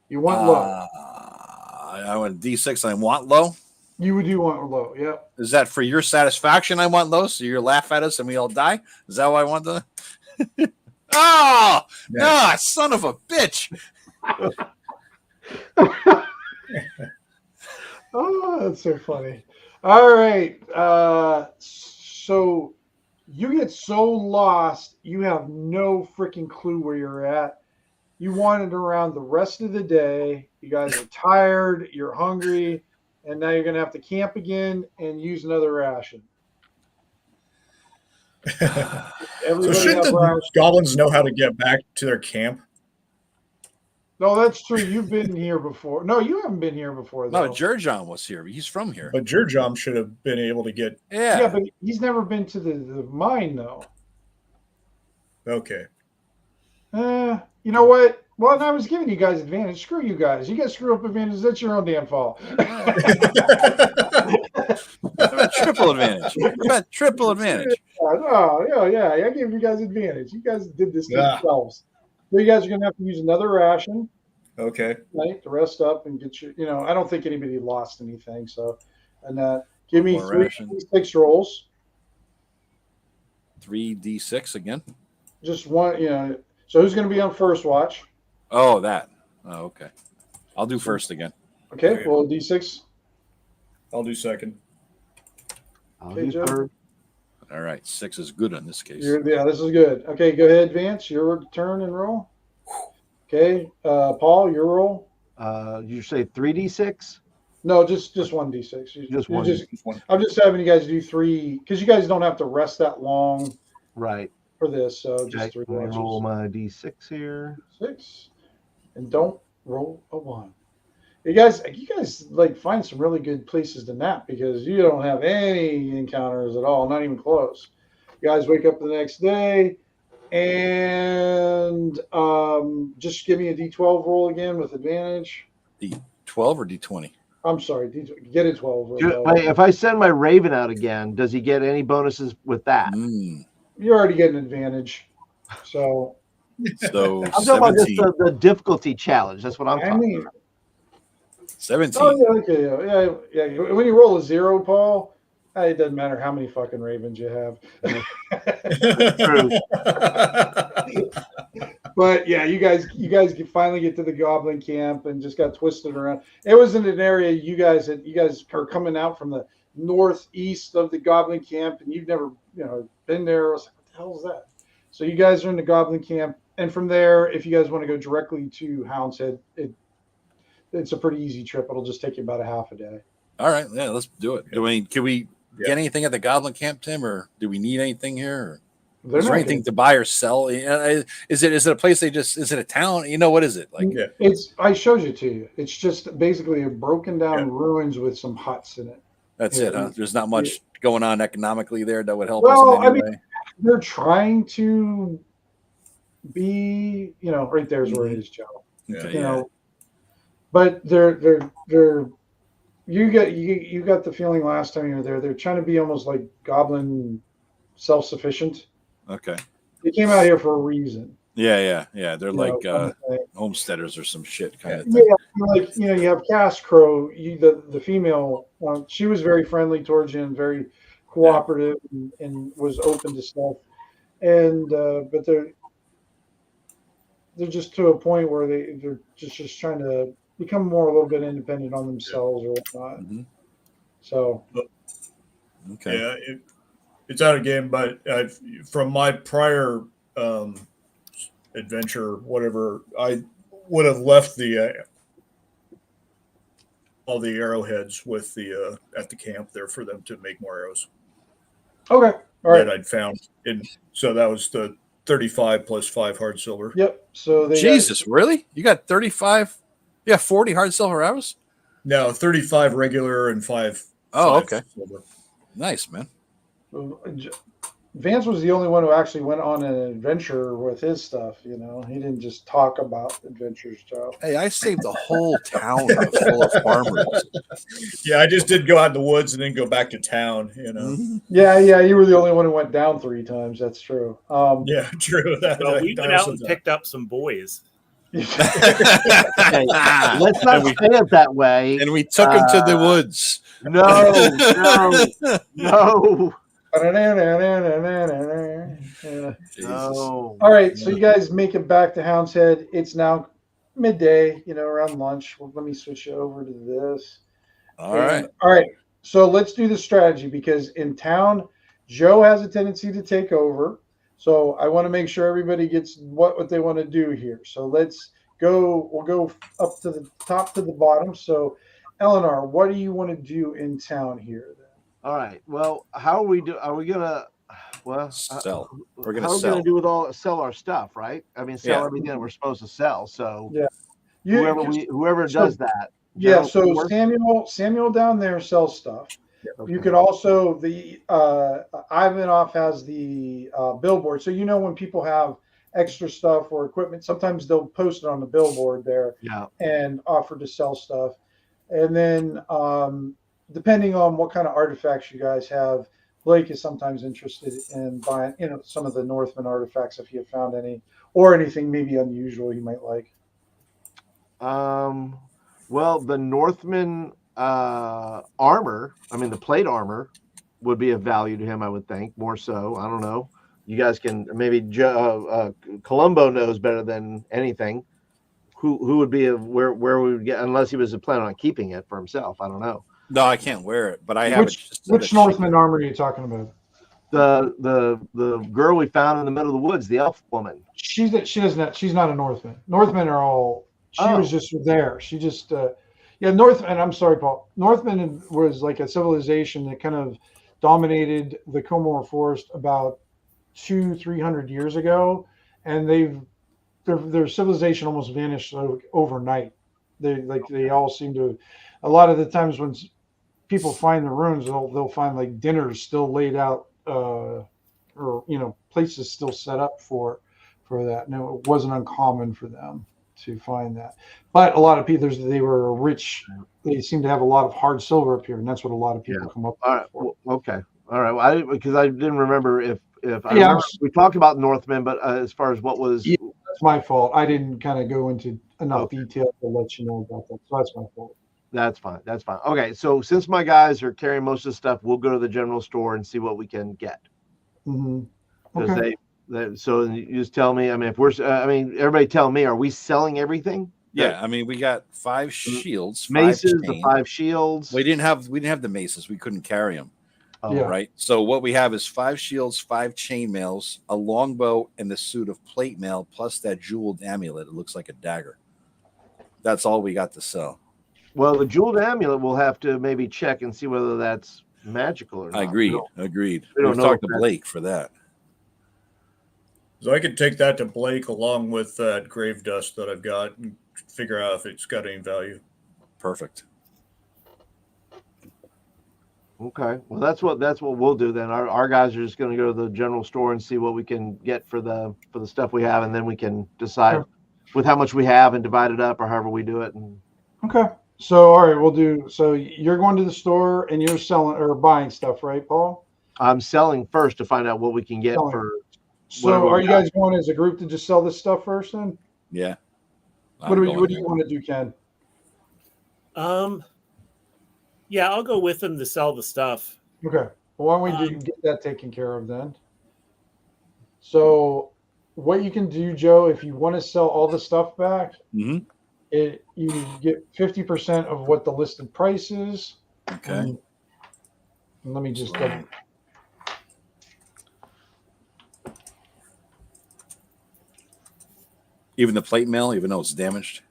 You want low. I went D6. I want low. You want low. Yep. Is that for your satisfaction? I want low, so you laugh at us and we all die. Is that what I want to? Oh, no, son of a bitch! Oh, that's so funny. All right. So you get so lost, you have no freaking clue where you're at. You wandered around the rest of the day. You guys are tired. You're hungry. And now you're going to have to camp again and use another ration. So Everybody shouldn't have the rations. goblins know how to get back to their camp? No, that's true. You've been here before. No, you haven't been here before, though. No, Jurjon was here. He's from here. But Jurjom should have been able to get. Yeah, but he's never been to the mine, though. Okay. You know what? Well, I was giving you guys advantage. Screw you guys. You guys screw up advantage. That's your own damn fault. Triple advantage. Triple advantage. Oh, yeah. I gave you guys advantage. You guys did this to yourselves. So you guys are going to have to use another ration. Okay. Right, to rest up and get your. I don't think anybody lost anything. So, and give me More 3 ration. D6 rolls. 3d6 again. Just one. So who's going to be on first watch? Oh, that. Oh, okay. I'll do first again. Okay. Okay. Well, D6. I'll do second. I'll Okay, do Joe. third. All right. 6 is good in this case. Yeah, this is good. Okay, go ahead, Vance. Your turn and roll. Okay, Paul, your roll. You say 3d6? No, just one D6. Just one. I'm just having you guys do 3 because you guys don't have to rest that long Right. for this. So Okay. just 3 Let me watches. roll my d6 here. 6, and don't roll a 1. You guys like find some really good places to nap because you don't have any encounters at all, not even close. You guys wake up the next day, and just give me a D12 roll again with advantage. D12 or D20? I'm sorry, get a 12. Wait, if I send my Raven out again, does he get any bonuses with that? You're already getting advantage. So So I'm talking about just 17. the difficulty challenge. That's what I'm talking about. 17. Oh yeah, okay, yeah. When you roll a 0, Paul, it doesn't matter how many fucking ravens you have. True. But yeah, you guys finally get to the goblin camp and just got twisted around. It was in an area you guys are coming out from the northeast of the goblin camp, and you've never been there. I was like, what the hell is that? So you guys are in the goblin camp, and from there, if you guys want to go directly to Hound's Head, it's a pretty easy trip. It'll just take you about a half a day. All right. Yeah, let's do it. Can we get anything at the goblin camp, Tim, or do we need anything here? Or is there anything to buy or sell? Is it a place is it a town? What is it like? I showed you to you. It's just basically a broken down ruins with some huts in it. That's it, huh? There's not much going on economically there that would help well, us in any way. They're trying to be, right there's where it is, Joe. Okay, But they're you got the feeling last time you were there. They're trying to be almost like goblin self-sufficient. Okay. They came out here for a reason. Yeah. They're You like know, kind of thing. homesteaders or some shit kind of Yeah, thing. like you have Cass Crow, the female. She was very friendly towards you and very cooperative and was open to stuff. And but they're just to a point where they're just trying to become more a little bit independent on themselves or whatnot. Mhm. So Okay. Yeah, it's out of game, but from my prior adventure, whatever, I would have left all the arrowheads with the at the camp there for them to make more arrows. okay, all right. That I'd found, and so that was the 35 plus 5 hard silver. Yep. So they Jesus, really? You got 35? You got 40 hard silver arrows? No, 35 regular and 5. Oh, 5 okay. silver. Nice, man. Vance was the only one who actually went on an adventure with his stuff. You know, he didn't just talk about adventures, Joe. Hey, I saved a whole town full of farmers. Yeah, I just did go out in the woods and then go back to town. You know. Mhm. Yeah, you were the only one who went down 3 times. That's true. Yeah, true. Well, we went out and picked up some boys. Okay, let's not say it that way. And we took him to the woods. No. All right, so you guys make it back to Hound's Head. It's now midday, around lunch. Well, let me switch it over to this. All right. All right. So let's do the strategy because in town, Joe has a tendency to take over. So I want to make sure everybody gets what they want to do here. So let's go. We'll go up to the top to the bottom. So Eleanor, what do you want to do in town here then? All right. Well, how are we do? Are we gonna? Well, Sell. We're gonna how are we sell. gonna do with sell our stuff, right? I mean, sell everything that we're supposed to sell. So Yeah. whoever does that. Yeah. So Samuel down there sells stuff. Okay. You could also Ivanov has the billboard. So when people have extra stuff or equipment, sometimes they'll post it on the billboard there and offer to sell stuff. And then depending on what kind of artifacts you guys have, Blake is sometimes interested in buying, some of the Northman artifacts if you have found any, or anything maybe unusual you might like. Well, the Northman armor, the plate armor would be of value to him, I would think, more so. I don't know. You guys can maybe Columbo knows better than anything. Who would be where we would get, unless he was planning on keeping it for himself. I don't know. No, I can't wear it, but I have Which Northman armor are you talking about? The girl we found in the middle of the woods, the elf woman. She's not a Northman. Northmen are all. She was just there. She just. Northman. I'm sorry, Paul. Northman was like a civilization that kind of dominated the Komor Forest about 200-300 years ago, and their civilization almost vanished overnight. They all seem to. A lot of the times when people find the ruins, they'll find like dinners still laid out, or places still set up for that. No, it wasn't uncommon for them to find that. But a lot of people, they were rich. They seem to have a lot of hard silver up here, and that's what a lot of people come up with. All right. Well, okay. All right. Well, because I didn't remember if we talked about Northmen, but as far as what was. Yeah, that's my fault. I didn't kind of go into enough detail to let you know about that. So that's my fault. That's fine. Okay, so since my guys are carrying most of the stuff, we'll go to the general store and see what we can get. Mm-hmm. Okay. So you just tell me. If we're, everybody tell me, are we selling everything? Yeah, we got 5 shields, maces, 5 the 5 shields. We didn't have the maces. We couldn't carry them. Oh, right. So what we have is 5 shields, 5 chainmails, a longbow, and the suit of plate mail, plus that jeweled amulet. It looks like a dagger. That's all we got to sell. Well, the jeweled amulet, we'll have to maybe check and see whether that's magical or not. Agreed. We've talked to Blake for that. So I could take that to Blake along with that grave dust that I've got and figure out if it's got any value. Perfect. Okay. Well, that's what we'll do then. Our guys are just going to go to the general store and see what we can get for the stuff we have, and then we can decide with how much we have and divide it up or however we do it. And Okay. So all right, we'll do. So you're going to the store and you're selling or buying stuff, right, Paul? I'm selling first to find out what we can get Selling. for. So Whatever are we you got. guys going as a group to just sell this stuff first then? Yeah. What I'm do you going there. want to do, Ken? Yeah, I'll go with them to sell the stuff. Okay. Well, why don't we get that taken care of then? So what you can do, Joe, if you want to sell all the stuff back, Mhm. you get 50% of what the listed price is. Okay. And let me just So- Even the plate mail, even though it's damaged.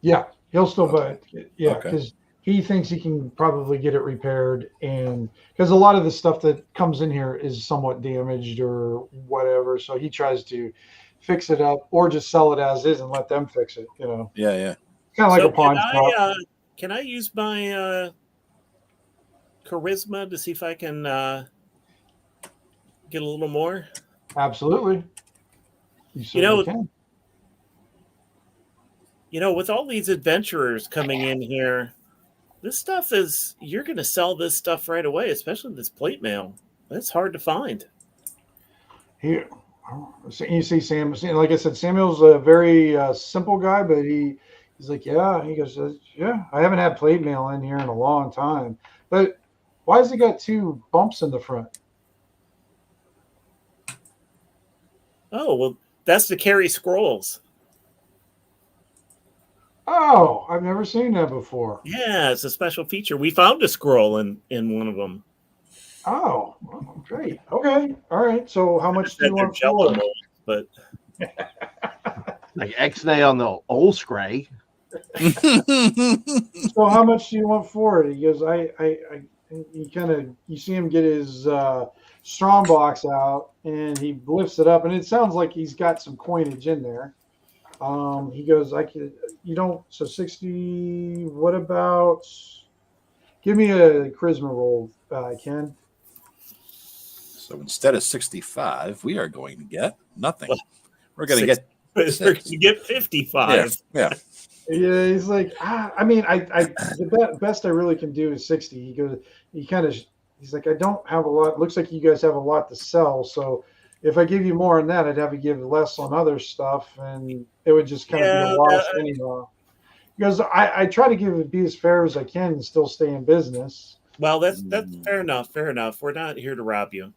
yeah, he'll still buy it. Yeah, Okay. because he thinks he can probably get it repaired, and because a lot of the stuff that comes in here is somewhat damaged or whatever, so he tries to fix it up or just sell it as is and let them fix it. You know, Yeah, yeah. kind of like So a pawn shop. can I use my charisma to see if I can get a little more? Absolutely, you certainly can. With all these adventurers coming in here, this stuff you're going to sell this stuff right away, especially this plate mail. That's hard to find. Here, you see Sam. Like I said, Samuel's a very simple guy, but he's like, yeah. He goes, yeah. I haven't had plate mail in here in a long time. But why has it got two bumps in the front? Oh, well, that's to carry scrolls. Oh, I've never seen that before. Yeah, it's a special feature. We found a scroll in one of them. Oh, well, great. Okay, all right. So how much do you want Jello for it? mold, but Like X-nay on the old scray. So how much do you want for it? He goes, you see him get his strong box out and he lifts it up and it sounds like he's got some coinage in there. He goes, so 60, what about, give me a charisma roll, Ken. So instead of 65, we are going to get nothing. We're going to get we're going to get 55. Yeah. Yeah, he's like, the best I really can do is 60. He goes, he's like, I don't have a lot. Looks like you guys have a lot to sell. So if I give you more on that, I'd have to give less on other stuff, and it would just kind of be a loss anyhow. Because I try to be as fair as I can and still stay in business. Well, that's fair enough. Fair enough. We're not here to rob you.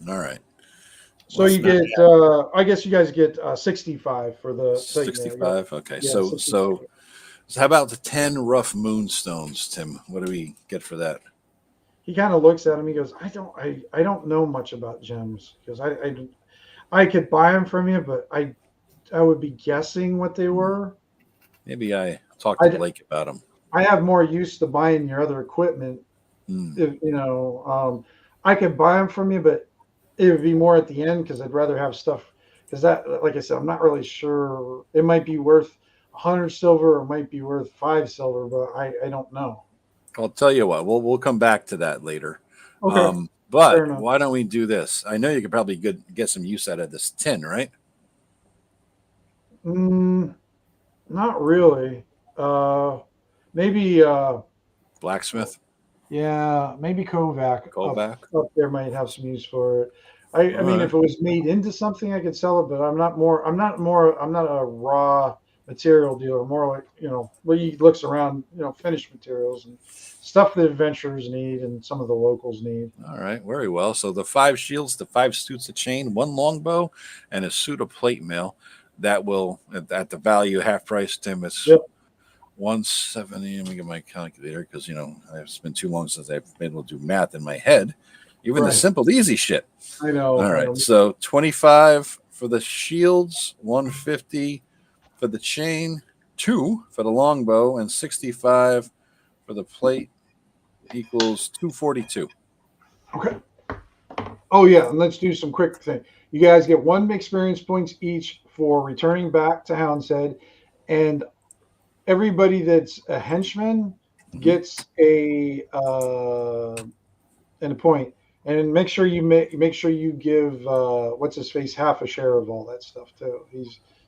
All right. So you get, I guess you guys get 65 for the 65. Okay. Yeah, so how about the 10 rough moonstones, Tim? What do we get for that? He kind of looks at him. He goes, I don't know much about gems because I could buy them from you, but I would be guessing what they were. Maybe I talked to Blake about them. I have more use to buying your other equipment. If, I could buy them from you, but it would be more at the end because I'd rather have stuff. Because that, like I said, I'm not really sure. It might be worth 100 silver or it might be worth 5 silver, but I don't know. I'll tell you what. We'll come back to that later. Okay. But why don't we do this? I know you could probably get some use out of this tin, right? Not really. Maybe blacksmith. Yeah, maybe Kovac. Up there might have some use for it. I mean, if it was made into something, I could sell it, but I'm not a raw material dealer. More like, where he looks around, finished materials and stuff that adventurers need and some of the locals need. All right, very well. So the 5 shields, the 5 suits of chain, 1 longbow, and a suit of plate mail. That will, at the value half price, Tim, it's 170. Let me get my calculator because it's been too long since I've been able to do math in my head. Even the simple, easy shit. I know. All right, so 25 for the shields, 150 for the chain, 2 for the longbow, and 65 for the plate equals 242. Okay. Oh yeah, and let's do some quick thing. You guys get 1 experience points each for returning back to Hound's Head, and everybody that's a henchman gets a point. And make sure you give what's his face half a share of all that stuff too.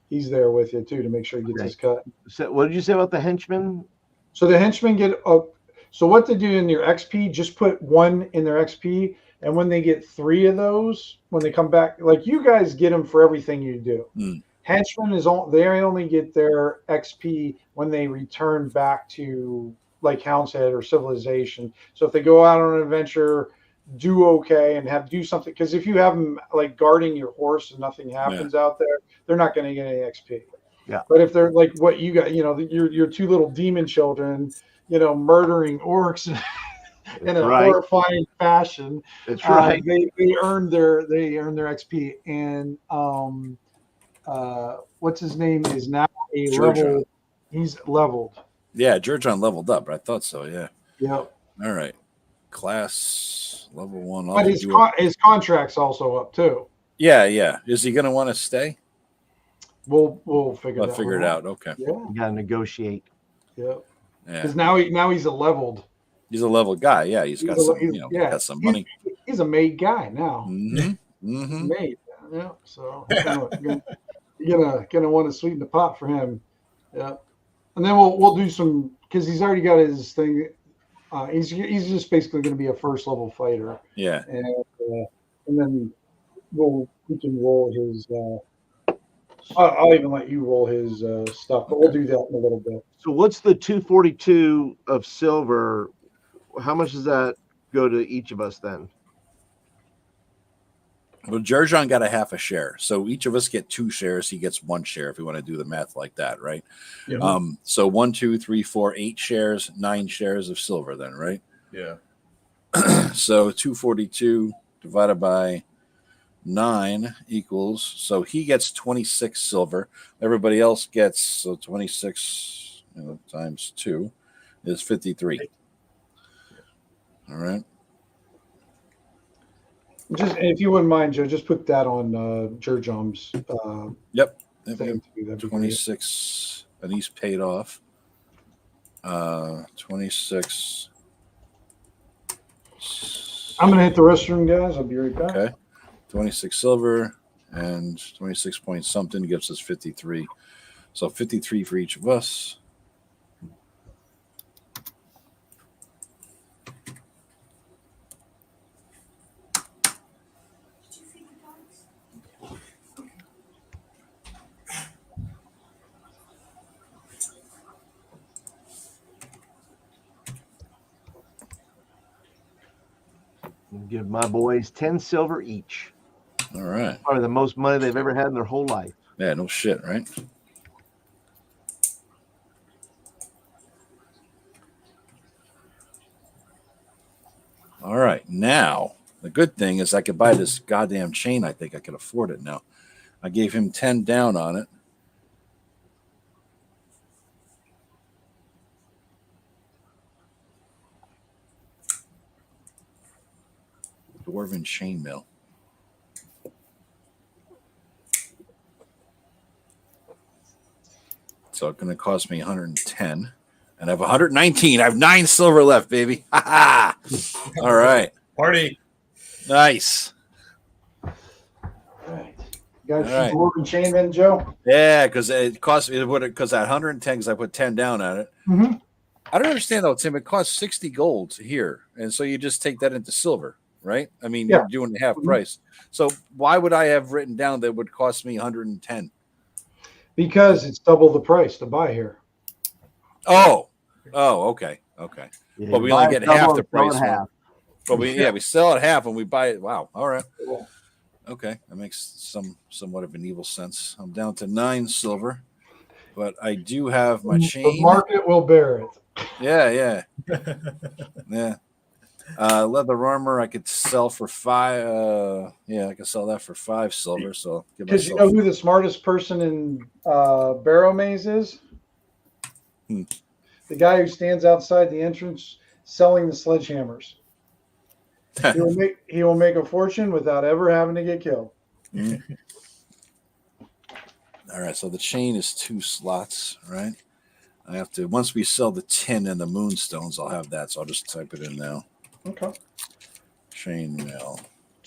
he's there with you too to make sure he gets Okay. his cut. So what did you say about the henchmen? So the henchmen get up. So what they do in your XP, just put 1 in their XP, and when they get 3 of those, when they come back, like you guys get them for everything you do. Mm. Henchmen they only get their XP when they return back to like Hound's Head or Civilization. So if they go out on an adventure, do okay and do something, because if you have them like guarding your horse and nothing happens out there, they're not going to get any XP. Yeah. But if they're like what you got, your 2 little demon children, murdering orcs in a horrifying fashion. That's right. They earn their XP, and what's his name is now a level. He's leveled. Yeah, Jurjon leveled up. I thought so. Yeah. Yep. All right. Class level 1. But his contract's also up too. Yeah, yeah. Is he going to want to stay? We'll figure it out. Okay. Yeah. You got to negotiate. Yep. Yeah. Because now he's a leveled. He's a leveled guy. Yeah, he's got some money. He's a made guy now. Mm-hmm. Mm-hmm. Made. Yeah. So you're gonna want to sweeten the pot for him. Yeah. And then we'll do some, because he's already got his thing. He's just basically going to be a first level fighter. Yeah. And then we can roll his. I'll even let you roll his stuff, but we'll do that in a little bit. So what's the 242 of silver? How much does that go to each of us then? Well, Jurjon got a half a share, so each of us get 2 shares. He gets 1 share if we want to do the math like that, right? Yeah. So 1, 2, 3, 4, 8 shares, 9 shares of silver, then, right? Yeah. So 242 divided by 9 equals. So he gets 26 silver. Everybody else gets 26 times 2 is 53. All right. Just if you wouldn't mind, Joe, just put that on Jurjon's. Yep. Thing too. That'd be 26, and he's paid off. 26. I'm gonna hit the restroom, guys. I'll be right back. Okay. 26 silver and 26 point something gives us 53. So 53 for each of us. Give my boys 10 silver each. All right. Probably the most money they've ever had in their whole life. Yeah, no shit, right? All right. Now, the good thing is I could buy this goddamn chain. I think I can afford it now. I gave him 10 down on it. Dwarven chainmail. So it's going to cost me 110. And I have 119. I have 9 silver left, baby. Ha ha. All right. Party. Nice. All right. You got All right. your dwarven chain then, Joe? Yeah, because it cost me, because at 110, because I put 10 down on it. Mm-hmm. I don't understand though, Tim. It costs 60 gold here. And so you just take that into silver, right? I mean, you're doing half price. So why would I have written down that it would cost me 110? Because it's double the price to buy here. Oh, okay. Okay. Yeah, But we only get half the price. Half. But we sell it half and we buy it. Wow. All right. Okay. That makes somewhat of an evil sense. I'm down to 9 silver, but I do have my chain. The market will bear it. Yeah. Yeah. Leather armor I could sell for 5. I could sell that for 5 silver. So because you know who the smartest person in Barrow Maze is? The guy who stands outside the entrance selling the sledgehammers. He will make a fortune without ever having to get killed. All right, so the chain is 2 slots, right? I have to, once we sell the tin and the moonstones, I'll have that. So I'll just type it in now. Okay. Chain mail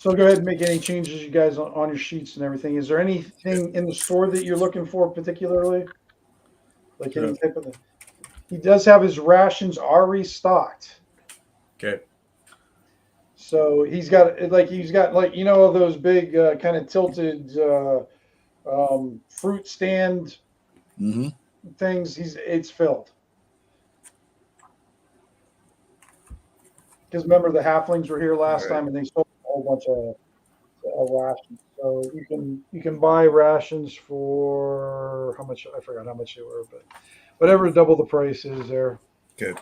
So go ahead and make any changes you guys on your sheets and everything. Is there anything in the store that you're looking for particularly? Like any type of he does have his rations are restocked. Okay. So he's got those big kind of tilted fruit stand things. It's filled. Because remember the halflings were here last time and they sold a whole bunch of rations. So you can buy rations for how much? I forgot how much they were, but whatever double the price is there. Okay.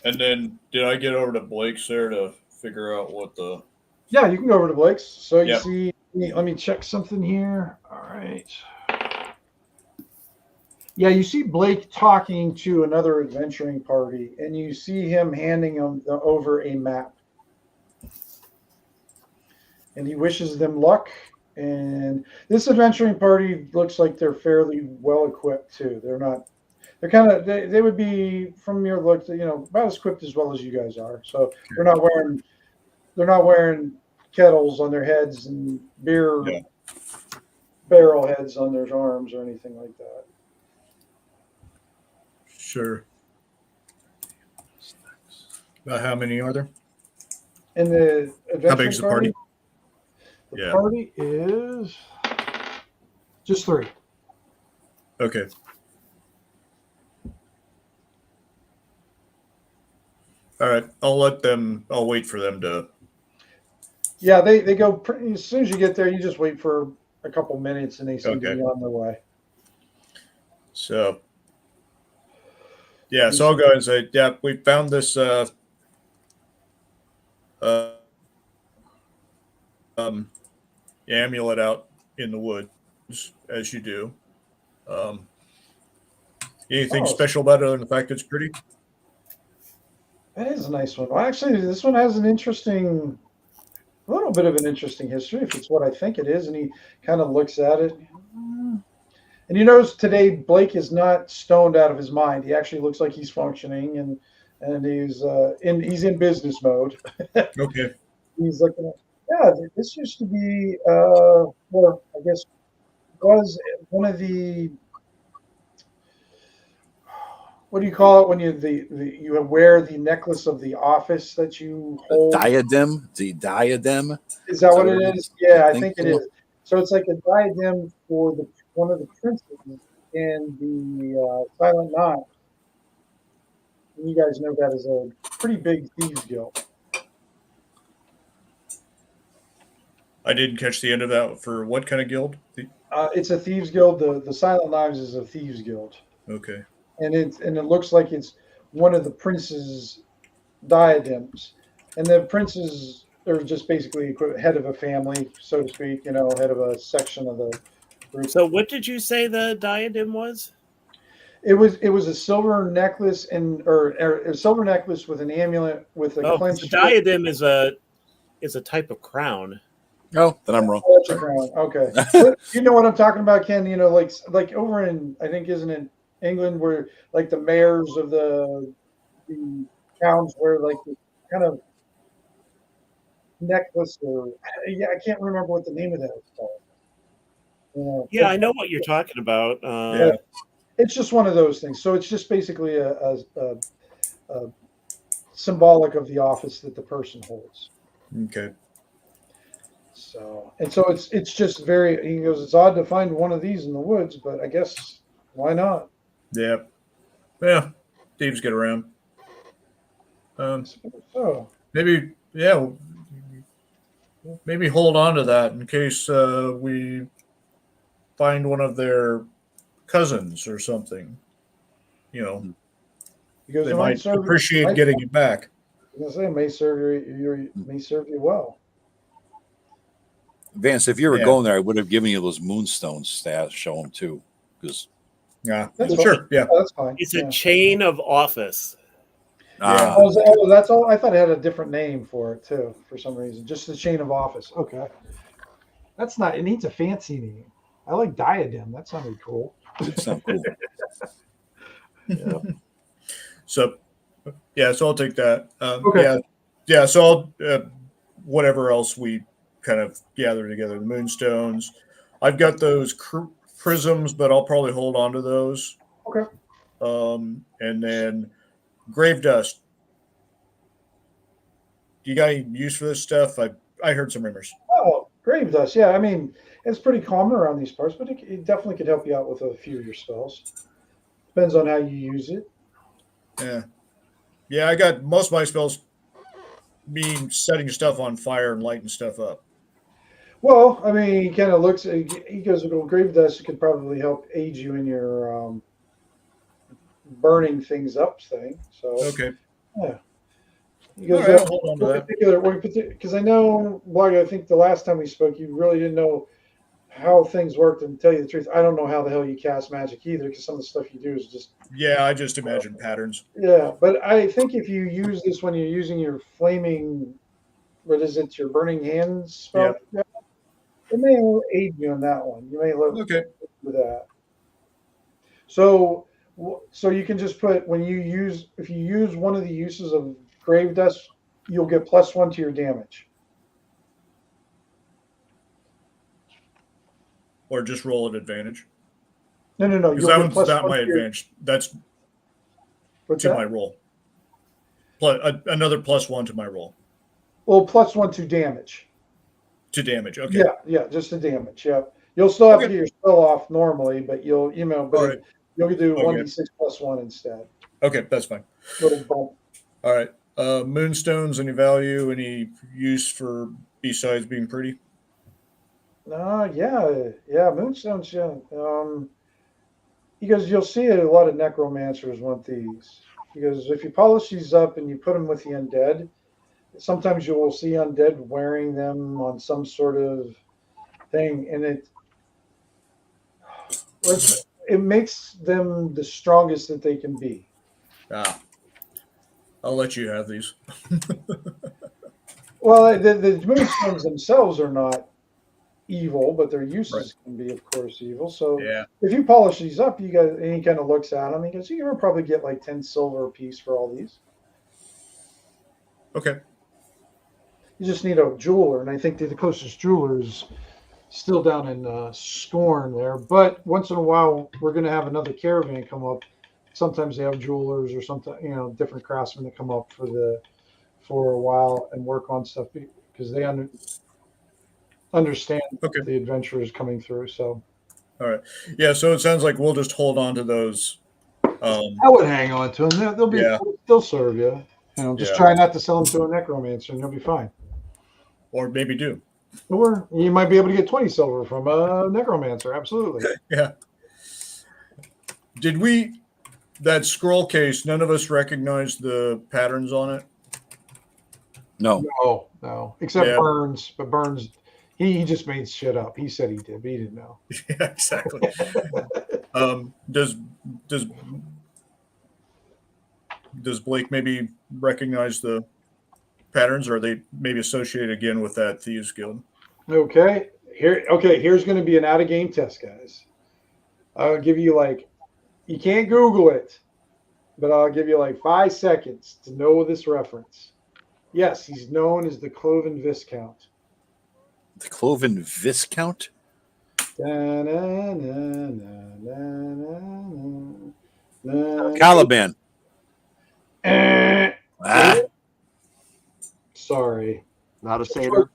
And then did I get over to Blake's there to figure out what the? Yeah, you can go over to Blake's. So you see, let me check something here. All right. Yeah, you see Blake talking to another adventuring party, and you see him handing them over a map. And he wishes them luck. And this adventuring party looks like they're fairly well equipped too. They're kind of they would be from your look, about as equipped as well as you guys are. So they're not wearing kettles on their heads and beer barrel heads on their arms or anything like that. Sure. About how many are there? And the adventuring How big's the party? The party is just 3. Okay. All right. I'll wait for them to. Yeah, they go as soon as you get there, you just wait for a couple minutes and they seem to be on their way. So yeah, so I'll go ahead and say, yeah, we found this amulet out in the woods, as you do. Anything special about it other than the fact it's pretty? That is a nice one. Well, actually, this one has a little bit of an interesting history, if it's what I think it is. And he kind of looks at it. And you notice today Blake is not stoned out of his mind. He actually looks like he's functioning and he's in business mode. Okay. He's looking at, this used to be well, I guess was one of the, what do you call it when you wear the necklace of the office that you hold? Diadem. The diadem. Is that what it is? Yeah, I think it is. So it's like a diadem for one of the princes in the Silent Nine. And you guys know that is a pretty big thieves guild. I didn't catch the end of that. For what kind of guild? It's a thieves guild. The Silent Knives is a thieves guild. Okay. And it looks like it's one of the prince's diadems. And the princes are just basically head of a family, so to speak, head of a section of the group. So what did you say the diadem was? It was a silver necklace or a silver necklace with an amulet with a clenched. The diadem is a type of crown. Oh, then I'm wrong. Oh, that's a crown. Okay. You know what I'm talking about, Ken? Like over in, I think, isn't it England, where like the mayors of the towns wear like this kind of necklace, or I can't remember what the name of that is called. Yeah, I know what you're talking about. It's just one of those things. So it's just basically a symbolic of the office that the person holds. Okay. So it's just very. He goes, it's odd to find one of these in the woods, but I guess why not? Yeah. Yeah. Thieves get around. So maybe hold on to that in case we find one of their cousins or something. he goes, They might appreciate getting it back. I was gonna say, may serve you well. Vance, if you were going there, I would have given you those moonstone stats. Show them too, because That's sure, fine. yeah, that's fine. It's a chain of office. That's all. I thought it had a different name for it too, for some reason. Just the chain of office. Okay, that's not. It needs a fancy name. I like diadem. That sounded cool. it sounds cool. Yeah. So I'll take that. Okay. Yeah, yeah, so I'll whatever else we kind of gather together, the moonstones. I've got those prisms, but I'll probably hold on to those. Okay. And then grave dust. Do you got any use for this stuff? I heard some rumors. Oh, grave dust. Yeah, I mean, it's pretty common around these parts, but it definitely could help you out with a few of your spells. Depends on how you use it. Yeah. Yeah, I got most of my spells mean setting stuff on fire and lighting stuff up. Well, I mean, he kind of looks. He goes, well, grave dust could probably help aid you in your burning things up thing. So Okay. yeah. He goes, All right, I'll hold on to that. because I know, Blog, I think the last time we spoke, you really didn't know how things worked. And to tell you the truth, I don't know how the hell you cast magic either, because some of the stuff you do is just. Yeah, I just imagine patterns. Yeah, but I think if you use this when you're using your flaming, what is it, your burning hands spell? Yeah. It may aid you in that one. You may look Okay. with that. So you can just put if you use one of the uses of grave dust, you'll get +1 to your damage. Or just roll at advantage. No. Because that one's not my advantage. That's to my roll. Another +1 to my roll. Well, +1 to damage. To damage. Okay. Yeah, just to damage. Yeah, you'll still have to get your spell off normally, but you'll do 1d6 +1 instead. Okay, that's fine. Little bump. All right. Moonstones, any value, any use for besides being pretty? Yeah, moonstones. Yeah. Because you'll see a lot of necromancers want these. Because if you polish these up and you put them with the undead, sometimes you will see undead wearing them on some sort of thing, and it makes them the strongest that they can be. I'll let you have these. Well, the moonstones themselves are not evil, but their uses can be, of course, evil. So if you polish these up, you got any kind of looks at them. Because you can probably get like 10 silver a piece for all these. Okay. You just need a jeweler, and I think the closest jeweler is still down in Scorn there. But once in a while, we're going to have another caravan come up. Sometimes they have jewelers or something, different craftsmen that come up for a while and work on stuff because they understand the adventurers coming through. So, all right, yeah. So it sounds like we'll just hold on to those. I would hang on to them. They'll serve you. Just try not to sell them to a necromancer, and you'll be fine. Or maybe do. Or you might be able to get 20 silver from a necromancer. Absolutely. Yeah. Did that scroll case? None of us recognized the patterns on it. No. Except Burns, but Burns, he just made shit up. He said he did, but he didn't know. Yeah, exactly. Does Blake maybe recognize the patterns, or are they maybe associated again with that Thieves Guild? Okay. Here's going to be an out-of-game test, guys. I'll give you you can't Google it, but I'll give you 5 seconds to know this reference. Yes, he's known as the Cloven Viscount. The Cloven Viscount? Caliban. Sorry. Not a satyr.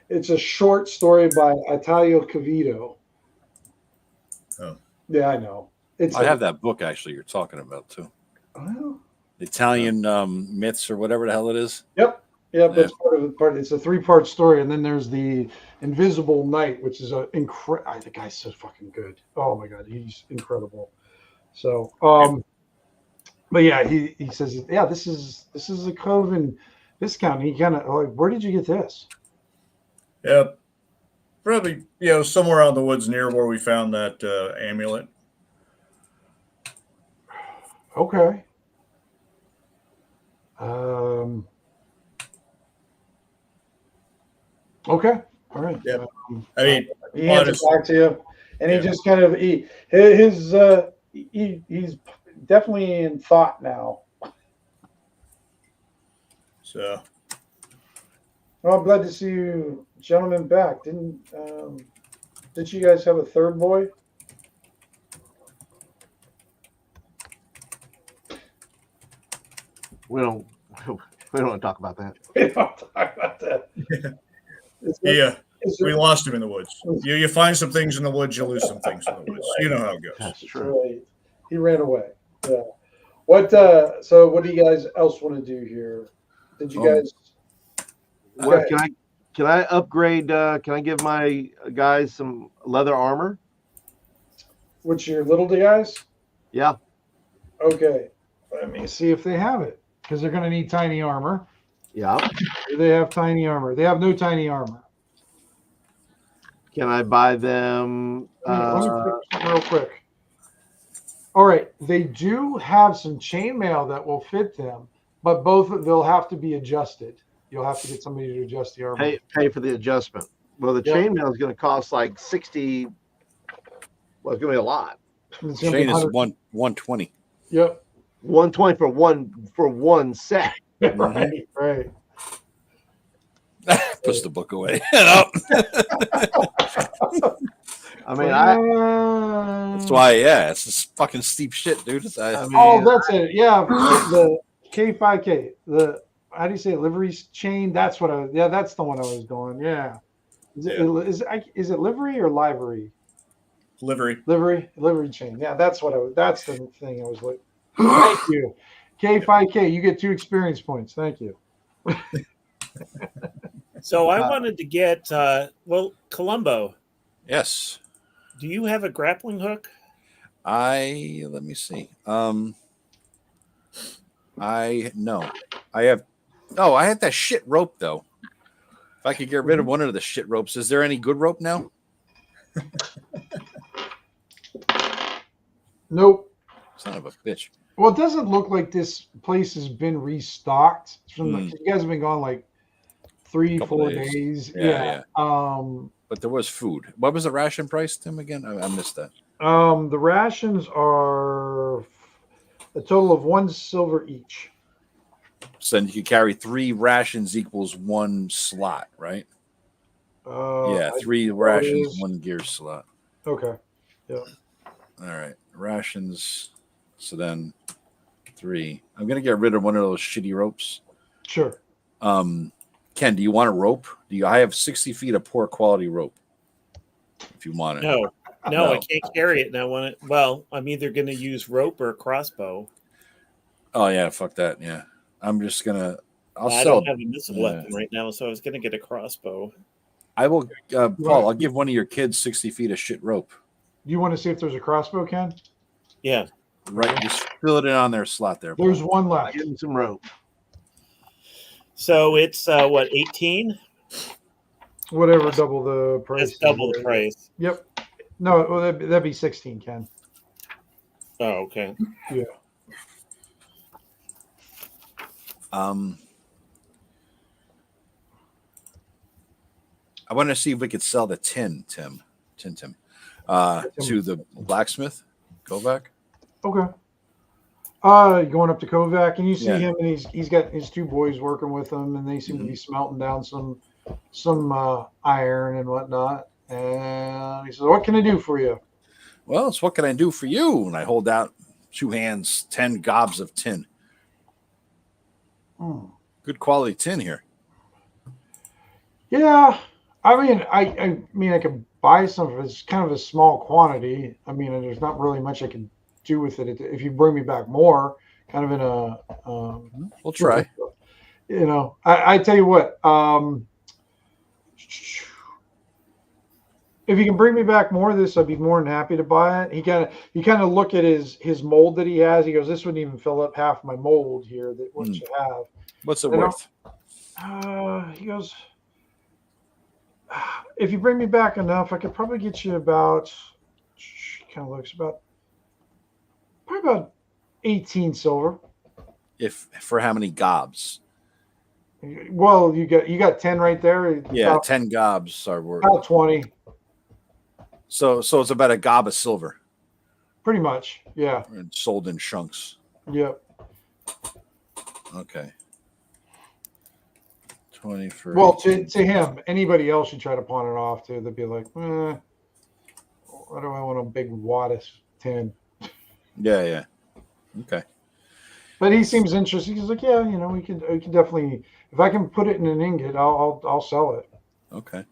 It's a short story by Italio Cavito. Oh. Yeah, I know. I have that book actually you're talking about too. Oh. Italian myths or whatever the hell it is. Yep. That's part of the part. It's a 3-part story, and then there's the Invisible Knight, which is the guy's so fucking good. Oh my god, he's incredible. So, but yeah, he says, yeah, this is a Coven Viscount. He kind of where did you get this? Yeah, probably somewhere out in the woods near where we found that amulet. Okay. Okay. All right. Yeah. I mean, he hands it back to you, and he just kind of he's definitely in thought now. So, Well, I'm glad to see you gentlemen back. Did you guys have a third boy? We don't want to talk about that. We don't talk about that. Yeah, Is we there- lost him in the woods. You find some things in the woods, you lose some things in the woods. You know how it goes. That's That's true. right. He ran away. Yeah. What? So, what do you guys else want to do here? Did you guys? Well, Okay. can I upgrade? Can I give my guys some leather armor? What's your little guys? Yeah. Okay. Let me see if they have it because they're going to need tiny armor. Yeah. Do they have tiny armor? They have no tiny armor. Can I buy them? Let me fix something real quick. All right, they do have some chainmail that will fit them, but they'll have to be adjusted. You'll have to get somebody to adjust the armor. Pay for the adjustment. Well, the Yeah. chainmail is going to cost like 60. Well, it's going to be a lot. It's gonna be Chain is 100. 120. Yep. 120 for one set. Right. Right. Puts the book away. No. I mean, That's why, yeah, it's just fucking steep shit, dude. I mean, Oh, that's it. Yeah, the K5K. The how do you say it? Livery chain? That's what I. Yeah, that's the one I was going. Yeah. Is it livery or livery? Livery. Livery chain. Yeah, that's what I was. That's the thing I was like. Thank you, K5K. You get 2 experience points. Thank you. So I wanted to get Columbo. Yes. Do you have a grappling hook? Let me see. I have. Oh, I had that shit rope though. If I could get rid of one of the shit ropes, is there any good rope now? Nope. Son of a bitch. Well, it doesn't look like this place has been restocked. You guys have been gone like 3-4 days. Yeah. Yeah. But there was food. What was the ration price, Tim? Again, I missed that. The rations are a total of 1 silver each. So then you could carry 3 rations equals 1 slot, right? Yeah, 3 rations, 1 gear slot. Okay. Yeah. All right, rations. So then 3. I'm gonna get rid of one of those shitty ropes. Sure. Ken, do you want a rope? I have 60 feet of poor quality rope. If you want it. No, I can't carry it now. Well, I'm either going to use rope or crossbow. Oh yeah, fuck that. Yeah, I'm just gonna. I don't have a missile weapon right now, so I was going to get a crossbow. I will, Paul. I'll give one of your kids 60 feet of shit rope. Do you want to see if there's a crossbow, Ken? Yeah. Right, just fill it in on their slot there. There's one left. Give them some rope. So it's what, 18? Whatever, double the price. That's double the price. Yep. No, well, that'd be 16, Ken. Oh, okay. Yeah. I want to see if we could sell the tin, Tim, to the blacksmith, Kovac. Okay. Going up to Kovac, and you see him, and he's got his 2 boys working with him, and they seem to be smelting down some iron and whatnot. And he says, "What can I do for you?" Well, it's what can I do for you? And I hold out 2 hands, 10 gobs of tin. Good quality tin here. Yeah, I mean, I could buy some of it. It's kind of a small quantity. I mean, there's not really much I can do with it. If you bring me back more, kind of in a, we'll try. You know, I tell you what. If you can bring me back more of this, I'd be more than happy to buy it. You kind of look at his mold that he has. He goes, "This wouldn't even fill up half my mold here. That what you have." What's it worth? He goes, "If you bring me back enough, I could probably get you about." Kind of looks probably about 18 silver. If for how many gobs? Well, you got 10 right there. Yeah, about, 10 gobs are worth. About 20. So it's about a gob of silver. Pretty much, yeah. And sold in chunks. Yep. Okay. 20 for. Well, 18. to him, anybody else you try to pawn it off to, they'd be like, why do I want a big Wattis 10? Yeah. Okay. But he seems interested. He's like, yeah, we can definitely, if I can put it in an ingot, I'll sell it. Okay.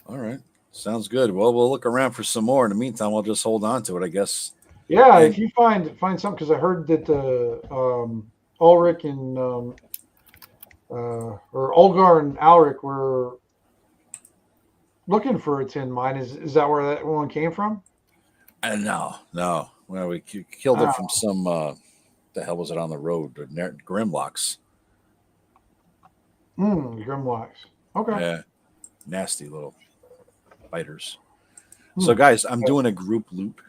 All right. Sounds good. Well, we'll look around for some more. In the meantime, we'll just hold on to it, I guess. Yeah, And- if you find something, because I heard that Ulrich and or Olgar and Alric were looking for a tin mine. Is that where that one came from? No. Well, we killed it from some. The hell was it on the road? Grimlocks. Grimlocks. Okay. Yeah. Nasty little biters. So, guys, I'm doing a group loot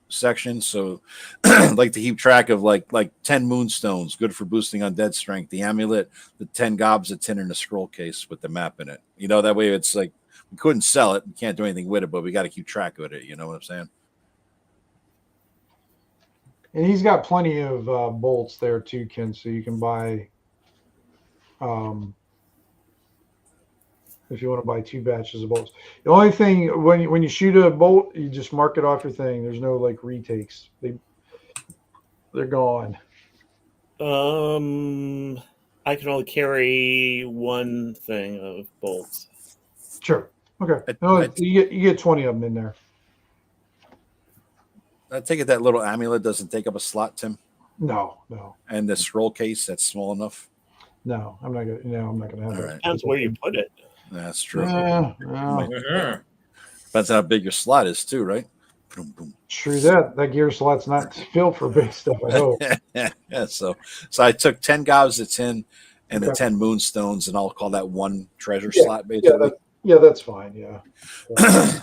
section. So, like to keep track of like 10 moonstones, good for boosting undead strength. The amulet, the 10 gobs of tin in the scroll case with the map in it. That way it's like we couldn't sell it, we can't do anything with it, but we got to keep track of it. You know what I'm saying? And he's got plenty of bolts there too, Ken. So you can buy, if you want to buy 2 batches of bolts. The only thing when you shoot a bolt, you just mark it off your thing. There's no like retakes. They're gone. I can only carry one thing of bolts. Sure. Okay. You get 20 of them in there. I take it that little amulet doesn't take up a slot, Tim. No. And the scroll case, that's small enough. No, I'm not gonna. No, I'm not gonna have All it. right. Depends where you put it. That's true. No. Depends on how big your slot is too, right? Boom, boom. True that. That gear slot's not filled for big stuff, I hope. Yeah. So I took 10 gobs of tin and the Okay. 10 moonstones, and I'll call that one treasure Yeah, slot, basically. Yeah, that's fine. Yeah.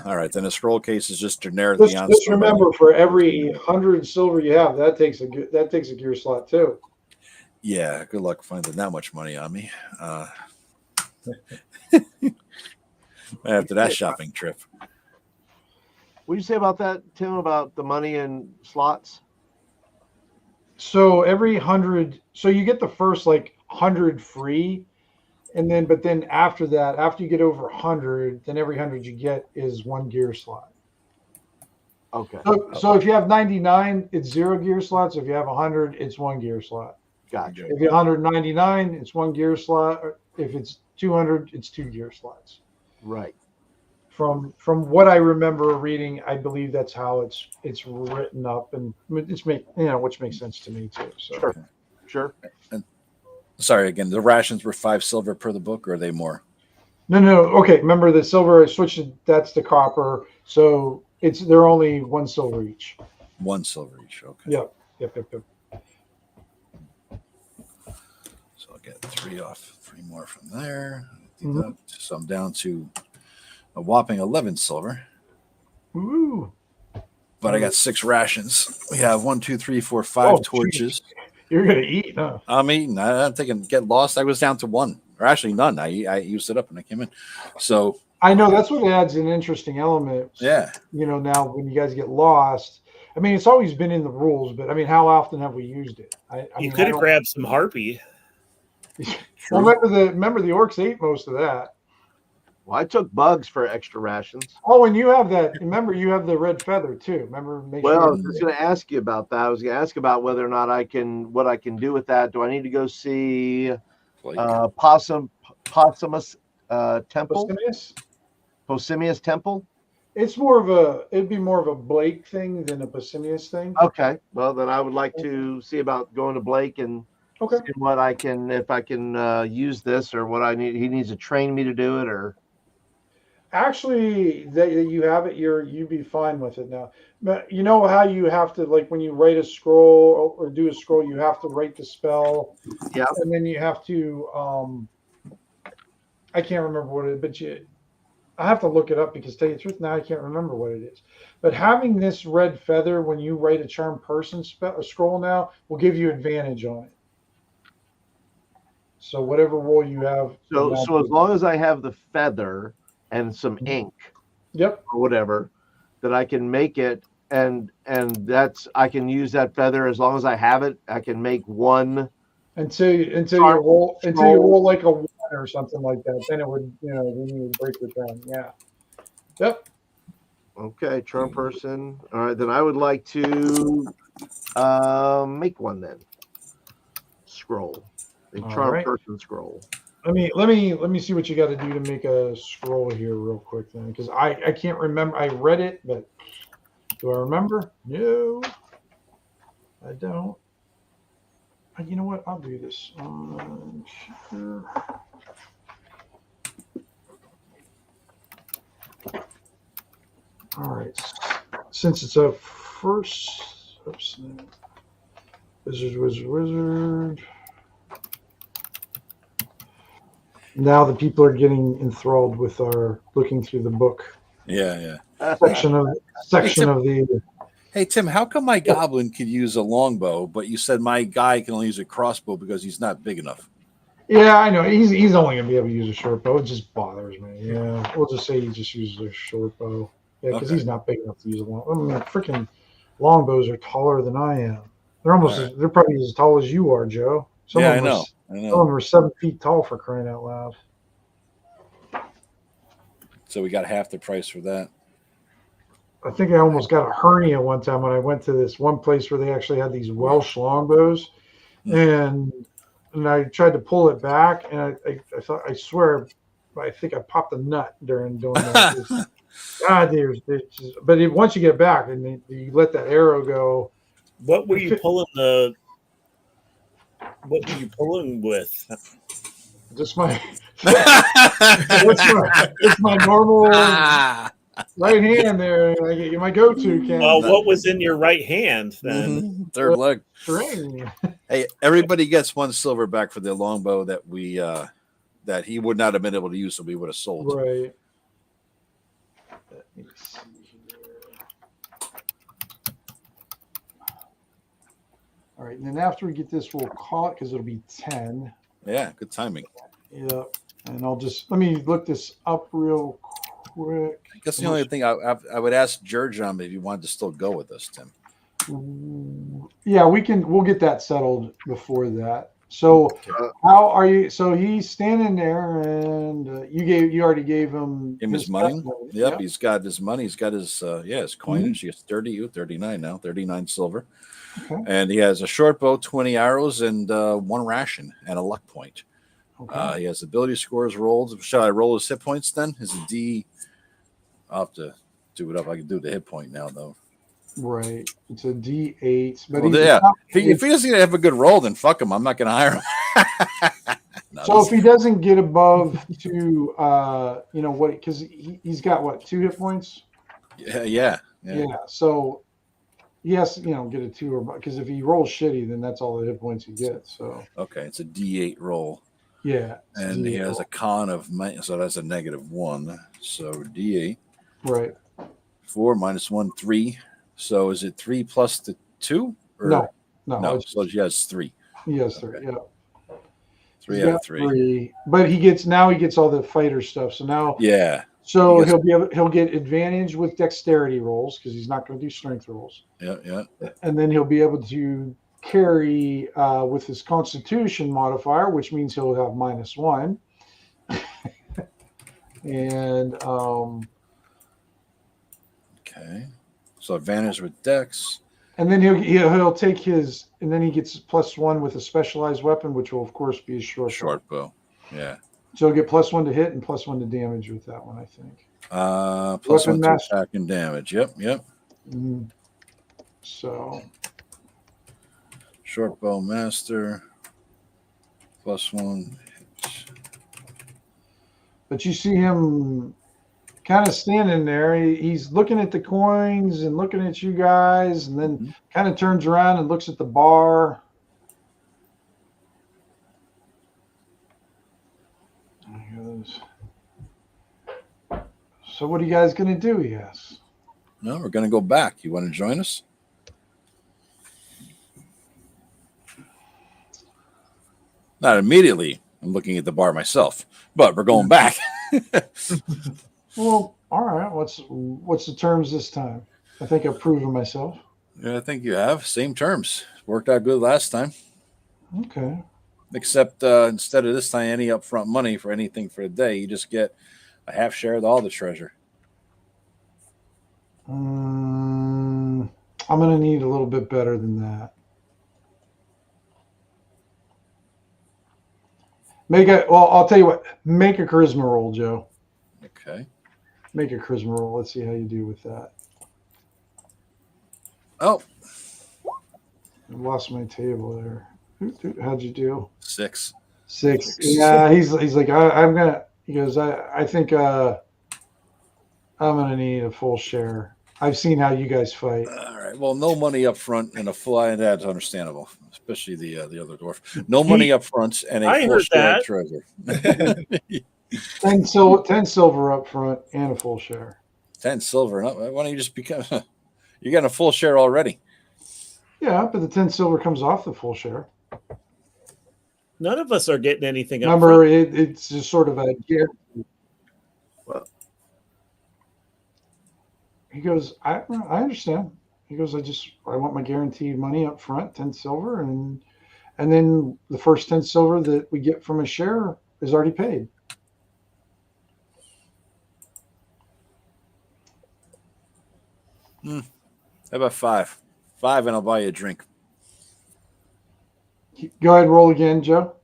All right. Then the scroll case is just generically on. Just remember, for every 100 silver you have, that takes a gear slot too. Yeah. Good luck finding that much money on me. After that shopping trip. What did you say about that, Tim? About the money and slots? So every 100, so you get the first like 100 free, and then after that, after you get over 100, then every 100 you get is 1 gear slot. Okay. So if you have 99, it's 0 gear slots. If you have 100, it's 1 gear slot. Gotcha. If you have 199, it's 1 gear slot. If it's 200, it's 2 gear slots. Right. From what I remember reading, I believe that's how it's written up, and which makes sense to me too. So. Sure. And sorry again, the rations were 5 silver per the book, or are they more? No. Okay, remember the silver I switched it, that's the copper. So they're only 1 silver each. 1 silver each. Okay. Yep. So I'll get 3 off, 3 more from there. Mhm. So I'm down to a whopping 11 silver. Ooh. But I got 6 rations. We have 1, 2, 3, 4, 5 Oh, torches. You're gonna eat, huh? I'm eating. I'm thinking get lost. I was down to 1, or actually none. I used it up when I came in. So I know that's what adds an interesting element. yeah. Now when you guys get lost, I mean, it's always been in the rules, but I mean, how often have we used it? You could have grabbed some harpy. Well, remember the orcs ate most of that. Well, I took bugs for extra rations. Oh, and you have that. Remember, you have the red feather too. Remember, I was just going to ask you about that. I was going to ask about whether or not what I can do with that. Do I need to go see Possumus Temple? Possimius Temple? It'd be more of a Blake thing than a Possimius thing. Okay. Well, then I would like to see about going to Blake and see what I can, if I can use this, or what I need. He needs to train me to do it, or. Actually, that you have it, you'd be fine with it now. But you know how you have to, like, when you write a scroll or do a scroll, you have to write the spell. Yeah. And then you have to, I can't remember what it is, but I have to look it up, because to tell you the truth, now I can't remember what it is. But having this red feather when you write a charmed person scroll now will give you advantage on it. So whatever roll you have. So as long as I have the feather and some ink, yep, or whatever, that I can make it, and I can use that feather as long as I have it. I can make 1 until you roll like a 1 or something like that. Then it would, then you would break the turn. Yeah. Yep. Okay, charm person. All right, then I would like to make one then. Scroll. A All charm right. person scroll. Let me see what you got to do to make a scroll here real quick then, because I can't remember. I read it, but do I remember? No, I don't. You know what? I'll do this. Sure. All right. Since it's a first, oops, wizard. Now the people are getting enthralled with our looking through the book. Yeah. Section of the. Hey Tim, how come my goblin could use a longbow, but you said my guy can only use a crossbow because he's not big enough? Yeah, I know. He's only gonna be able to use a short bow. It just bothers me. Yeah, we'll just say he just uses a short bow. Yeah, because he's not big enough to use a long. I mean, freaking longbows are taller than I am. They're almost. They're probably as tall as you are, Joe. Some of them were 7 feet tall, for crying out loud. So we got half the price for that. I think I almost got a hernia one time when I went to this one place where they actually had these Welsh longbows, and I tried to pull it back, and I thought, I swear, I think I popped a nut during doing that. Once you get back and you let that arrow go. What were you pulling What were you pulling with? Just my. it's my normal right hand there. I get my go-to. Well, what was in your right hand then? Mm-hmm. Third leg. String. Hey, everybody gets 1 silver back for the longbow that we that he would not have been able to use, so we would have sold. Right. Let me see here. All right, and then after we get this, we'll call it because it'll be 10. Yeah, good timing. Yeah, and let me look this up real quick. I guess the only thing I would ask George if you wanted to still go with us, Tim. Yeah, we'll get that settled before that. So how are you? So he's standing there, and you already gave him his money. Yep, he's got his money. He's got his his coinage. He has 39 now, 39 silver. Okay. And he has a short bow, 20 arrows, and 1 ration and a luck point. Okay. He has ability scores rolled. Shall I roll his hit points then? Is a D? I'll have to do it up. I can do the hit point now, though. Right. It's a D8. But if he doesn't have a good roll, then fuck him. I'm not going to hire him. So if he doesn't get above to, what? Because he's got what, 2 hit points? Yeah. So he has to, get a 2 or because if he rolls shitty, then that's all the hit points he gets. So okay, it's a D8 roll. Yeah. And he has a con of so that's a -1. So D8. Right. 4 minus 1, 3. So is it 3 plus the 2? No. So he has 3. He has 3. Okay. Yeah. 3 out of 3. But he gets all the fighter stuff. So now. Yeah. So he'll get advantage with dexterity rolls because he's not going to do strength rolls. Yeah. And then he'll be able to carry with his constitution modifier, which means he'll have -1. And okay. So advantage with dex. And then he'll take his, and then he gets +1 with a specialized weapon, which will of course be a short bow. Yeah. So he'll get +1 to hit and +1 to damage with that one, I think. +1 to attack and damage. Yep. Mm-hmm. So. Short bow master. +1. But you see him kind of standing there. He's looking at the coins and looking at you guys, and then kind of turns around and looks at the bar. So what are you guys going to do, he asks. No, we're going to go back. You want to join us? Not immediately. I'm looking at the bar myself, but we're going back. Well, all right. What's the terms this time? I think I've proven myself. Yeah, I think you have. Same terms. Worked out good last time. Okay. except instead of this time any upfront money for anything for a day, you just get a half share of all the treasure. I'm going to need a little bit better than that. I'll tell you what, make a charisma roll, Joe. Okay. Make a charisma roll. Let's see how you do with that. Oh, I lost my table there. How'd you do? 6. 6. Yeah, he's like, I'm going to, he goes, I think I'm going to need a full share. I've seen how you guys fight. All right. Well, no money up front and a full. That's understandable, especially the other dwarf. No money up front and a full share of treasure. 10 silver up front and a full share. 10 silver. Why don't you just become? You're getting a full share already. Yeah, but the 10 silver comes off the full share. None of us are getting anything. Remember, it's just sort of a guarantee. He goes, I understand. He goes, I want my guaranteed money up front, 10 silver, and then the first 10 silver that we get from a share is already paid. How about 5? 5 and I'll buy you a drink. Go ahead, roll again, Joe.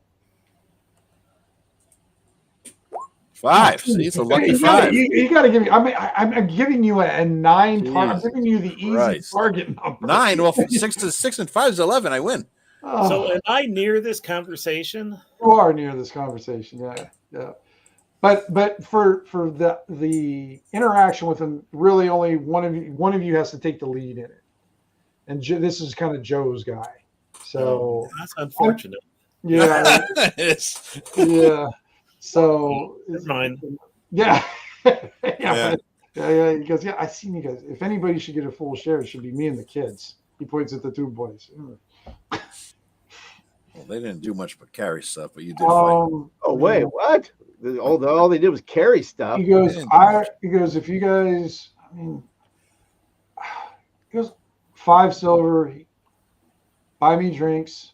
5. See, it's a lucky 5. You got to give me. I'm giving you a 9. I'm giving you the easy target number. 9. Well, 6 and 5 is 11. I win. Oh. So am I near this conversation? You are near this conversation. Yeah. But for the interaction with him, really only one of you has to take the lead in it, and this is kind of Joe's guy. So that's unfortunate. Yeah. Yeah. So never mind. Yeah. Yeah. He goes, yeah, I seen you guys. If anybody should get a full share, it should be me and the kids. He points at the 2 boys. Well, they didn't do much but carry stuff, but you did fight. Oh wait, what? All they did was carry stuff. He goes, if you guys, he goes, 5 silver, buy me drinks,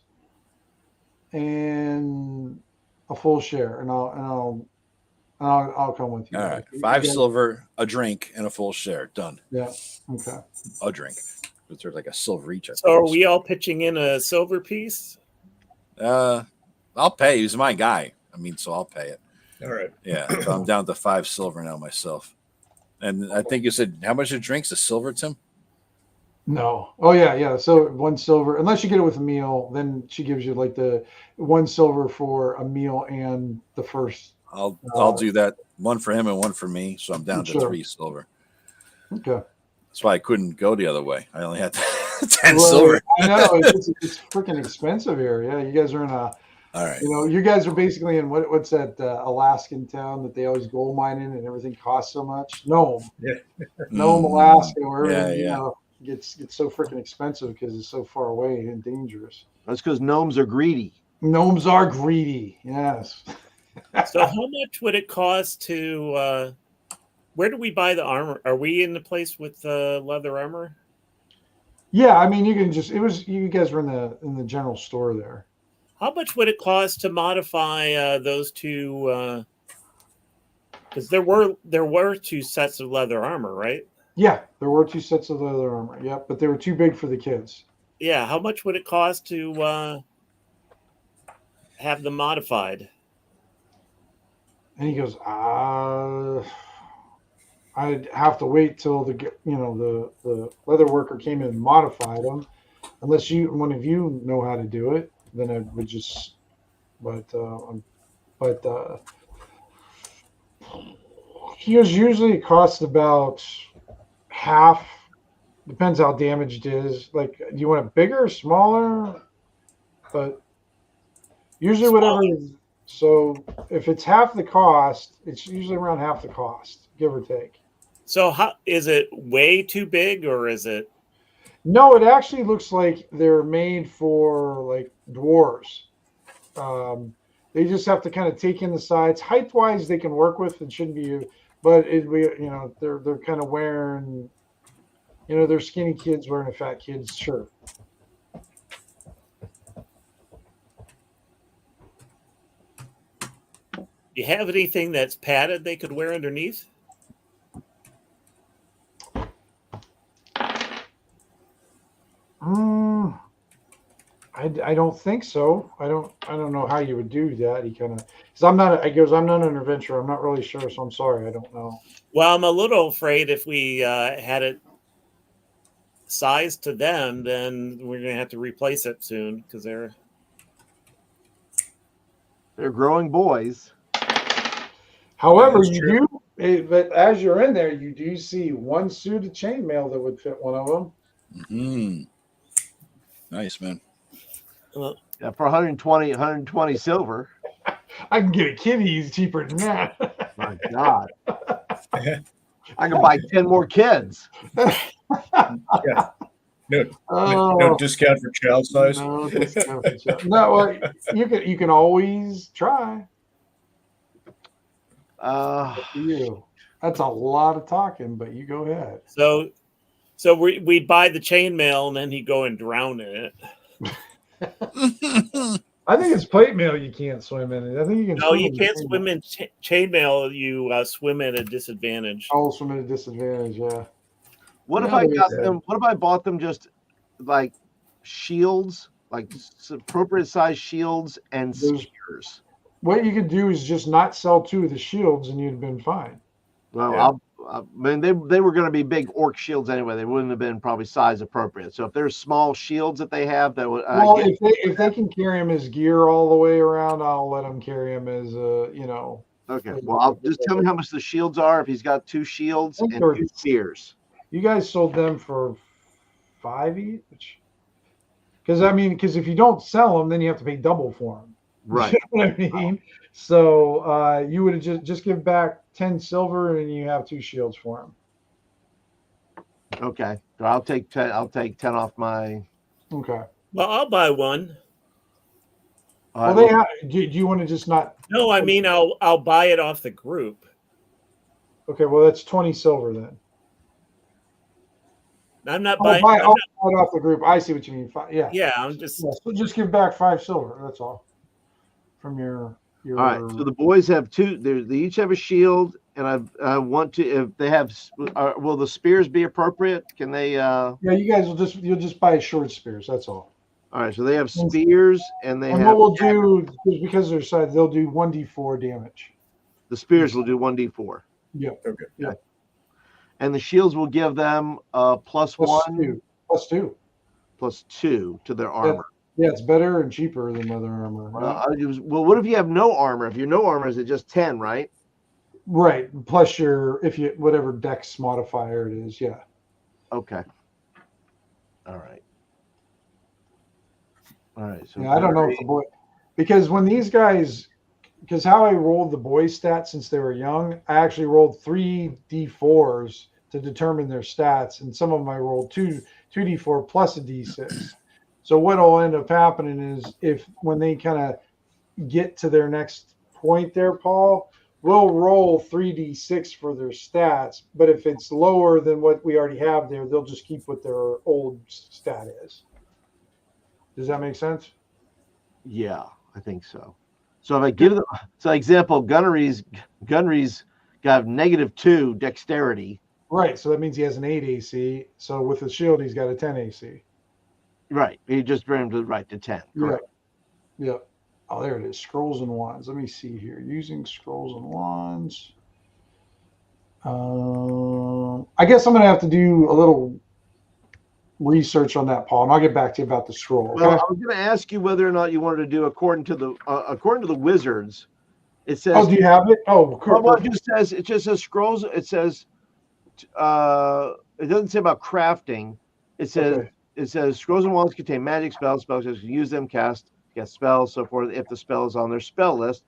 and a full share, and I'll come with you. All right, 5 silver, a drink, and a full share. Done. Yeah. Okay. A drink. There's like a silver each. So are we all pitching in a silver piece? I'll pay. He's my guy. So I'll pay it. All right. Yeah. So I'm down to 5 silver now myself. And I think you said how much it drinks? A silver, Tim? No. Oh yeah. So 1 silver, unless you get it with a meal, then she gives you like the 1 silver for a meal and the first. I'll do that. 1 for him and 1 for me. So I'm down to 3 silver. Okay. That's why I couldn't go the other way. I only had 10 silver. I know it's freaking expensive here. Yeah, you guys are in a. All right. You guys are basically in what's that Alaskan town that they always gold mine in and everything costs so much? Nome. Yeah. Nome, Alaska, where everything gets so freaking expensive because it's so far away and dangerous. That's because gnomes are greedy. Gnomes are greedy. Yes. So how much would it cost to? Where do we buy the armor? Are we in the place with the leather armor? Yeah, you can just. It was you guys were in the general store there. How much would it cost to modify those 2? Because there were 2 sets of leather armor, right? Yeah, there were 2 sets of leather armor. Yeah, but they were too big for the kids. Yeah, how much would it cost to have them modified? And he goes, I'd have to wait till the leather worker came in and modified them, unless one of you know how to do it. Then I would just, but usually it costs about half. Depends how damaged it is. Like, do you want it bigger or smaller? But usually whatever. So if it's half the cost, it's usually around half the cost, give or take. So how is it way too big, or is it? No, it actually looks like they're made for like dwarves. They just have to kind of take in the sides. Height wise, they can work with. It shouldn't be, but they're kind of wearing, they're skinny kids wearing a fat kid's shirt. You have anything that's padded they could wear underneath? I don't think so. I don't know how you would do that. He kind of because I'm not. I goes. I'm not an adventurer. I'm not really sure. So I'm sorry. I don't know. Well, I'm a little afraid if we had it sized to them, then we're going to have to replace it soon because they're growing boys. However, That's you true. do. But as you're in there, you do see one suit of chainmail that would fit one of them. Mm. Nice, man. Yeah, for 120 silver. I can get a kitty cheaper than that. My God. I can buy 10 more kids. Yeah. No Oh, discount for child size. no discount for child. No, well, you can always try. You. That's a lot of talking, but you go ahead. so we'd buy the chainmail and then he'd go and drown in it. I think it's plate mail you can't swim in. I think you can. No, swim you in can't chainmail. swim in chainmail. You swim at a disadvantage. I'll swim at a disadvantage. Yeah. What if Yeah, I there got is them? What if I bought them just like shields, like appropriate size shields and Those- spears? What you could do is just not sell 2 of the shields, and you'd have been fine. Well, Yeah. I mean, they were going to be big orc shields anyway. They wouldn't have been probably size appropriate. So if there's small shields that they have, that would. Well, if they can carry him as gear all the way around, I'll let them carry him as Okay. Well, I'll just tell me how much the shields are. If he's got 2 shields think and they're- 2 spears. You guys sold them for 5 each. Because if you don't sell them, then you have to pay double for them. Right. You know what I mean? So you would have just give back 10 silver, and you have 2 shields for him. Okay. So I'll take 10. I'll take 10 off my. Okay. Well, I'll buy one. Well, they have, do you want to just not? No, I mean I'll buy it off the group. Okay. Well, that's 20 silver then. I'm not I'll buying. buy I'm not- it off the group. I see what you mean. Yeah. yeah, I'm just. Yeah, so just give back 5 silver. That's all. From your. All right. So the boys have 2. They each have a shield, and I want to. If they have, will the spears be appropriate? Can they? Yeah, you guys you'll just buy short spears. That's all. All right. So they have spears, and they And have. what we'll do because they're size, they'll do 1d4 damage. The spears will do 1d4. Yep. Okay. Yeah. And the shields will give them plus 1, Plus 2. plus 2 to their armor. Yeah, it's better and cheaper than other armor. Well, what if you have no armor? If you're no armor, is it just 10, right? Right. Plus whatever dex modifier it is. Yeah. Okay. All right. All right. So Yeah, I don't know if the boy, because when these guys, because how I rolled the boy stats since they were young, I actually rolled 3 d4s to determine their stats, and some of them I rolled 2d4 plus a d6. So what'll end up happening is if when they kind of get to their next point there, Paul, we'll roll 3d6 for their stats, but if it's lower than what we already have there, they'll just keep what their old stat is. Does that make sense? Yeah, I think so. So if I give them, so example, Gunnery's got -2 dexterity. Right. So that means he has an 8 AC. So with the shield, he's got a 10 AC. Right. He just bring him to 10. Correct. Yeah. Oh, there it is. Scrolls and wands. Let me see here. Using scrolls and wands. I guess I'm going to have to do a little research on that, Paul, and I'll get back to you about the scroll. Okay? Well, I was going to ask you whether or not you wanted to do according to the wizards. It says. Oh, do you have it? Oh, cool. Well, it just says scrolls. It says. It doesn't say about crafting. It says. Okay. It says scrolls and wands contain magic spells. Spells can use them, cast spells, so forth. If the spell is on their spell list,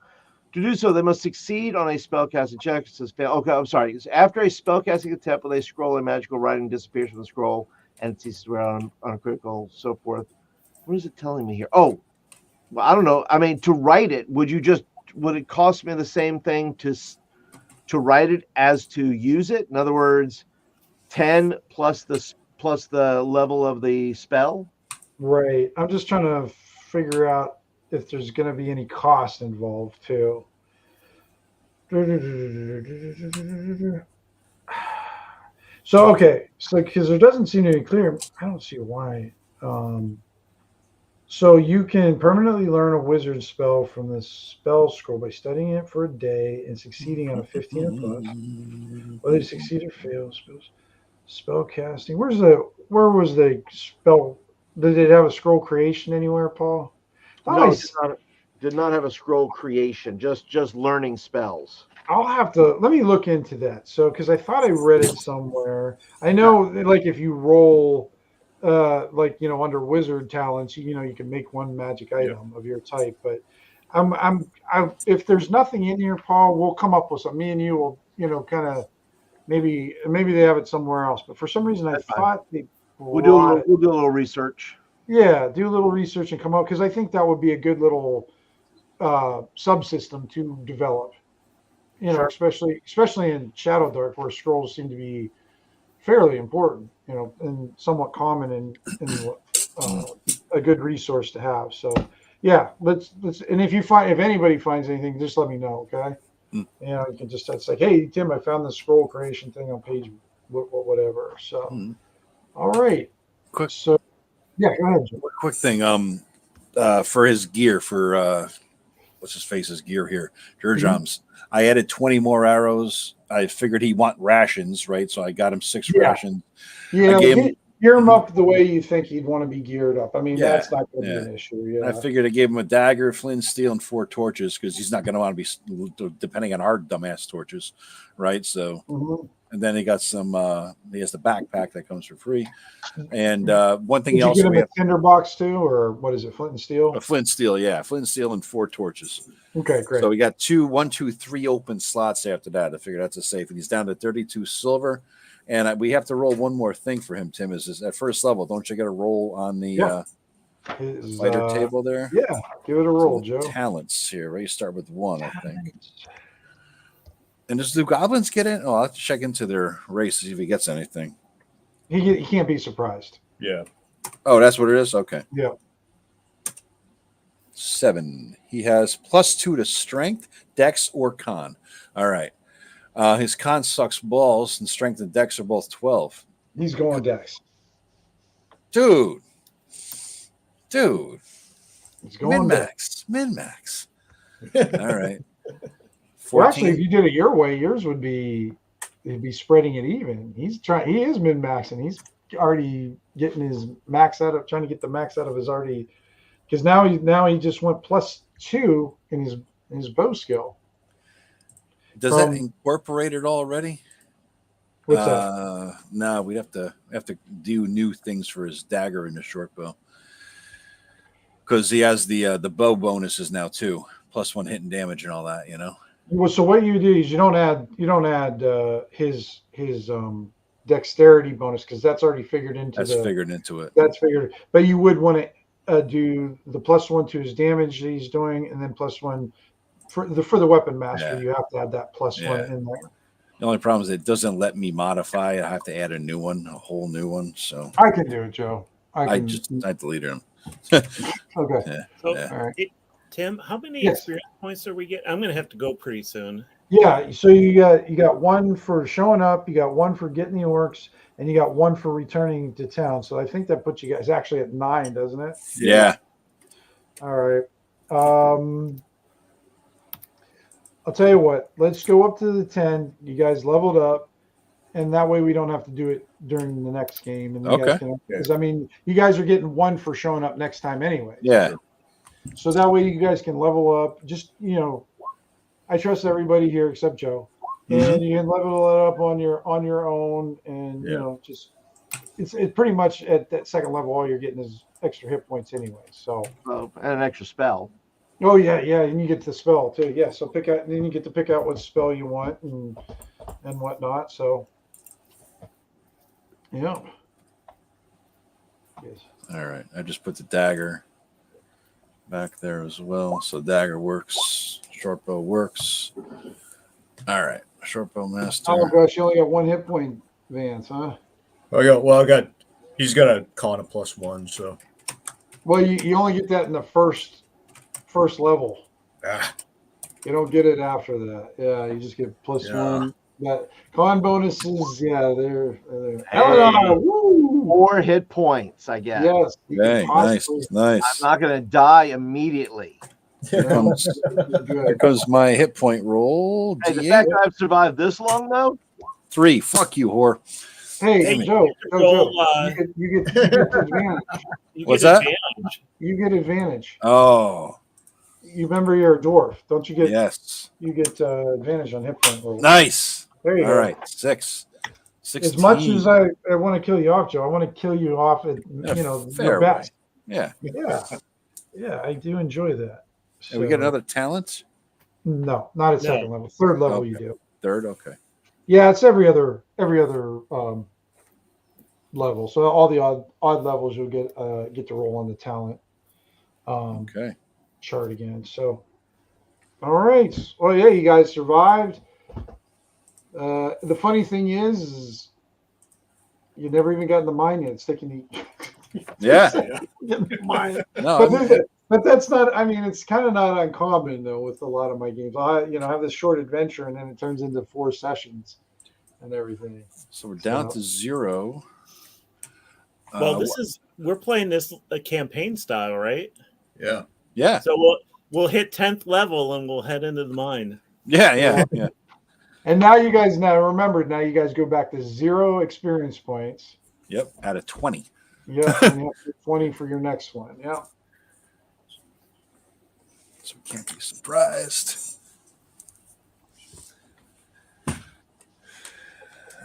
to do so, they must succeed on a spellcasting check. It says fail. Okay, I'm sorry. After a spellcasting attempt with a scroll, a magical writing disappears from the scroll and it ceases to wear on a critical, so forth. What is it telling me here? Oh, well, I don't know. I mean, to write it, would it cost me the same thing to write it as to use it? In other words, 10 plus the level of the spell. Right. I'm just trying to figure out if there's going to be any cost involved too. So okay, so because there doesn't seem to be clear, I don't see why. So you can permanently learn a wizard spell from the spell scroll by studying it for a day and succeeding on a 15 or plus. Whether you succeed or fail, spell casting. Where was the spell? Did it have a scroll creation anywhere, Paul? No, did not have a scroll creation. Just learning spells. I'll have to let me look into that. So, because I thought I read it somewhere. I know, like if you roll, like under wizard talents, you can make one magic item of your type. But if there's nothing in here, Paul, we'll come up with something. Me and you will, kind of maybe they have it somewhere else. But for some reason, I thought they we'll do a little research. Yeah, do a little research and come up because I think that would be a good little subsystem to develop. Sure. Especially in ShadowDark, where scrolls seem to be fairly important, and somewhat common and a good resource to have. So, yeah, let's. And if anybody finds anything, just let me know, okay? You can just it's like, hey, Tim, I found the scroll creation thing on page whatever. So, all right. Quick. So, yeah, go ahead, Jim. Quick thing. For his gear, for what's his face's gear here, Jurjom's. I added 20 more arrows. I figured he'd want rations, right? So I got him 6 rations. Yeah, gear him up the way you think he'd want to be geared up. I mean, that's not going to be an issue. Yeah. I figured I gave him a dagger, flint, steel, and 4 torches because he's not going to want to be depending on our dumbass torches, right? So, and then he got some. He has the backpack that comes for free. And one thing Did you get him a tinderbox too, or what is it, flint and steel? A flint and steel, yeah, flint and steel and 4 torches. Okay, great. So we got 1, 2, 3 open slots after that. I figured that's a safe, and he's down to 32 silver. And we have to roll one more thing for him, Tim. Is at first level, don't you get a roll on the fighter table there? Yeah, give it a roll, Joe. Talents here, right? You start with 1, I think. And does the goblins get in? Oh, I'll have to check into their race to see if he gets anything. He can't be surprised. Yeah. Oh, that's what it is? Okay. Yeah. 7. He has +2 to strength, dex, or con. All right. His con sucks balls, and strength and dex are both 12. He's going dex. Dude. He's going Min-max. All right. 14. Well, actually, if you did it your way, yours would be spreading it even. He is min-maxing. He's already getting his max out of, trying to get the max out of his already, because now he just went +2 in his bow skill. Does that incorporate it already? What's that? No, we have to do new things for his dagger and the short bow, because he has the bow bonuses now too, +1 hit and damage and all that. Well, so what you do is you don't add his dexterity bonus because that's already figured into figured into it. That's figured, but you would want to do the +1 to his damage that he's doing, and then +1 for the weapon master. You have to add that +1 in there. The only problem is it doesn't let me modify it. I have to add a whole new one. So I can do it, Joe. I deleted them. Okay. All right. Tim, how many experience points are we getting? I'm going to have to go pretty soon. Yeah, so you got 1 for showing up, you got 1 for getting the orcs, and you got 1 for returning to town. So I think that puts you guys actually at 9, doesn't it? Yeah. All right. I'll tell you what. Let's go up to the 10. You guys leveled up, and that way we don't have to do it during the next game. And because I mean, you guys are getting 1 for showing up next time anyway. Yeah. So that way you guys can level up. Just I trust everybody here except Joe, and you can level it up on your own, and just it's pretty much at that second level. All you're getting is extra hit points anyway. So and an extra spell. Oh yeah, and you get the spell too. Yeah, so then you get to pick out what spell you want and whatnot. So yeah. Yes. All right. I just put the dagger back there as well. So dagger works, short bow works. All right. Short bow master. Oh gosh, you only got 1 hit point, Vance, huh? He's got a con of +1, so. Well, you only get that in the first level. You don't get it after that. Yeah, you just get plus Yeah. one. That con bonuses, yeah, they're Hey. woo! 4 hit points, I guess. Yes. You can Hey, nice, possibly- I'm nice. not going to die immediately. Here comes, here comes my hit point roll. Hey, the D8. fact that I've survived this long, though, 3. Fuck you, whore. Hey, Damn it. Joe, Roll, you get advantage. you What's get that? advantage. You get advantage. Oh, You remember you're a dwarf, don't you get? yes. You get advantage on hit point rolls. Nice. There you All go. right, 6. 16. As much as I want to kill you off, Joe, I want to kill you off at fair your best. Yeah. Yeah, I do enjoy that. And we get another talent? No, not at No. second level. Third level, Okay. you do. Third? Okay. Yeah, it's every other level. So all the odd levels you'll get to roll on the talent Okay. chart again. So, all right. Well, yeah, you guys survived. The funny thing is you never even got in the mine yet. It's taking you. Yeah. Get in the mine. No, But that's not. I mean, it's kind of not uncommon though with a lot of my games. I have this short adventure and then it turns into 4 sessions and everything. so we're down to 0. Well, we're playing this a campaign style, right? Yeah. Yeah. So we'll hit 10th level and we'll head into the mine. Yeah. And now you guys remember. Now you guys go back to 0 experience points. Yep. Out of 20. Yeah, and you have 20 for your next one. Yeah. So we can't be surprised.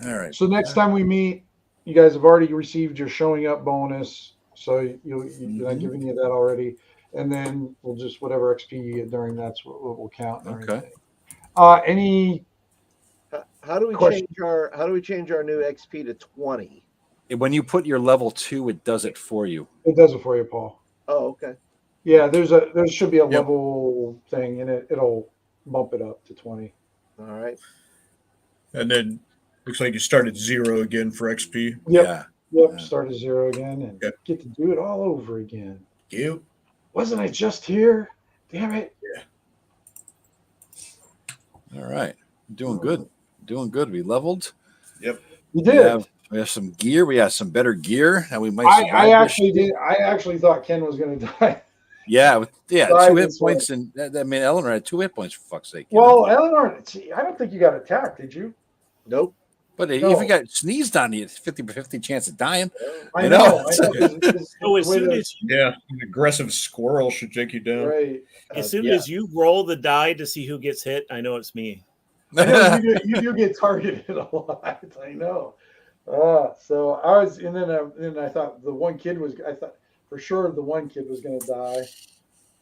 All right. So next time we meet, you guys have already received your showing up bonus. So you're not giving you that already. And then we'll just whatever XP you get during that's what will count. And Okay. everything. Any how do we Question. change our new XP to 20? When you put your level 2, it does it for you. It does it for you, Paul. Oh, okay. Yeah, there should be a Yep. level thing, and it'll bump it up to 20. All right. And then looks like you start at 0 again for XP. Yep. Yeah. Yep. Start at 0 again and Yep. get to do it all over again. You. Wasn't I just here? Damn it. All right. Doing good. Doing good. We leveled. You We did. have some gear. We have some better gear. And we might I survive this actually shit. did. I actually thought Ken was going to die. Yeah. Survive 2 hit this one. points. And I mean, Eleanor had 2 hit points, for fuck's sake. Well, Eleanor, see, I don't think you got attacked, did you? Nope. But if no. you got sneezed on you, it's 50-50 chance of dying. I You know. know. So as soon as Yeah. An aggressive squirrel should take you down. right. as you roll the die to see who gets hit, I know it's me. I know you do get targeted a lot. I know. So I was, and then I thought the one kid was. I thought for sure the one kid was going to die,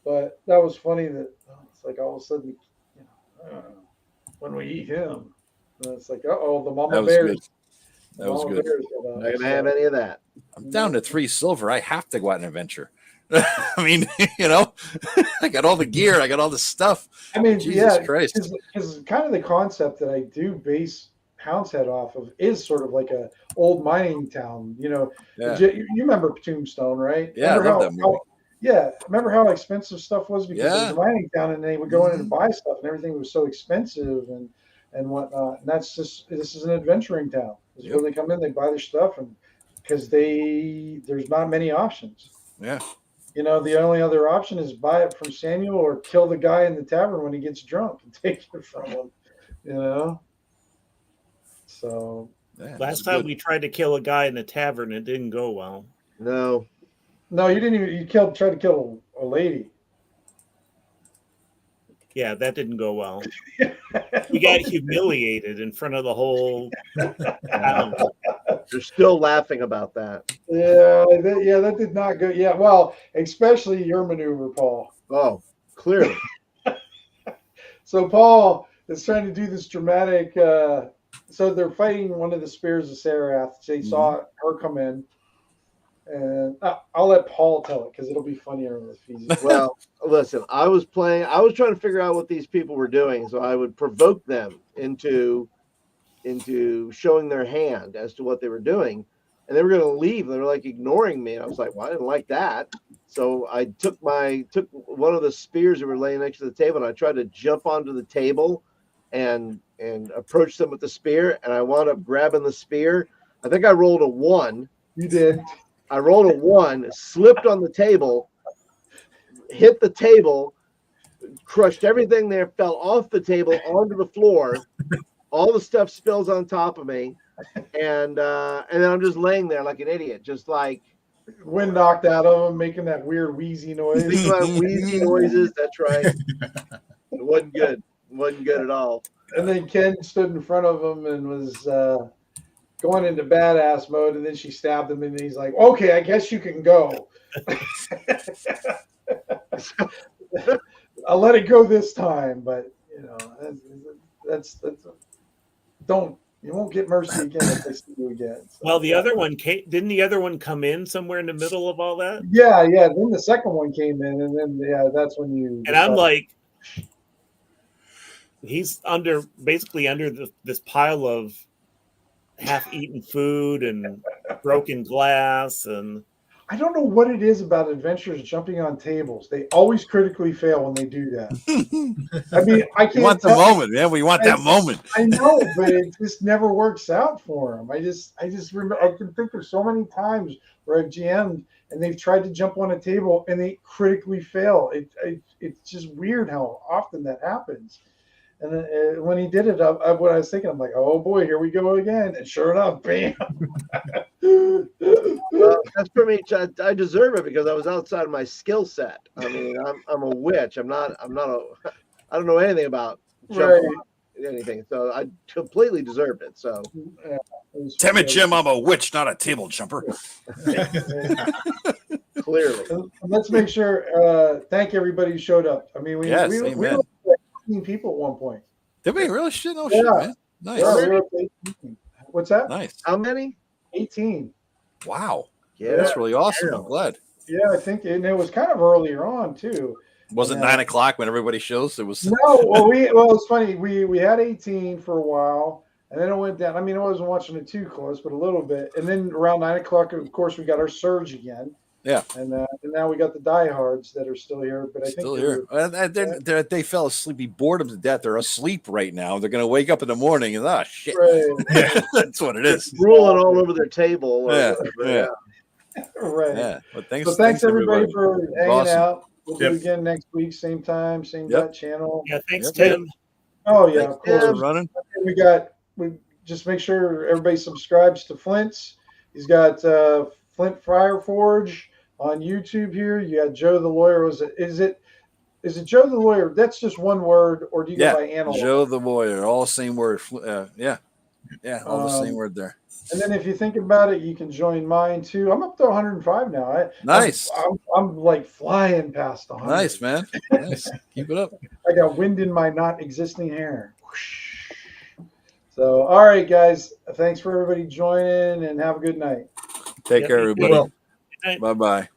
but that was funny that it's like all of a sudden, when we eat him, and it's like, the That mama was bears. good. That was good. Not going to have any of that. I'm down to 3 silver. I have to go out and adventure. I mean, I got all the gear. I got all the stuff. I mean, Jesus Christ. because kind of the concept that I do base Hound's Head off of is sort of like a old mining town. Yeah. You remember Tombstone, right? Yeah, remember I love that movie. remember how expensive stuff was because it was Yeah. a mining town, and they would go in and buy stuff, and everything was so expensive and whatnot. And this is an adventuring town. This is Yep. where they come in, they buy their stuff, and because there's not many options. Yeah. The only other option is buy it from Samuel or kill the guy in the tavern when he gets drunk and take it from him. So Yeah, Last time we tried to kill a guy in the tavern, it didn't go well. No. no, you didn't even. You tried to kill a lady. Yeah, that didn't go well. We got humiliated in front of the whole town. They're still laughing about that. That did not go. Yeah, well, especially your maneuver, Paul. Oh, clearly. So Paul is trying to do this dramatic. So they're fighting one of the spears of Sarath. They saw her come in, and I'll let Paul tell it because it'll be funnier if he's. Well, listen, I was trying to figure out what these people were doing, so I would provoke them into showing their hand as to what they were doing. and they were going to leave. They were like ignoring me. And I was like, well, I didn't like that. So I took one of the spears that were laying next to the table, and I tried to jump onto the table and approach them with the spear. And I wound up grabbing the spear. I think I rolled a 1. You did. I rolled a 1, slipped on the table, hit the table, crushed everything there, fell off the table onto the floor. All the stuff spills on top of me, and then I'm just laying there like an idiot, just like Wind knocked out of him, making that weird wheezy noise. making my wheezy noises. That's right. It wasn't good. It wasn't good at all. And then Ken stood in front of him and was going into badass mode, and then she stabbed him, and he's like, "Okay, I guess you can go." I'll let it go this time, but you know, that's you won't get mercy again if they see you again. So, Well, the other one didn't the other one come in somewhere in the middle of all that? yeah. Then the second one came in, and then that's when you. And I'm like, he's basically under this pile of half-eaten food and broken glass, and I don't know what it is about adventurers jumping on tables. They always critically fail when they do that. I mean, I can't. We want the moment, man. We want that moment. I know, but it just never works out for them. I just remember. I can think of so many times where I've GM'd and they've tried to jump on a table and they critically fail. It's just weird how often that happens. And then, when he did it, what I was thinking, I'm like, oh boy, here we go again. And sure enough, bam. Well, that's for me. I deserve it because I was outside of my skill set. I mean, I'm a witch. I don't know anything about anything. So I completely deserved it. So, Damn it, Jim, I'm a witch, not a table jumper. clearly. And let's make sure. Thank everybody who showed up. I mean, we were like 18 people at one point. Did we really? Shit, no Yeah. shit, man. Nice. Yeah, we were up to 18. What's that? Nice. How many? 18. Wow. Yeah, That's really awesome. I'm glad. Yeah, I think, and it was kind of earlier on too. Was it 9 o'clock when everybody shows? It was. No, well, it's funny. We had 18 for a while, and then it went down. I mean, I wasn't watching it too close, but a little bit. And then around 9 o'clock, of course, we got our surge again. Yeah. And now we got the diehards that are still here, but I think Still here. They fell asleep. He bored them to death. They're asleep right now. They're going to wake up in the morning and shit. Right. That's what it is. Rolling all over their table. Yeah. Right. Yeah. But Thanks everybody for hanging out. We'll do Yep. it again next week, same time, same channel. yeah, thanks, Yep. Tim. Oh yeah, Thanks of course. for running. We just make sure everybody subscribes to Flint's. He's got Flint Fire Forge on YouTube here. You got Joe the Lawyer. Is it Joe the Lawyer? That's just one word, or do you go by Analog? Joe the Lawyer, all the same word. Yeah, all the same word there. And then if you think about it, you can join mine too. I'm up to 105 now. Nice. I'm like flying past 100. Nice, man. Nice. Keep it up. I got wind in my not existing hair. Whoosh. So, all right, guys. Thanks for everybody joining, and have a good night. Take care, everybody. Well. Bye-bye.